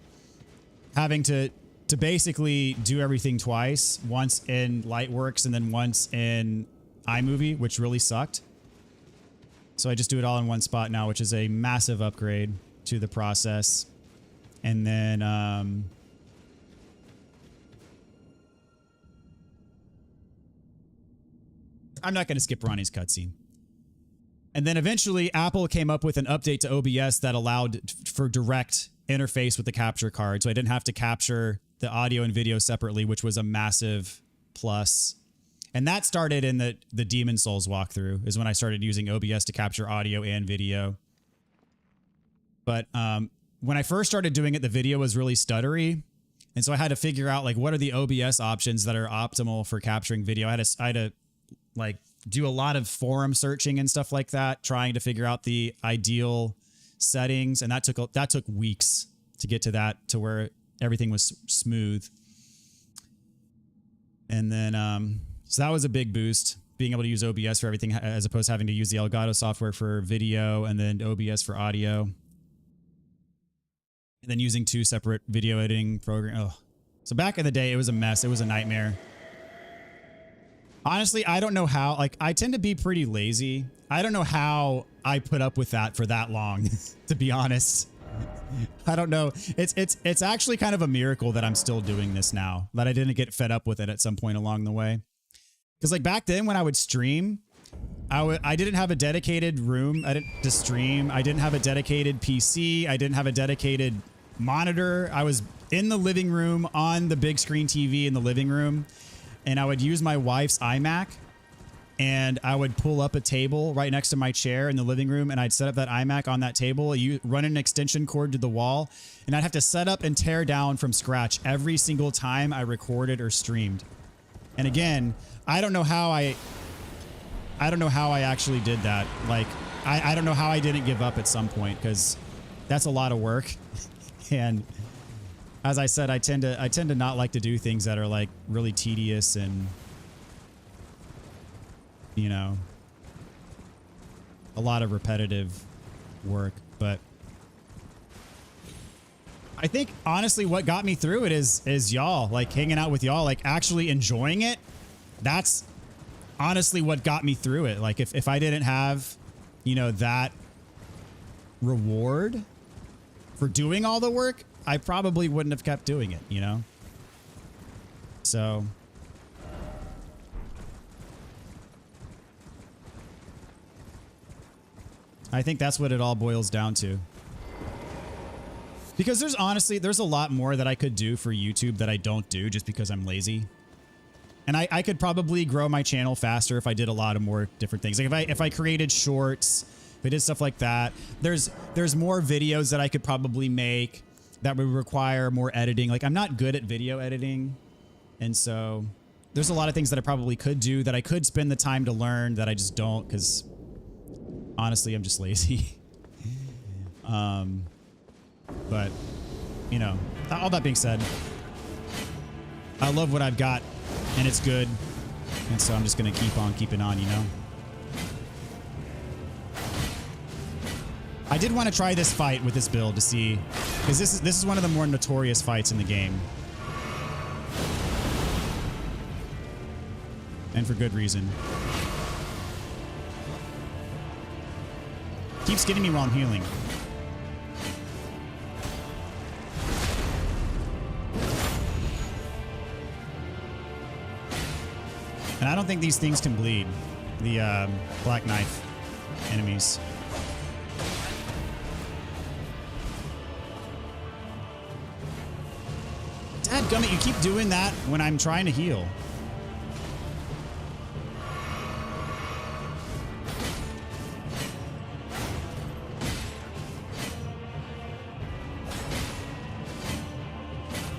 having to basically do everything twice. Once in Lightworks and then once in iMovie, which really sucked. So I just do it all in one spot now, which is a massive upgrade to the process. And then I'm not going to skip Ronnie's cutscene. And then eventually Apple came up with an update to OBS that allowed for direct interface with the capture card. So I didn't have to capture the audio and video separately, which was a massive plus. And that started in the Demon Souls walkthrough, is when I started using OBS to capture audio and video. But when I first started doing it, the video was really stuttery. And so I had to figure out like what are the OBS options that are optimal for capturing video. I had to like do a lot of forum searching and stuff like that, trying to figure out the ideal settings. And that took weeks to get to that, to where everything was smooth. And then so that was a big boost, being able to use OBS for everything as opposed to having to use the Elgato software for video and then OBS for audio. And then using 2 separate video editing programs. Oh. So back in the day, it was a mess. It was a nightmare. Honestly, I don't know how. Like, I tend to be pretty lazy. I don't know how I put up with that for that long, to be honest. I don't know. It's actually kind of a miracle that I'm still doing this now, that I didn't get fed up with it at some point along the way. Because like back then when I would stream, I didn't have a dedicated room to stream. I didn't have a dedicated PC. I didn't have a dedicated monitor. I was in the living room on the big screen TV in the living room, and I would use my wife's iMac, and I would pull up a table right next to my chair in the living room, and I'd set up that iMac on that table, run an extension cord to the wall, and I'd have to set up and tear down from scratch every single time I recorded or streamed. And again, I don't know how I actually did that. Like, I don't know how I didn't give up at some point, because that's a lot of work. And as I said, I tend to not like to do things that are like really tedious and, you know, a lot of repetitive work. But I think honestly what got me through it is y'all, like hanging out with y'all, like actually enjoying it. That's honestly what got me through it. Like if I didn't have, you know, that reward for doing all the work, I probably wouldn't have kept doing it, you know? So I think that's what it all boils down to. Because there's a lot more that I could do for YouTube that I don't do just because I'm lazy. And I could probably grow my channel faster if I did a lot of more different things. Like if I created shorts, if I did stuff like that, there's more videos that I could probably make that would require more editing. Like I'm not good at video editing. And so there's a lot of things that I probably could do that I could spend the time to learn that I just don't, because honestly, I'm just lazy. But you know, all that being said, I love what I've got and it's good. And so I'm just going to keep on keeping on, you know? I did want to try this fight with this build to see, because this is one of the more notorious fights in the game. And for good reason. Keeps getting me while I'm healing. And I don't think these things can bleed. The Black Knife enemies. Dadgummit, you keep doing that when I'm trying to heal.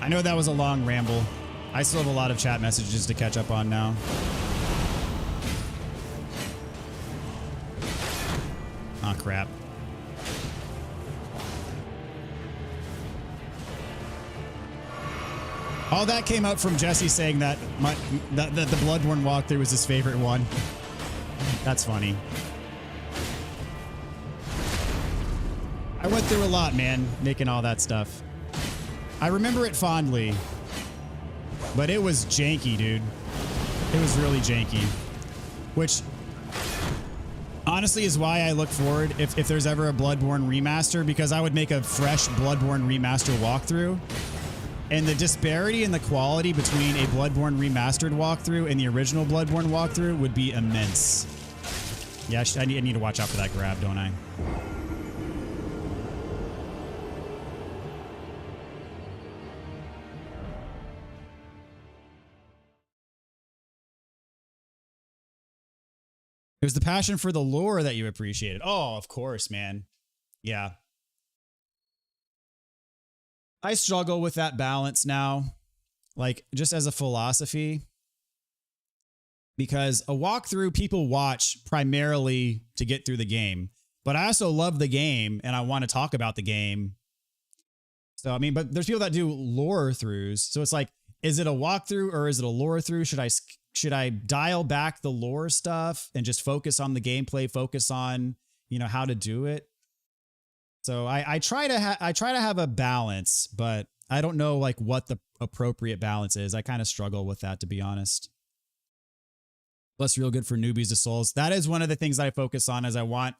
I know that was a long ramble. I still have a lot of chat messages to catch up on now. Aw, crap. All that came up from Jesse saying that the Bloodborne walkthrough was his favorite one. That's funny. I went through a lot, man, making all that stuff. I remember it fondly, but it was janky, dude. It was really janky, which honestly is why I look forward if there's ever a Bloodborne remaster, because I would make a fresh Bloodborne remaster walkthrough. And the disparity in the quality between a Bloodborne remastered walkthrough and the original Bloodborne walkthrough would be immense. Yeah, I need to watch out for that grab, don't I? It was the passion for the lore that you appreciated. Oh, of course, man. Yeah. I struggle with that balance now, like just as a philosophy, because a walkthrough people watch primarily to get through the game, but I also love the game and I want to talk about the game. So, I mean, but there's people that do lore throughs. So it's like, is it a walkthrough or is it a lore through? Should I dial back the lore stuff and just focus on the gameplay, focus on, you know, how to do it? So I try to have a balance, but I don't know like what the appropriate balance is. I kind of struggle with that, to be honest. Plus, real good for newbies to Souls. That is one of the things that I focus on, is I want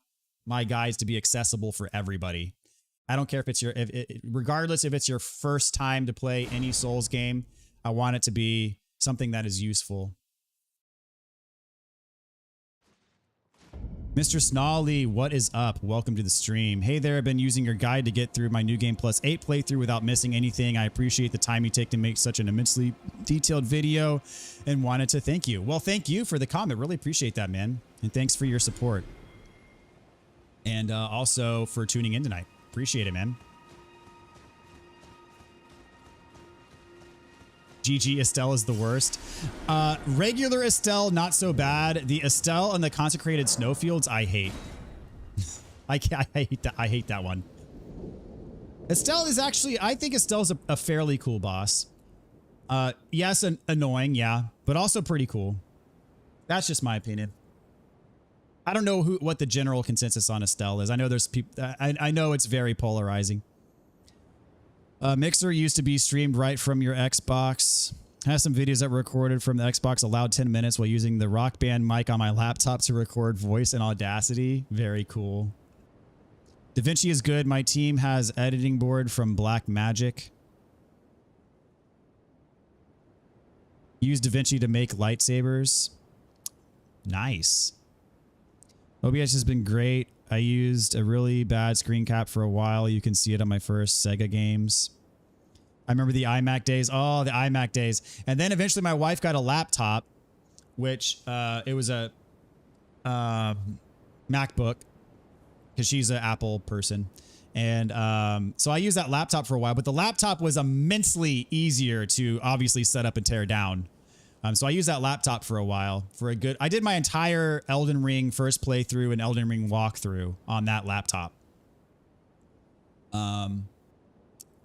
my guides to be accessible for everybody. I don't care if it's your, regardless if it's your first time to play any Souls game, I want it to be something that is useful. Mr. Snolly, what is up? Welcome to the stream. Hey there, I've been using your guide to get through my New Game Plus 8 playthrough without missing anything. I appreciate the time you take to make such an immensely detailed video and wanted to thank you. Well, thank you for the comment. Really appreciate that, man. And thanks for your support. And also for tuning in tonight. Appreciate it, man. GG, Estelle is the worst. Regular Estelle, not so bad. The Estelle and the Consecrated Snowfields, I hate. I hate that one. Estelle is actually, I think Estelle's a fairly cool boss. Yes, annoying, yeah, but also pretty cool. That's just my opinion. I don't know what the general consensus on Estelle is. I know there's people. I know it's very polarizing. Mixer used to be streamed right from your Xbox. Has some videos that were recorded from the Xbox, allowed 10 minutes while using the Rock Band mic on my laptop to record voice in Audacity. Very cool. DaVinci is good. My team has editing board from Black Magic. Use DaVinci to make lightsabers. Nice. OBS has been great. I used a really bad screen cap for a while. You can see it on my first Sega games. I remember the iMac days. Oh, the iMac days. And then eventually my wife got a laptop, which it was a MacBook because she's an Apple person. And so I used that laptop for a while, but the laptop was immensely easier to obviously set up and tear down. So I used that laptop for a while for a good, I did my entire Elden Ring first playthrough and Elden Ring walkthrough on that laptop.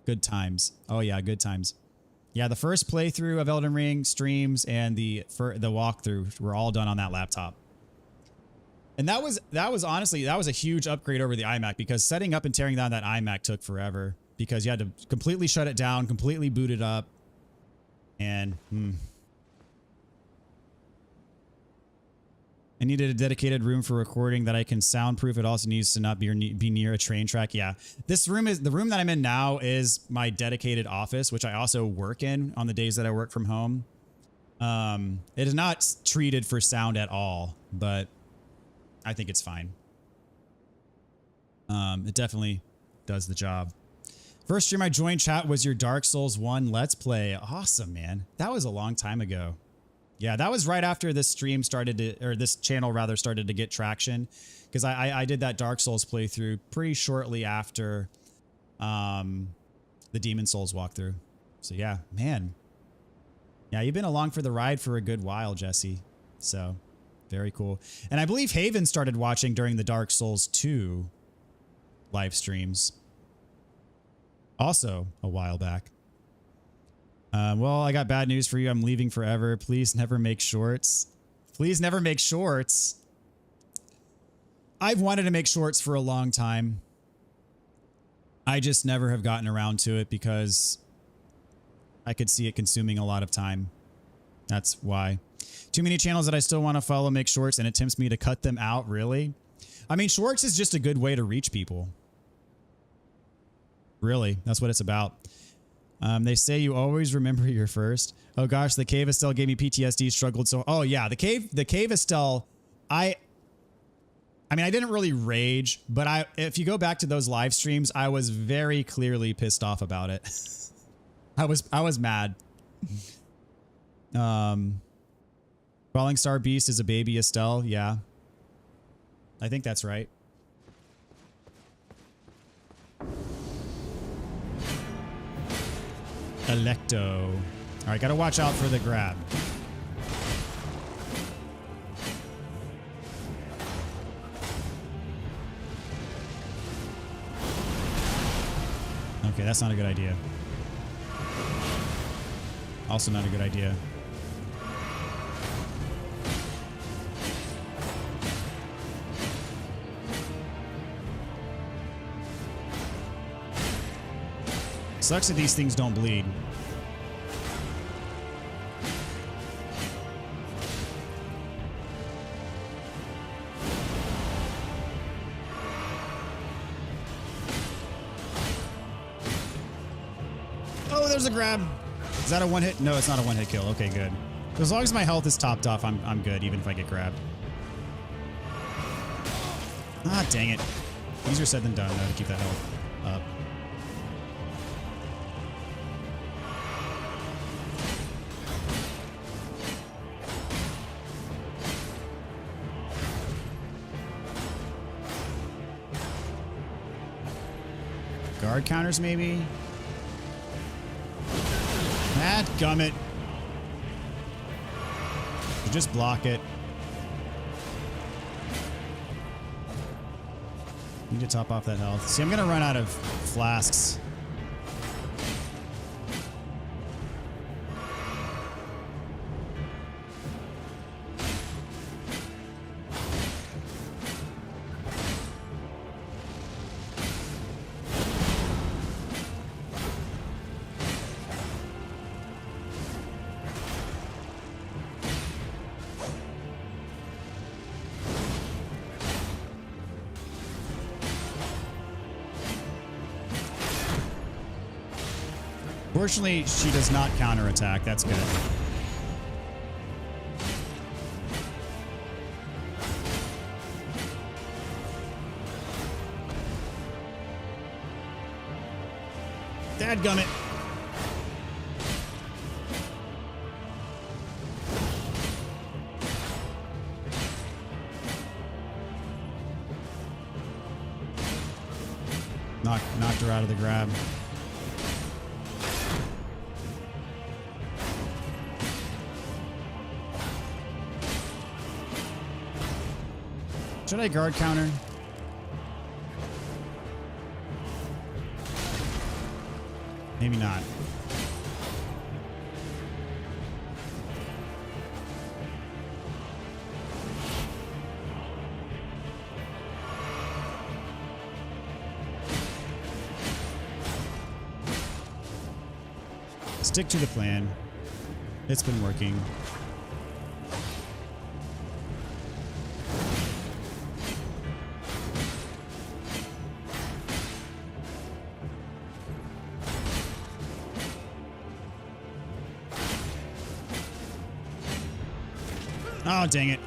Good times. Oh yeah, good times. Yeah, the first playthrough of Elden Ring streams and the walkthrough were all done on that laptop. And that was honestly, that was a huge upgrade over the iMac because setting up and tearing down that iMac took forever because you had to completely shut it down, completely boot it up. And I needed a dedicated room for recording that I can soundproof. It also needs to not be near a train track. Yeah, this room is the room that I'm in now is my dedicated office, which I also work in on the days that I work from home. It is not treated for sound at all, but I think it's fine. It definitely does the job. First stream I joined chat was your Dark Souls 1 Let's Play. Awesome, man. That was a long time ago. Yeah, that was right after this stream started to, or this channel rather started to get traction, because I did that Dark Souls playthrough pretty shortly after the Demon Souls walkthrough. So yeah, man. Yeah, you've been along for the ride for a good while, Jesse. So very cool. And I believe Haven started watching during the Dark Souls 2 live streams. Also a while back. Well, I got bad news for you. I'm leaving forever. Please never make shorts. Please never make shorts. I've wanted to make shorts for a long time. I just never have gotten around to it because I could see it consuming a lot of time. That's why. Too many channels that I still want to follow make shorts and it tempts me to cut them out, really. I mean, shorts is just a good way to reach people. Really, that's what it's about. They say you always remember your first. Oh gosh, the Cave Estelle gave me PTSD, struggled so. Oh yeah, the Cave Estelle, I mean, I didn't really rage, but if you go back to those live streams, I was very clearly pissed off about it. I was mad. Falling Star Beast is a baby Estelle, yeah. I think that's right. Electo. All right, gotta watch out for the grab. Okay, that's not a good idea. Also not a good idea. Sucks that these things don't bleed. there's a grab. Is that a one hit? No, it's not a one hit kill. Okay, good. So as long as my health is topped off, I'm good, even if I get grabbed. Ah, dang it. Easier said than done, though, to keep that health up. Guard counters, maybe? That gummit. Just block it. Need to top off that health. See, I'm gonna run out of flasks. Fortunately, she does not counterattack. That's good. Dadgummit. Knocked her out of the grab. Should I guard counter? Maybe not. Stick to the plan. It's been working. Oh, dang it.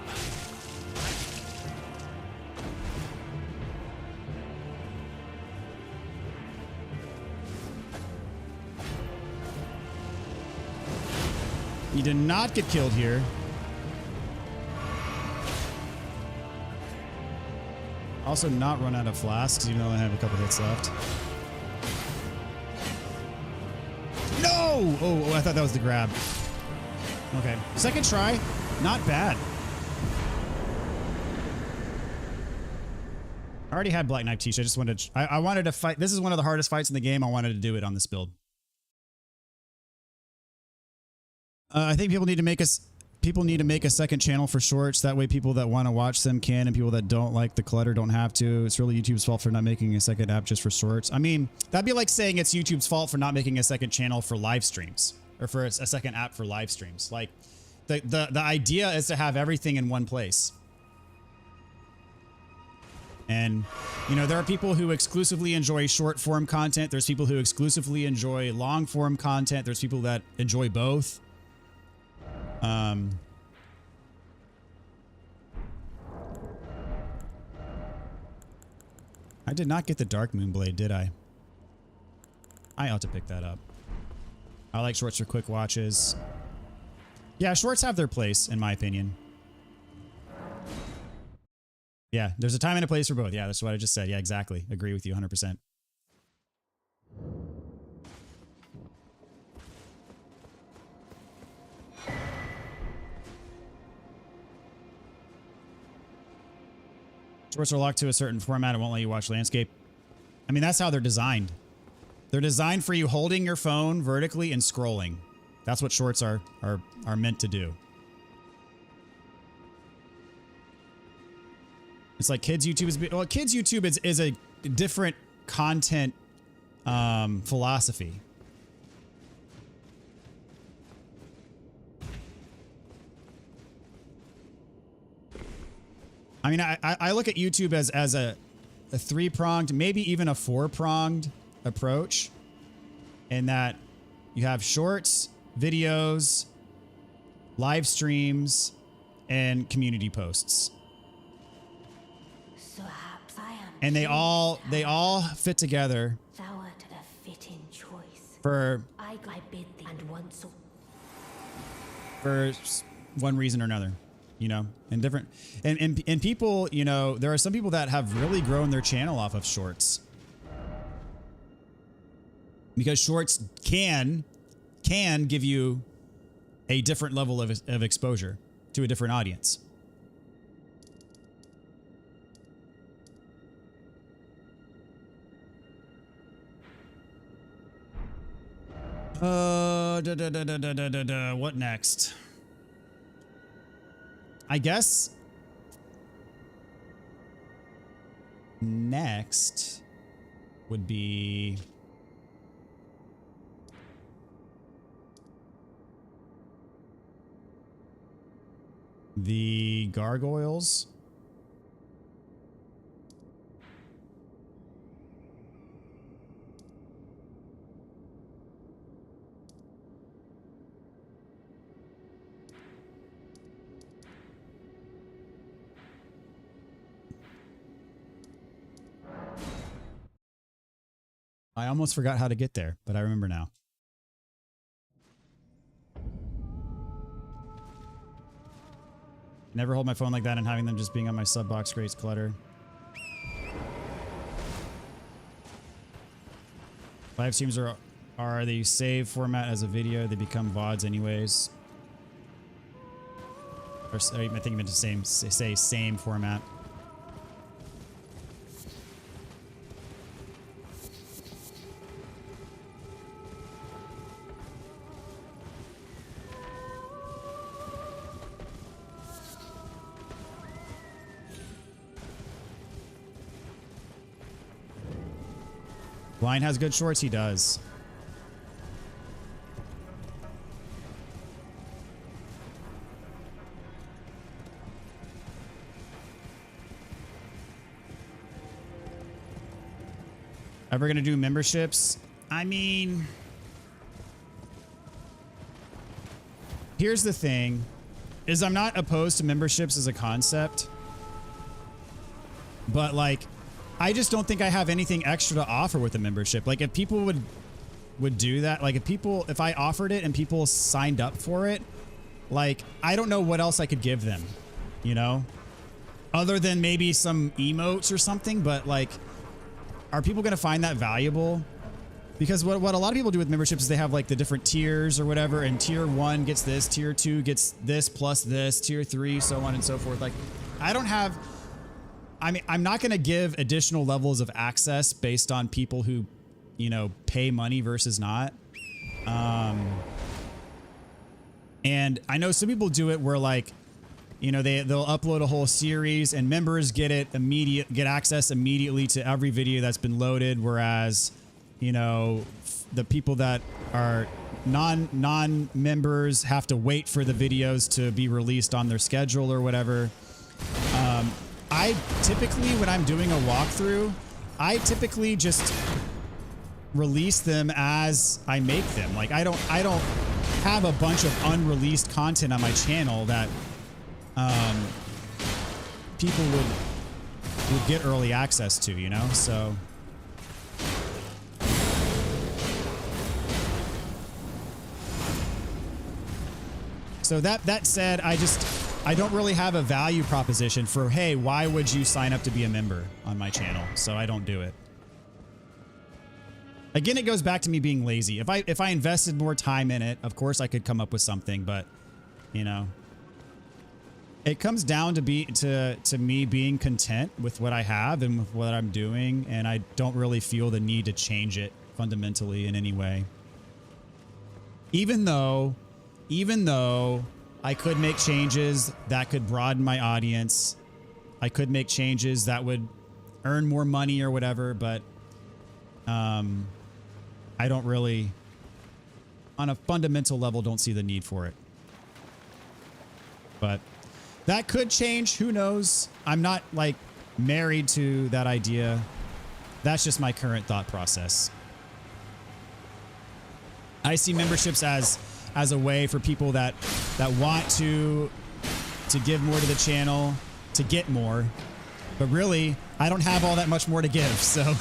You did not get killed here. Also not run out of flasks, even though I have a couple hits left. No! Oh, I thought that was the grab. Okay. Second try. Not bad. I already had Black Knife T-shirt. I just wanted to, I wanted to fight. This is one of the hardest fights in the game. I wanted to do it on this build. I think people need to make a second channel for shorts. That way people that want to watch them can, and people that don't like the clutter don't have to. It's really YouTube's fault for not making a second app just for shorts. I mean, that'd be like saying it's YouTube's fault for not making a second channel for live streams, or for a second app for live streams. Like, the idea is to have everything in one place. And, you know, there are people who exclusively enjoy short form content. There's people who exclusively enjoy long form content. There's people that enjoy both. I did not get the Dark Moon Blade, did I? I ought to pick that up. I like shorts for quick watches. Yeah, shorts have their place, in my opinion. Yeah, there's a time and a place for both. Yeah, that's what I just said. Yeah, exactly. Agree with you 100%. Shorts are locked to a certain format. It won't let you watch landscape. I mean, that's how they're designed. They're designed for you holding your phone vertically and scrolling. That's what shorts are meant to do. It's like kids YouTube is, well, kids YouTube is a different content philosophy. I mean, I look at YouTube as a three-pronged, maybe even a four-pronged approach, in that You have shorts, videos, live streams, and community posts. So perhaps I am. And they all fit together Thou art a fitting choice. for I bid thee, and once so. for one reason or another, you know, and different and people, you know, there are some people that have really grown their channel off of shorts. Because shorts can give you a different level of exposure to a different audience. What next? I guess next would be the gargoyles. I almost forgot how to get there, but I remember now. Never hold my phone like that, and having them just being on my sub box creates clutter. Live streams are the save format as a video. They become VODs anyways. Or I think I meant to say same format. Blind has good shorts, he does. Ever gonna do memberships? I mean, here's the thing, is I'm not opposed to memberships as a concept, but like, I just don't think I have anything extra to offer with a membership. Like if people would do that, like if I offered it and people signed up for it, like I don't know what else I could give them, you know, other than maybe some emotes or something. But like, are people going to find that valuable? Because what a lot of people do with memberships is they have like the different tiers or whatever, and tier 1 gets this, tier 2 gets this plus this, tier 3, so on and so forth. Like I don't have, I mean, I'm not going to give additional levels of access based on people who, you know, pay money versus not. And I know some people do it where like, you know, they'll upload a whole series and members get access immediately to every video that's been loaded. Whereas, you know, the people that are non-members have to wait for the videos to be released on their schedule or whatever. I typically, when I'm doing a walkthrough, I typically just release them as I make them. Like I don't have a bunch of unreleased content on my channel that people would get early access to, you know? So that said, I don't really have a value proposition for, hey, why would you sign up to be a member on my channel? So I don't do it. Again, it goes back to me being lazy. If I invested more time in it, of course I could come up with something, but you know, it comes down to me being content with what I have and with what I'm doing, and I don't really feel the need to change it fundamentally in any way. Even though I could make changes that could broaden my audience. I could make changes that would earn more money or whatever, but I don't really, on a fundamental level, don't see the need for it. But that could change. Who knows? I'm not like married to that idea. That's just my current thought process. I see memberships as a way for people that want to give more to the channel, to get more. But really, I don't have all that much more to give, so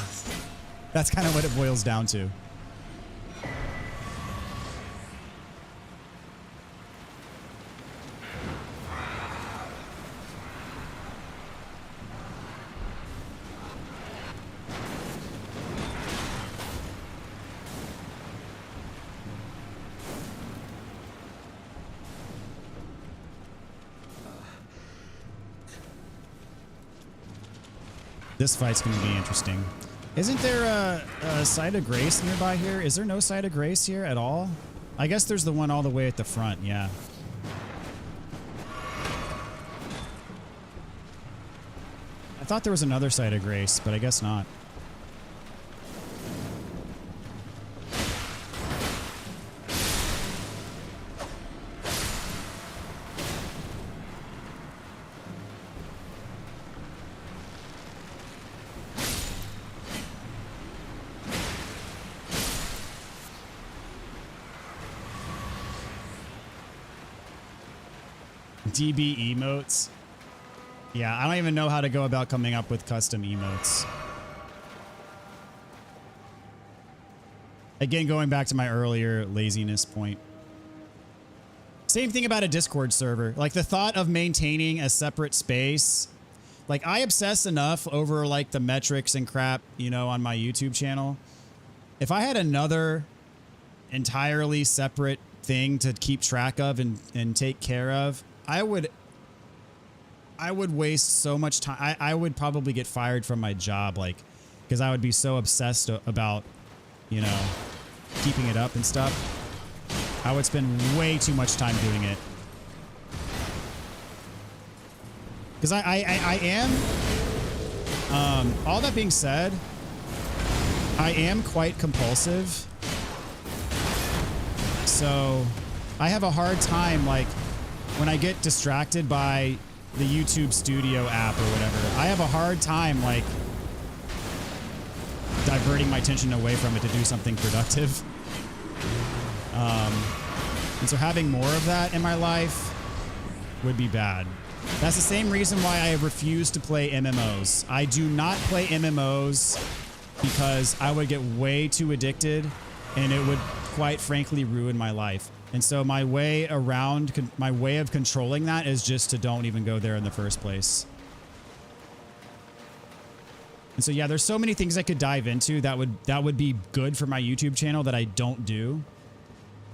that's kind of what it boils down to. This fight's going to be interesting. Isn't there a site of grace nearby here? Is there no site of grace here at all? I guess there's the one all the way at the front, yeah. I thought there was another site of grace, but I guess not. DB emotes. Yeah, I don't even know how to go about coming up with custom emotes. Again, going back to my earlier laziness point. Same thing about a Discord server. Like the thought of maintaining a separate space. Like I obsess enough over like the metrics and crap, you know, on my YouTube channel. If I had another entirely separate thing to keep track of and take care of, I would waste so much time. I would probably get fired from my job, like, because I would be so obsessed about, you know, keeping it up and stuff. I would spend way too much time doing it. Because I am, all that being said, I am quite compulsive. So I have a hard time, like, when I get distracted by the YouTube Studio app or whatever, I have a hard time, like, diverting my attention away from it to do something productive. And so having more of that in my life would be bad. That's the same reason why I refuse to play MMOs. I do not play MMOs because I would get way too addicted and it would quite frankly ruin my life. And so my way of controlling that is just to don't even go there in the first place. And so, yeah, there's so many things I could dive into that would be good for my YouTube channel that I don't do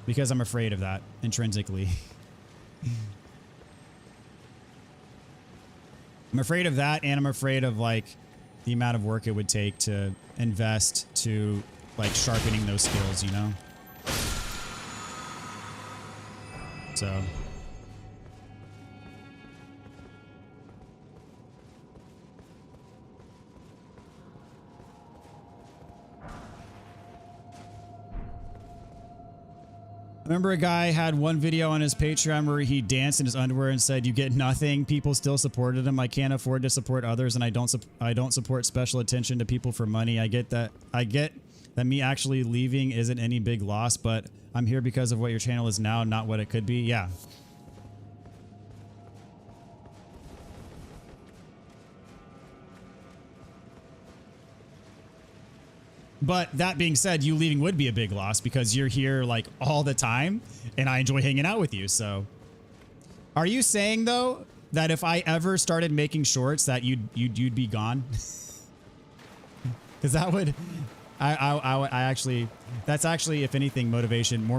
because I'm afraid of that intrinsically. I'm afraid of that, and I'm afraid of like the amount of work it would take to invest to like sharpening those skills, you know? So I remember a guy had one video on his Patreon where he danced in his underwear and said, "You get nothing." People still supported him. I can't afford to support others, and I don't support special attention to people for money. I get that me actually leaving isn't any big loss, but I'm here because of what your channel is now, not what it could be. Yeah. But that being said, you leaving would be a big loss because you're here like all the time and I enjoy hanging out with you. So are you saying though that if I ever started making shorts that you'd be gone? Because that would, I actually, that's actually, if anything, more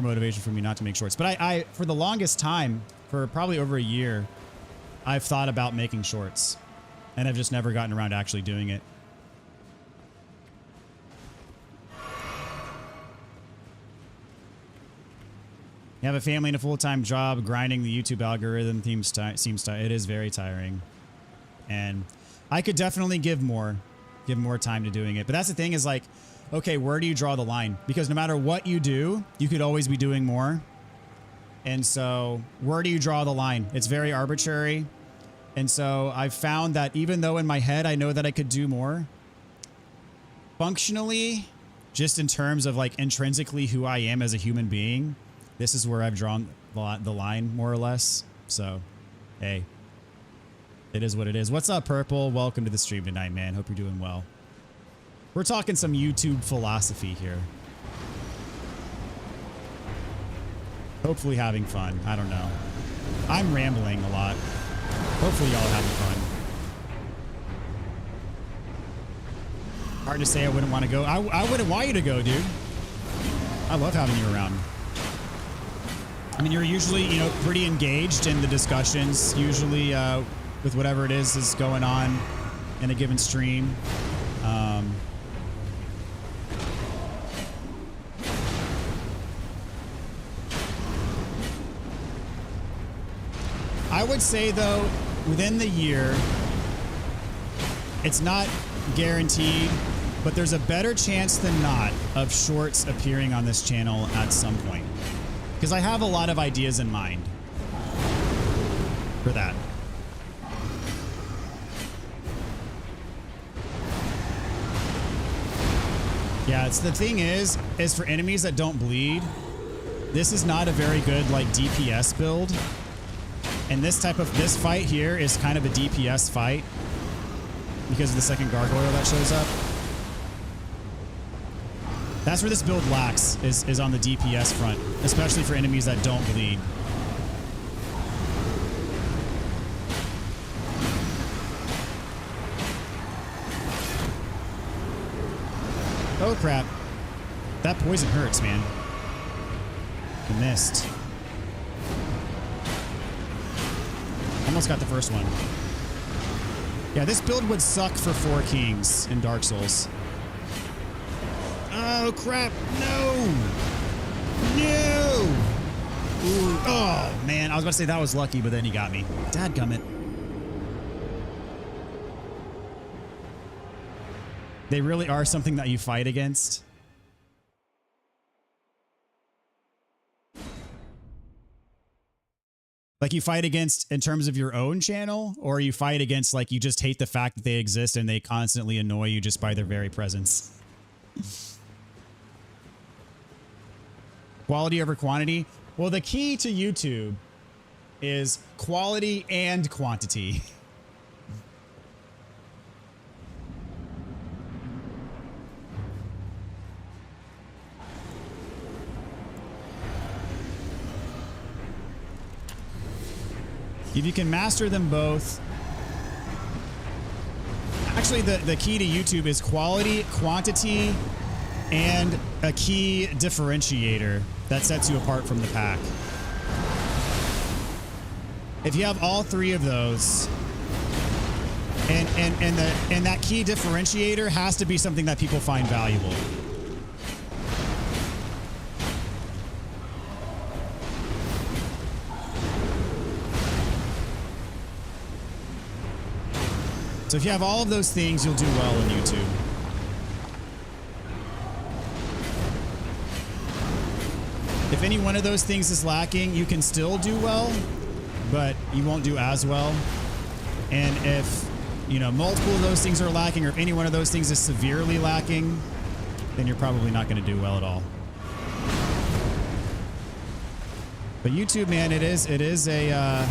motivation for me not to make shorts. But I for the longest time, for probably over a year, I've thought about making shorts and I've just never gotten around to actually doing it. You have a family and a full-time job, grinding the YouTube algorithm it is very tiring. And I could definitely give more time to doing it. But that's the thing is like, okay, where do you draw the line? Because no matter what you do, you could always be doing more. And so where do you draw the line? It's very arbitrary. And so I've found that even though in my head I know that I could do more, functionally, just in terms of like intrinsically who I am as a human being, this is where I've drawn the line more or less. So, hey, it is what it is. What's up, Purple? Welcome to the stream tonight, man. Hope you're doing well. We're talking some YouTube philosophy here. Hopefully having fun. I don't know. I'm rambling a lot. Hopefully y'all are having fun. Hard to say I wouldn't want to go. I wouldn't want you to go, dude. I love having you around. I mean, you're usually, you know, pretty engaged in the discussions, usually with whatever it is going on in a given stream. I would say, though, within the year, it's not guaranteed, but there's a better chance than not of shorts appearing on this channel at some point. Because I have a lot of ideas in mind for that. Yeah, it's the thing is for enemies that don't bleed, this is not a very good like DPS build. And this fight here is kind of a DPS fight because of the second gargoyle that shows up. That's where this build lacks, is on the DPS front, especially for enemies that don't bleed. Oh crap. That poison hurts, man. I missed. Almost got the first one. Yeah, this build would suck for 4 kings in Dark Souls. Oh crap, no! No! Ooh. Oh man, I was about to say that was lucky, but then he got me. Dadgummit. They really are something that you fight against. Like you fight against in terms of your own channel, or you fight against like you just hate the fact that they exist and they constantly annoy you just by their very presence. Quality over quantity. Well, the key to YouTube is quality and quantity. If you can master them both. Actually, the key to YouTube is quality, quantity, and a key differentiator that sets you apart from the pack. If you have all 3 of those, and that key differentiator has to be something that people find valuable. So if you have all of those things, you'll do well on YouTube. If any one of those things is lacking, you can still do well, but you won't do as well. And if, you know, multiple of those things are lacking, or if any one of those things is severely lacking, then you're probably not going to do well at all. But YouTube, man, it is a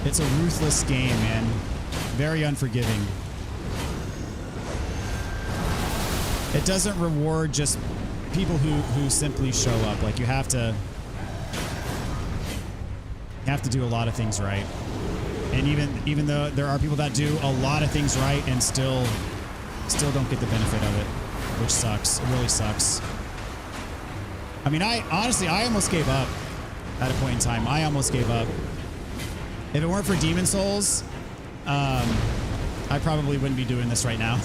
it's a ruthless game, man. Very unforgiving. It doesn't reward just people who simply show up. Like you have to do a lot of things right. And even though there are people that do a lot of things right and still don't get the benefit of it, which sucks. It really sucks. I mean, I almost gave up at a point in time. I almost gave up. If it weren't for Demon Souls, I probably wouldn't be doing this right now.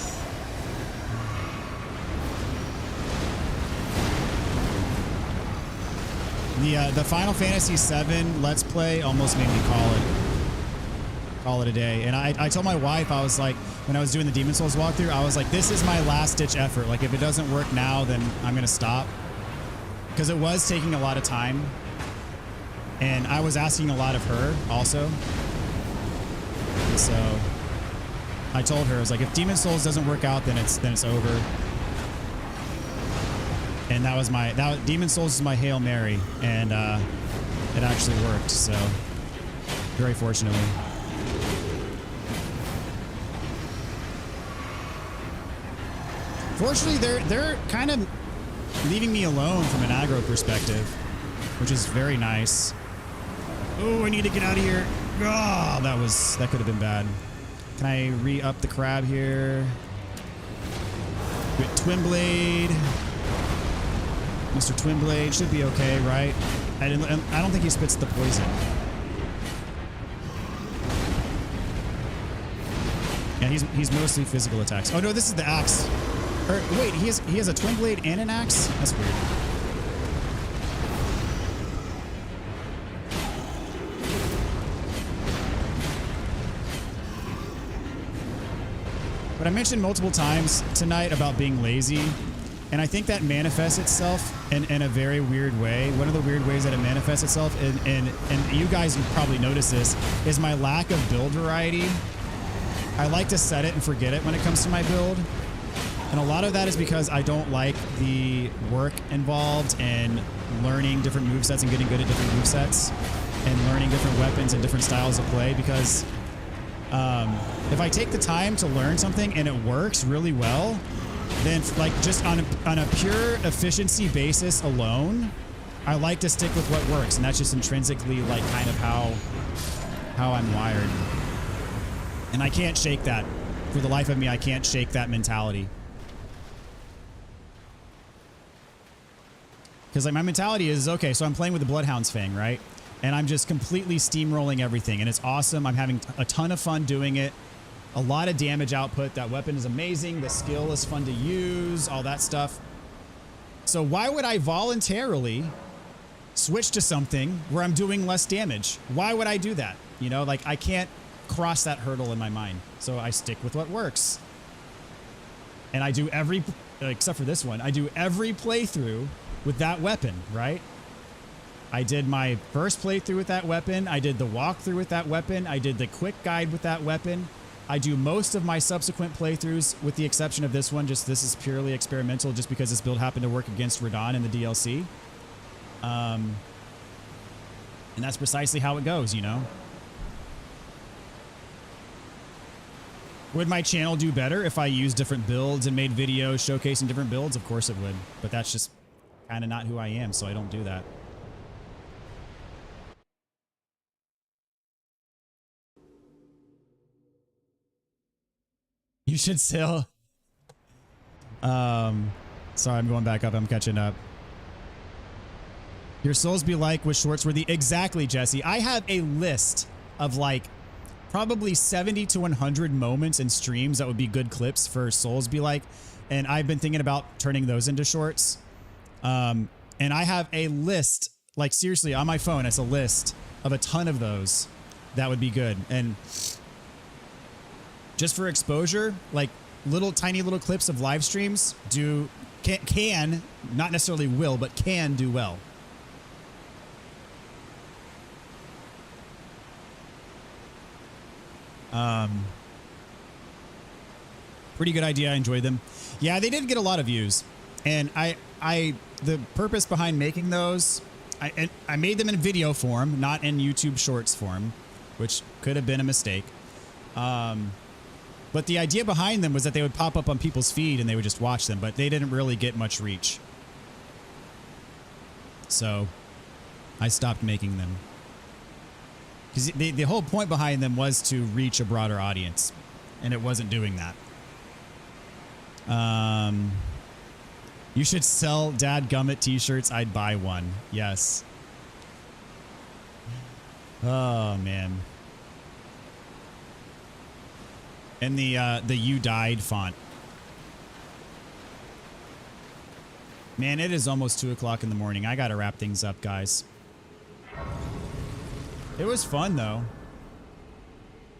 The Final Fantasy VII Let's Play almost made me call it a day. And I told my wife, I was like, when I was doing the Demon Souls walkthrough, I was like, this is my last ditch effort. Like, if it doesn't work now, then I'm going to stop. Because it was taking a lot of time. And I was asking a lot of her also. And so I told her, I was like, if Demon Souls doesn't work out, then it's over. And that was Demon Souls is my Hail Mary, and it actually worked. So very fortunately. Fortunately, they're kind of leaving me alone from an aggro perspective, which is very nice. Oh, I need to get out of here. Oh, that could have been bad. Can I re-up the crab here? Get Twin Blade. Mr. Twin Blade should be okay, right? I don't think he spits the poison. Yeah, he's mostly physical attacks. Oh no, this is the axe. Or wait, he has a Twin Blade and an axe? That's weird. But I mentioned multiple times tonight about being lazy, and I think that manifests itself in a very weird way. One of the weird ways that it manifests itself, and you guys probably notice this, is my lack of build variety. I like to set it and forget it when it comes to my build. And a lot of that is because I don't like the work involved in learning different movesets and getting good at different movesets and learning different weapons and different styles of play, because if I take the time to learn something and it works really well, then like just on a pure efficiency basis alone, I like to stick with what works, and that's just intrinsically like kind of how I'm wired. And I can't shake that. For the life of me, I can't shake that mentality. Because like my mentality is, okay, so I'm playing with the Bloodhound's Fang, right? And I'm just completely steamrolling everything, and it's awesome. I'm having a ton of fun doing it. A lot of damage output. That weapon is amazing. The skill is fun to use, all that stuff. So why would I voluntarily switch to something where I'm doing less damage? Why would I do that? You know, like I can't cross that hurdle in my mind. So I stick with what works. And I do except for this one, I do every playthrough with that weapon, right? I did my first playthrough with that weapon. I did the walkthrough with that weapon. I did the quick guide with that weapon. I do most of my subsequent playthroughs with the exception of this one. Just this is purely experimental just because this build happened to work against Radon in the DLC. And that's precisely how it goes, you know? Would my channel do better if I used different builds and made videos showcasing different builds? Of course it would, but that's just kind of not who I am, so I don't do that. You should still. Sorry, I'm going back up. I'm catching up. Your souls be like with shorts worthy. Exactly, Jesse. I have a list of like probably 70 to 100 moments and streams that would be good clips for souls be like, and I've been thinking about turning those into shorts. And I have a list, like seriously on my phone, it's a list of a ton of those that would be good. And just for exposure, like tiny little clips of live streams can not necessarily will, but can do well. Pretty good idea. I enjoyed them. Yeah, they did get a lot of views, and the purpose behind making those, I made them in video form, not in YouTube Shorts form, which could have been a mistake. But the idea behind them was that they would pop up on people's feed and they would just watch them, but they didn't really get much reach. So I stopped making them. Because the whole point behind them was to reach a broader audience, and it wasn't doing that. You should sell Dadgummit t-shirts. I'd buy one. Yes. Oh, man. And the You Died font. Man, it is almost 2 o'clock in the morning. I gotta wrap things up, guys. It was fun, though.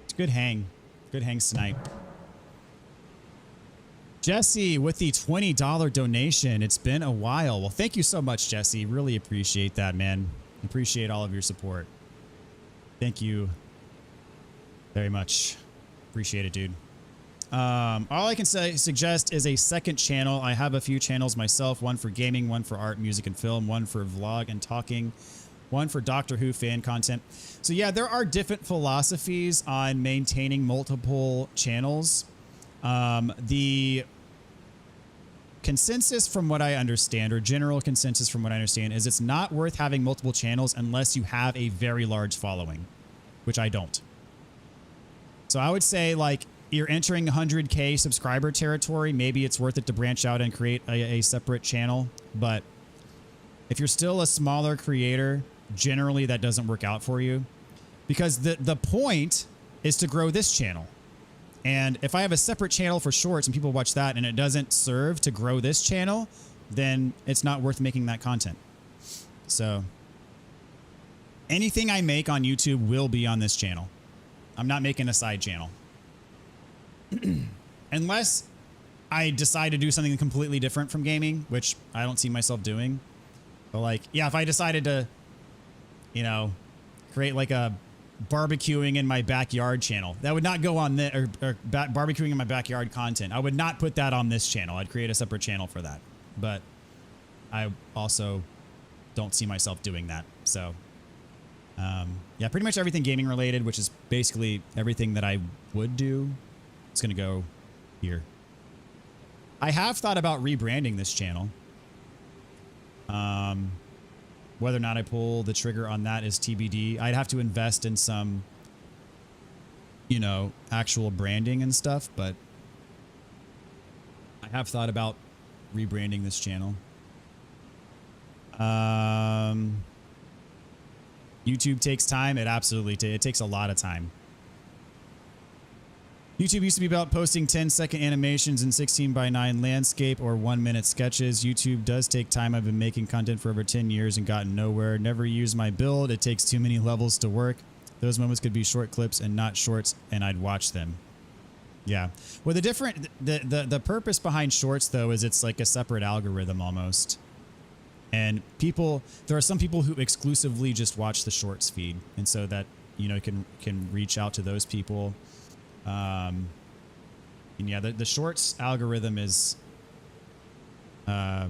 It's a good hang. Good hangs tonight. Jesse with the $20 donation. It's been a while. Well, thank you so much, Jesse. Really appreciate that, man. Appreciate all of your support. Thank you very much. Appreciate it, dude. All I can suggest is a second channel. I have a few channels myself, one for gaming, one for art, music, and film, one for vlog and talking, one for Doctor Who fan content. So yeah, there are different philosophies on maintaining multiple channels. The consensus from what I understand, or general consensus from what I understand, is it's not worth having multiple channels unless you have a very large following, which I don't. So I would say, like, you're entering 100K subscriber territory, maybe it's worth it to branch out and create a separate channel. But if you're still a smaller creator, generally that doesn't work out for you, because the point is to grow this channel. And if I have a separate channel for shorts and people watch that and it doesn't serve to grow this channel, then it's not worth making that content. So anything I make on YouTube will be on this channel. I'm not making a side channel. Unless I decide to do something completely different from gaming, which I don't see myself doing. But like, yeah, if I decided to, you know, create like a barbecuing in my backyard channel, that would not go on this, or barbecuing in my backyard content, I would not put that on this channel. I'd create a separate channel for that. But I also don't see myself doing that. So yeah, pretty much everything gaming related, which is basically everything that I would do, it's going to go here. I have thought about rebranding this channel. Whether or not I pull the trigger on that is TBD. I'd have to invest in some, you know, actual branding and stuff, but I have thought about rebranding this channel. YouTube takes time. It absolutely it takes a lot of time. YouTube used to be about posting 10-second animations in 16:9 landscape or 1-minute sketches. YouTube does take time. I've been making content for over 10 years and gotten nowhere. Never used my build. It takes too many levels to work. Those moments could be short clips and not shorts, and I'd watch them. Yeah. Well, the purpose behind shorts, though, is it's like a separate algorithm almost. And there are some people who exclusively just watch the shorts feed, and so that, you know, can reach out to those people. And yeah, the shorts algorithm is, I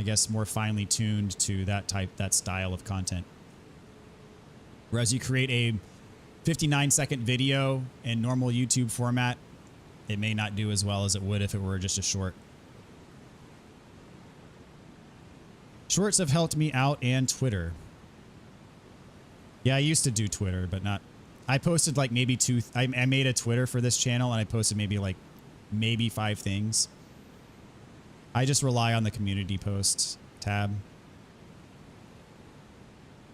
guess, more finely tuned to that style of content. Whereas you create a 59-second video in normal YouTube format, it may not do as well as it would if it were just a short. Shorts have helped me out, and Twitter. Yeah, I used to do Twitter, but not. I posted like maybe I made a Twitter for this channel, and I posted maybe 5 things. I just rely on the community posts tab.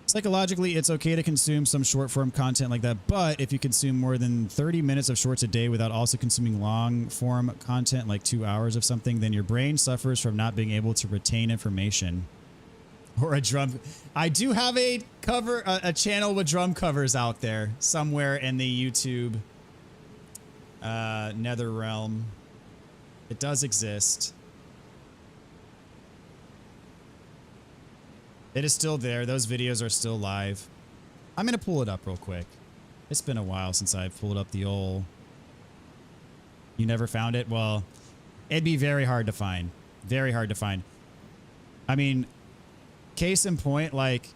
Psychologically, it's okay to consume some short form content like that, but if you consume more than 30 minutes of shorts a day without also consuming long form content like 2 hours of something, then your brain suffers from not being able to retain information. Or a drum. I do have a channel with drum covers out there somewhere in the YouTube nether realm. It does exist. It is still there. Those videos are still live. I'm going to pull it up real quick. It's been a while since I've pulled up the old... You never found it? Well, it'd be very hard to find. Very hard to find. I mean... Case in point, like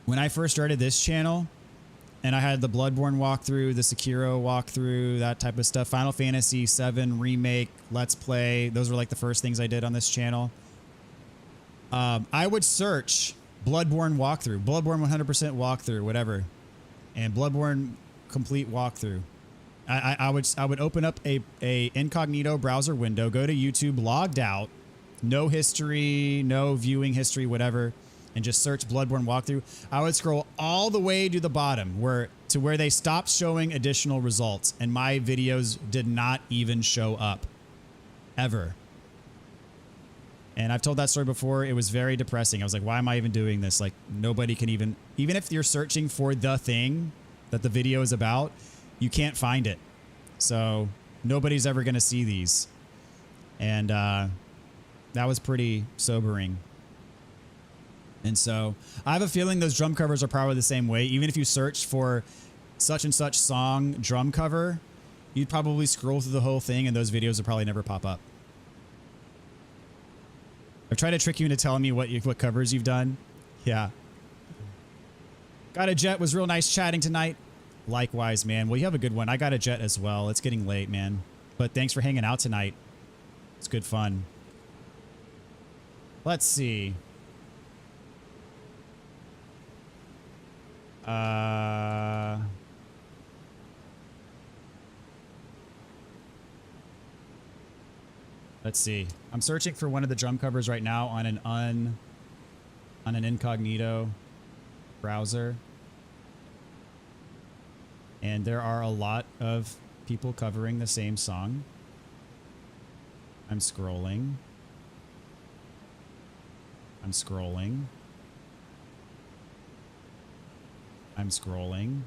when I first started this channel and I had the Bloodborne walkthrough, the Sekiro walkthrough, that type of stuff, Final Fantasy VII Remake, Let's Play, those were like the first things I did on this channel. I would search Bloodborne walkthrough, Bloodborne 100% walkthrough, whatever, and Bloodborne complete walkthrough. I would open up a incognito browser window, go to YouTube, logged out, no history, no viewing history, whatever, and just search Bloodborne walkthrough. I would scroll all the way to the bottom where they stopped showing additional results, and my videos did not even show up ever. And I've told that story before. It was very depressing. I was like, why am I even doing this? Like, nobody can even if you're searching for the thing that the video is about, you can't find it. So nobody's ever going to see these. And, that was pretty sobering. And so I have a feeling those drum covers are probably the same way. Even if you search for such and such song drum cover, you'd probably scroll through the whole thing and those videos would probably never pop up. I've tried to trick you into telling me what covers you've done. Yeah. Got a Jet, was real nice chatting tonight. Likewise, man. Well, you have a good one. I got a Jet as well. It's getting late, man. But thanks for hanging out tonight. It's good fun. Let's see. Let's see. I'm searching for one of the drum covers right now on an incognito browser. And there are a lot of people covering the same song. I'm scrolling. I'm scrolling. I'm scrolling.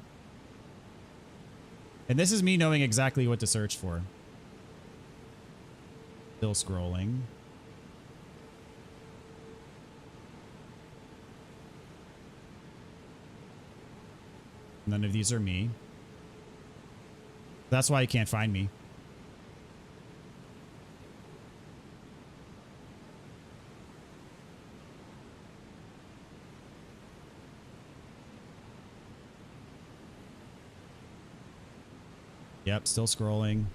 And this is me knowing exactly what to search for. Still scrolling. None of these are me. That's why you can't find me. Yep, still scrolling.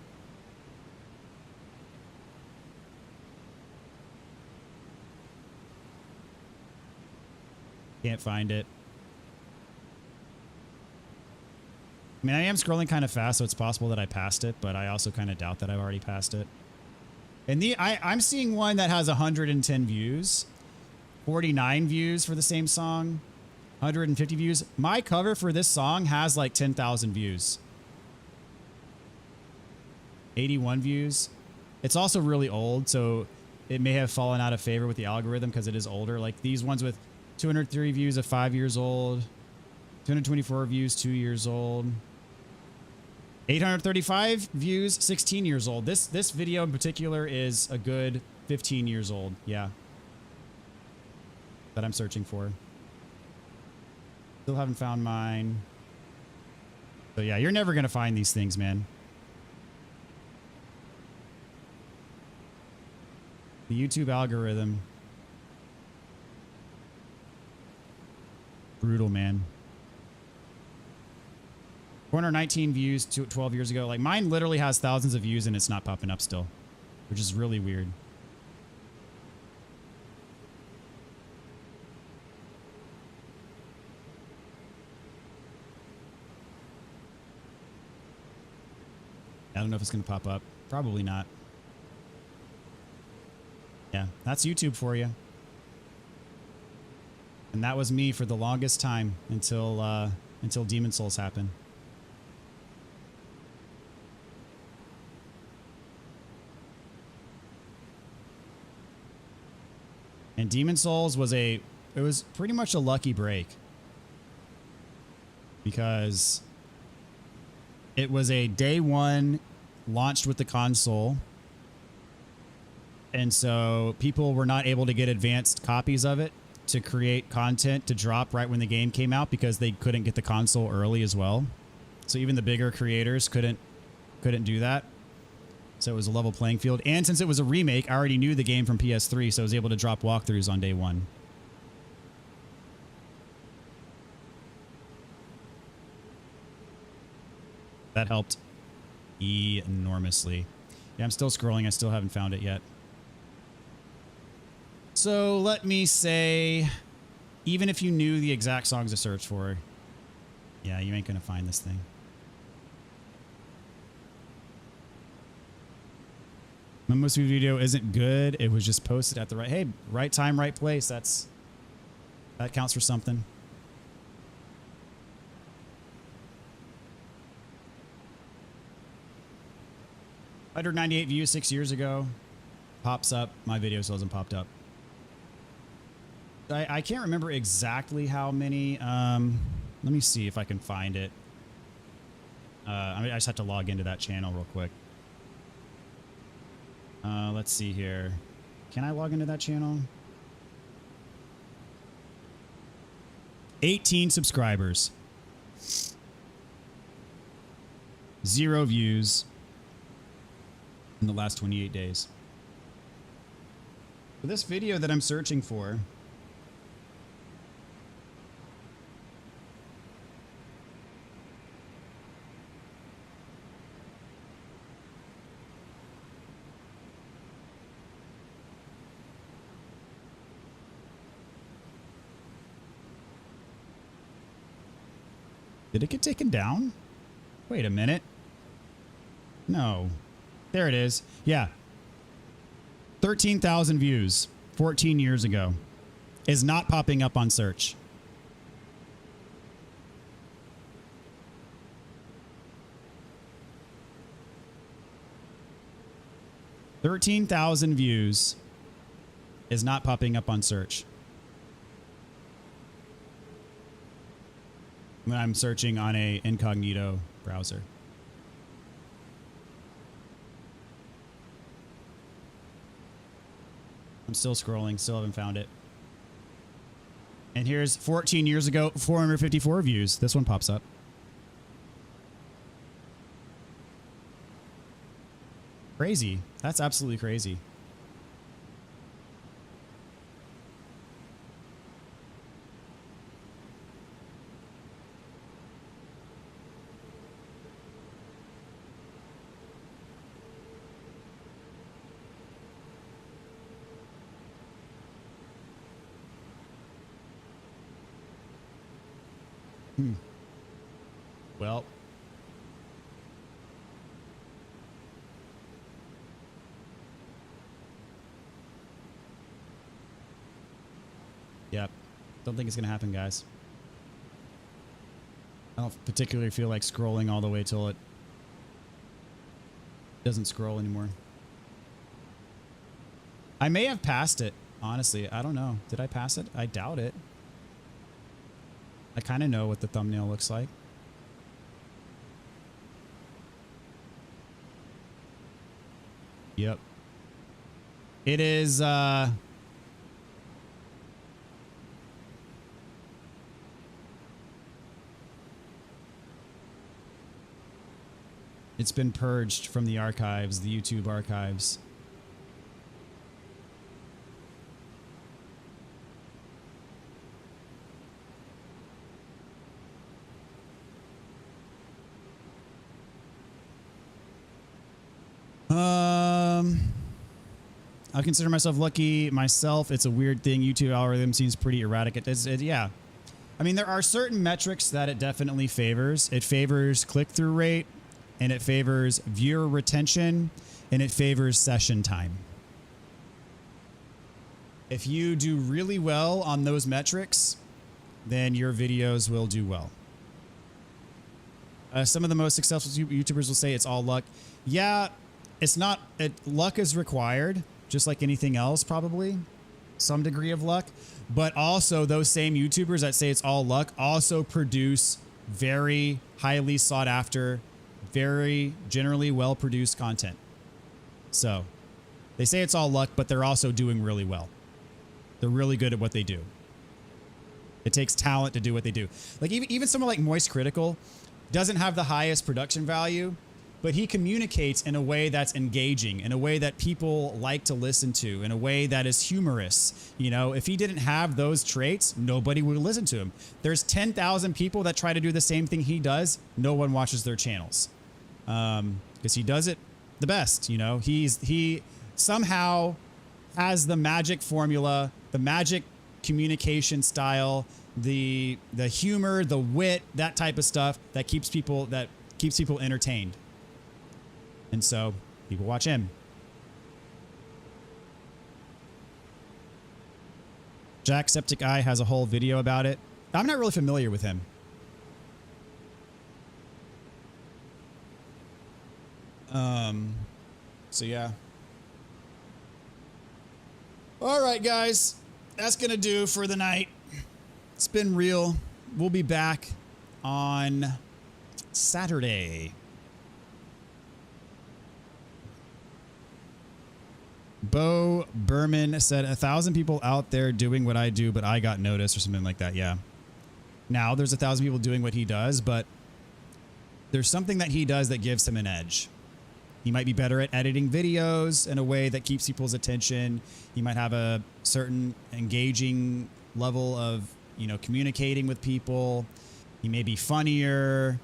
Can't find it. I mean, I am scrolling kind of fast, so it's possible that I passed it, but I also kind of doubt that I've already passed it. And I'm seeing one that has 110 views, 49 views for the same song, 150 views. My cover for this song has like 10,000 views. 81 views. It's also really old, so it may have fallen out of favor with the algorithm because it is older. Like these ones with 203 views of 5 years old, 224 views 2 years old, 835 views 16 years old. This video in particular is a good 15 years old. Yeah. That I'm searching for. Still haven't found mine. So yeah, you're never going to find these things, man. The YouTube algorithm. Brutal, man. 419 views 12 years ago. Like mine literally has thousands of views and it's not popping up still, which is really weird. I don't know if it's going to pop up. Probably not. Yeah, that's YouTube for you. And that was me for the longest time until Demon Souls happened. And Demon Souls was it was pretty much a lucky break. Because it was a day one launched with the console. And so people were not able to get advanced copies of it to create content to drop right when the game came out because they couldn't get the console early as well. So even the bigger creators couldn't do that. So it was a level playing field. And since it was a remake, I already knew the game from PS3, so I was able to drop walkthroughs on day one. That helped enormously. Yeah, I'm still scrolling. I still haven't found it yet. So let me say, even if you knew the exact songs to search for, yeah, you ain't going to find this thing. My most viewed video isn't good. It was just posted at the right time, right place. That counts for something. $198 views 6 years ago. Pops up. My video still hasn't popped up. I can't remember exactly how many. Let me see if I can find it. I just have to log into that channel real quick. Let's see here. Can I log into that channel? 18 subscribers. 0 views. in the last 28 days. For this video that I'm searching for, did it get taken down? Wait a minute. No. There it is. Yeah. 13,000 views 14 years ago is not popping up on search. $13,000 views is not popping up on search when I'm searching on a incognito browser. I'm still scrolling, still haven't found it. And here's 14 years ago, 454 views. This one pops up. Crazy. That's absolutely crazy. Well, yep. Don't think it's going to happen, guys. I don't particularly feel like scrolling all the way till it doesn't scroll anymore. I may have passed it, honestly. I don't know. Did I pass it? I doubt it. I kind of know what the thumbnail looks like. Yep. It is, it's been purged from the archives, the YouTube archives. I consider myself lucky myself. It's a weird thing. YouTube algorithm seems pretty erratic. Yeah. I mean, there are certain metrics that it definitely favors. It favors click-through rate, and it favors viewer retention, and it favors session time. If you do really well on those metrics, then your videos will do well. Some of the most successful YouTubers will say it's all luck. Yeah, it's not. Luck is required, just like anything else, probably. Some degree of luck. But also, those same YouTubers that say it's all luck also produce very highly sought after, very generally well-produced content. So, they say it's all luck, but they're also doing really well. They're really good at what they do. It takes talent to do what they do. Like even someone like Moist Critical doesn't have the highest production value, but he communicates in a way that's engaging, in a way that people like to listen to, in a way that is humorous. You know, if he didn't have those traits, nobody would listen to him. There's 10,000 people that try to do the same thing he does. No one watches their channels because he does it the best. You know, he somehow has the magic formula, the magic communication style, the humor, the wit, that type of stuff that keeps people entertained. And so people watch him. Jacksepticeye has a whole video about it. I'm not really familiar with him. So yeah. All right, guys. That's going to do for the night. It's been real. We'll be back on Saturday. Bo Berman said 1,000 people out there doing what I do, but I got noticed or something like that. Yeah. Now there's 1,000 people doing what he does, but there's something that he does that gives him an edge. He might be better at editing videos in a way that keeps people's attention. He might have a certain engaging level of, you know, communicating with people. He may be funnier,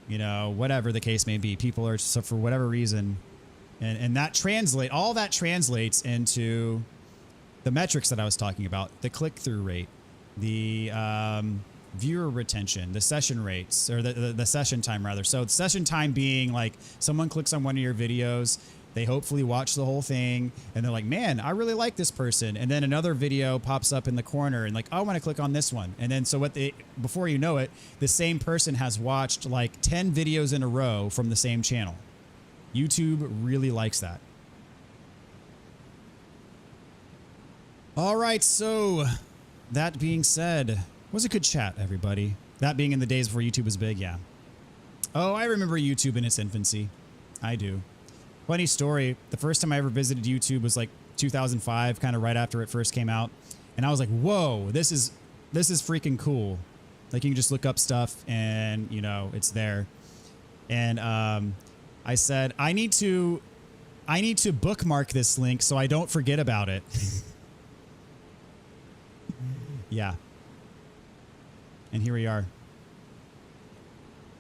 you know, whatever the case may be. People are, so for whatever reason, and that all that translates into the metrics that I was talking about, the click-through rate, the viewer retention, the session rates, or the session time rather. So the session time being like someone clicks on one of your videos, they hopefully watch the whole thing, and they're like, man, I really like this person. And then another video pops up in the corner and like, oh, I want to click on this one. And then so before you know it, the same person has watched like 10 videos in a row from the same channel. YouTube really likes that. All right, so that being said, was a good chat, everybody. That being in the days before YouTube was big, yeah. Oh, I remember YouTube in its infancy. I do. Funny story, the first time I ever visited YouTube was like 2005, kind of right after it first came out. And I was like, whoa, this is freaking cool. Like you can just look up stuff and, you know, it's there. And I said, I need to bookmark this link so I don't forget about it. Yeah. And here we are.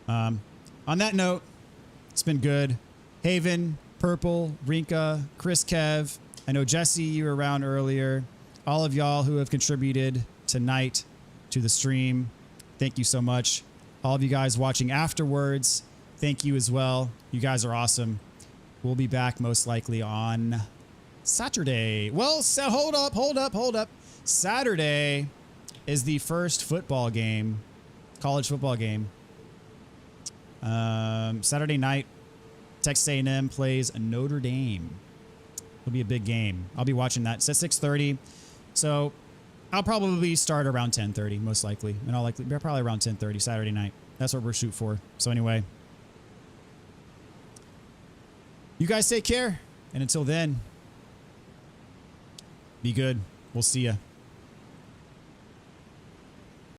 On that note, it's been good. Haven, Purple, Rinka, Chris Kev. I know Jesse, you were around earlier. All of y'all who have contributed tonight to the stream, thank you so much. All of you guys watching afterwards, thank you as well. You guys are awesome. We'll be back most likely on Saturday. Well, so hold up. Saturday is the first football game, college football game. Saturday night, Texas A&M plays Notre Dame. It'll be a big game. I'll be watching that. It's at 6:30, so I'll probably start around 10:30, most likely, and I'll likely probably around 10:30 Saturday night. That's what we're shooting for. So anyway, you guys take care, and until then, be good. We'll see ya.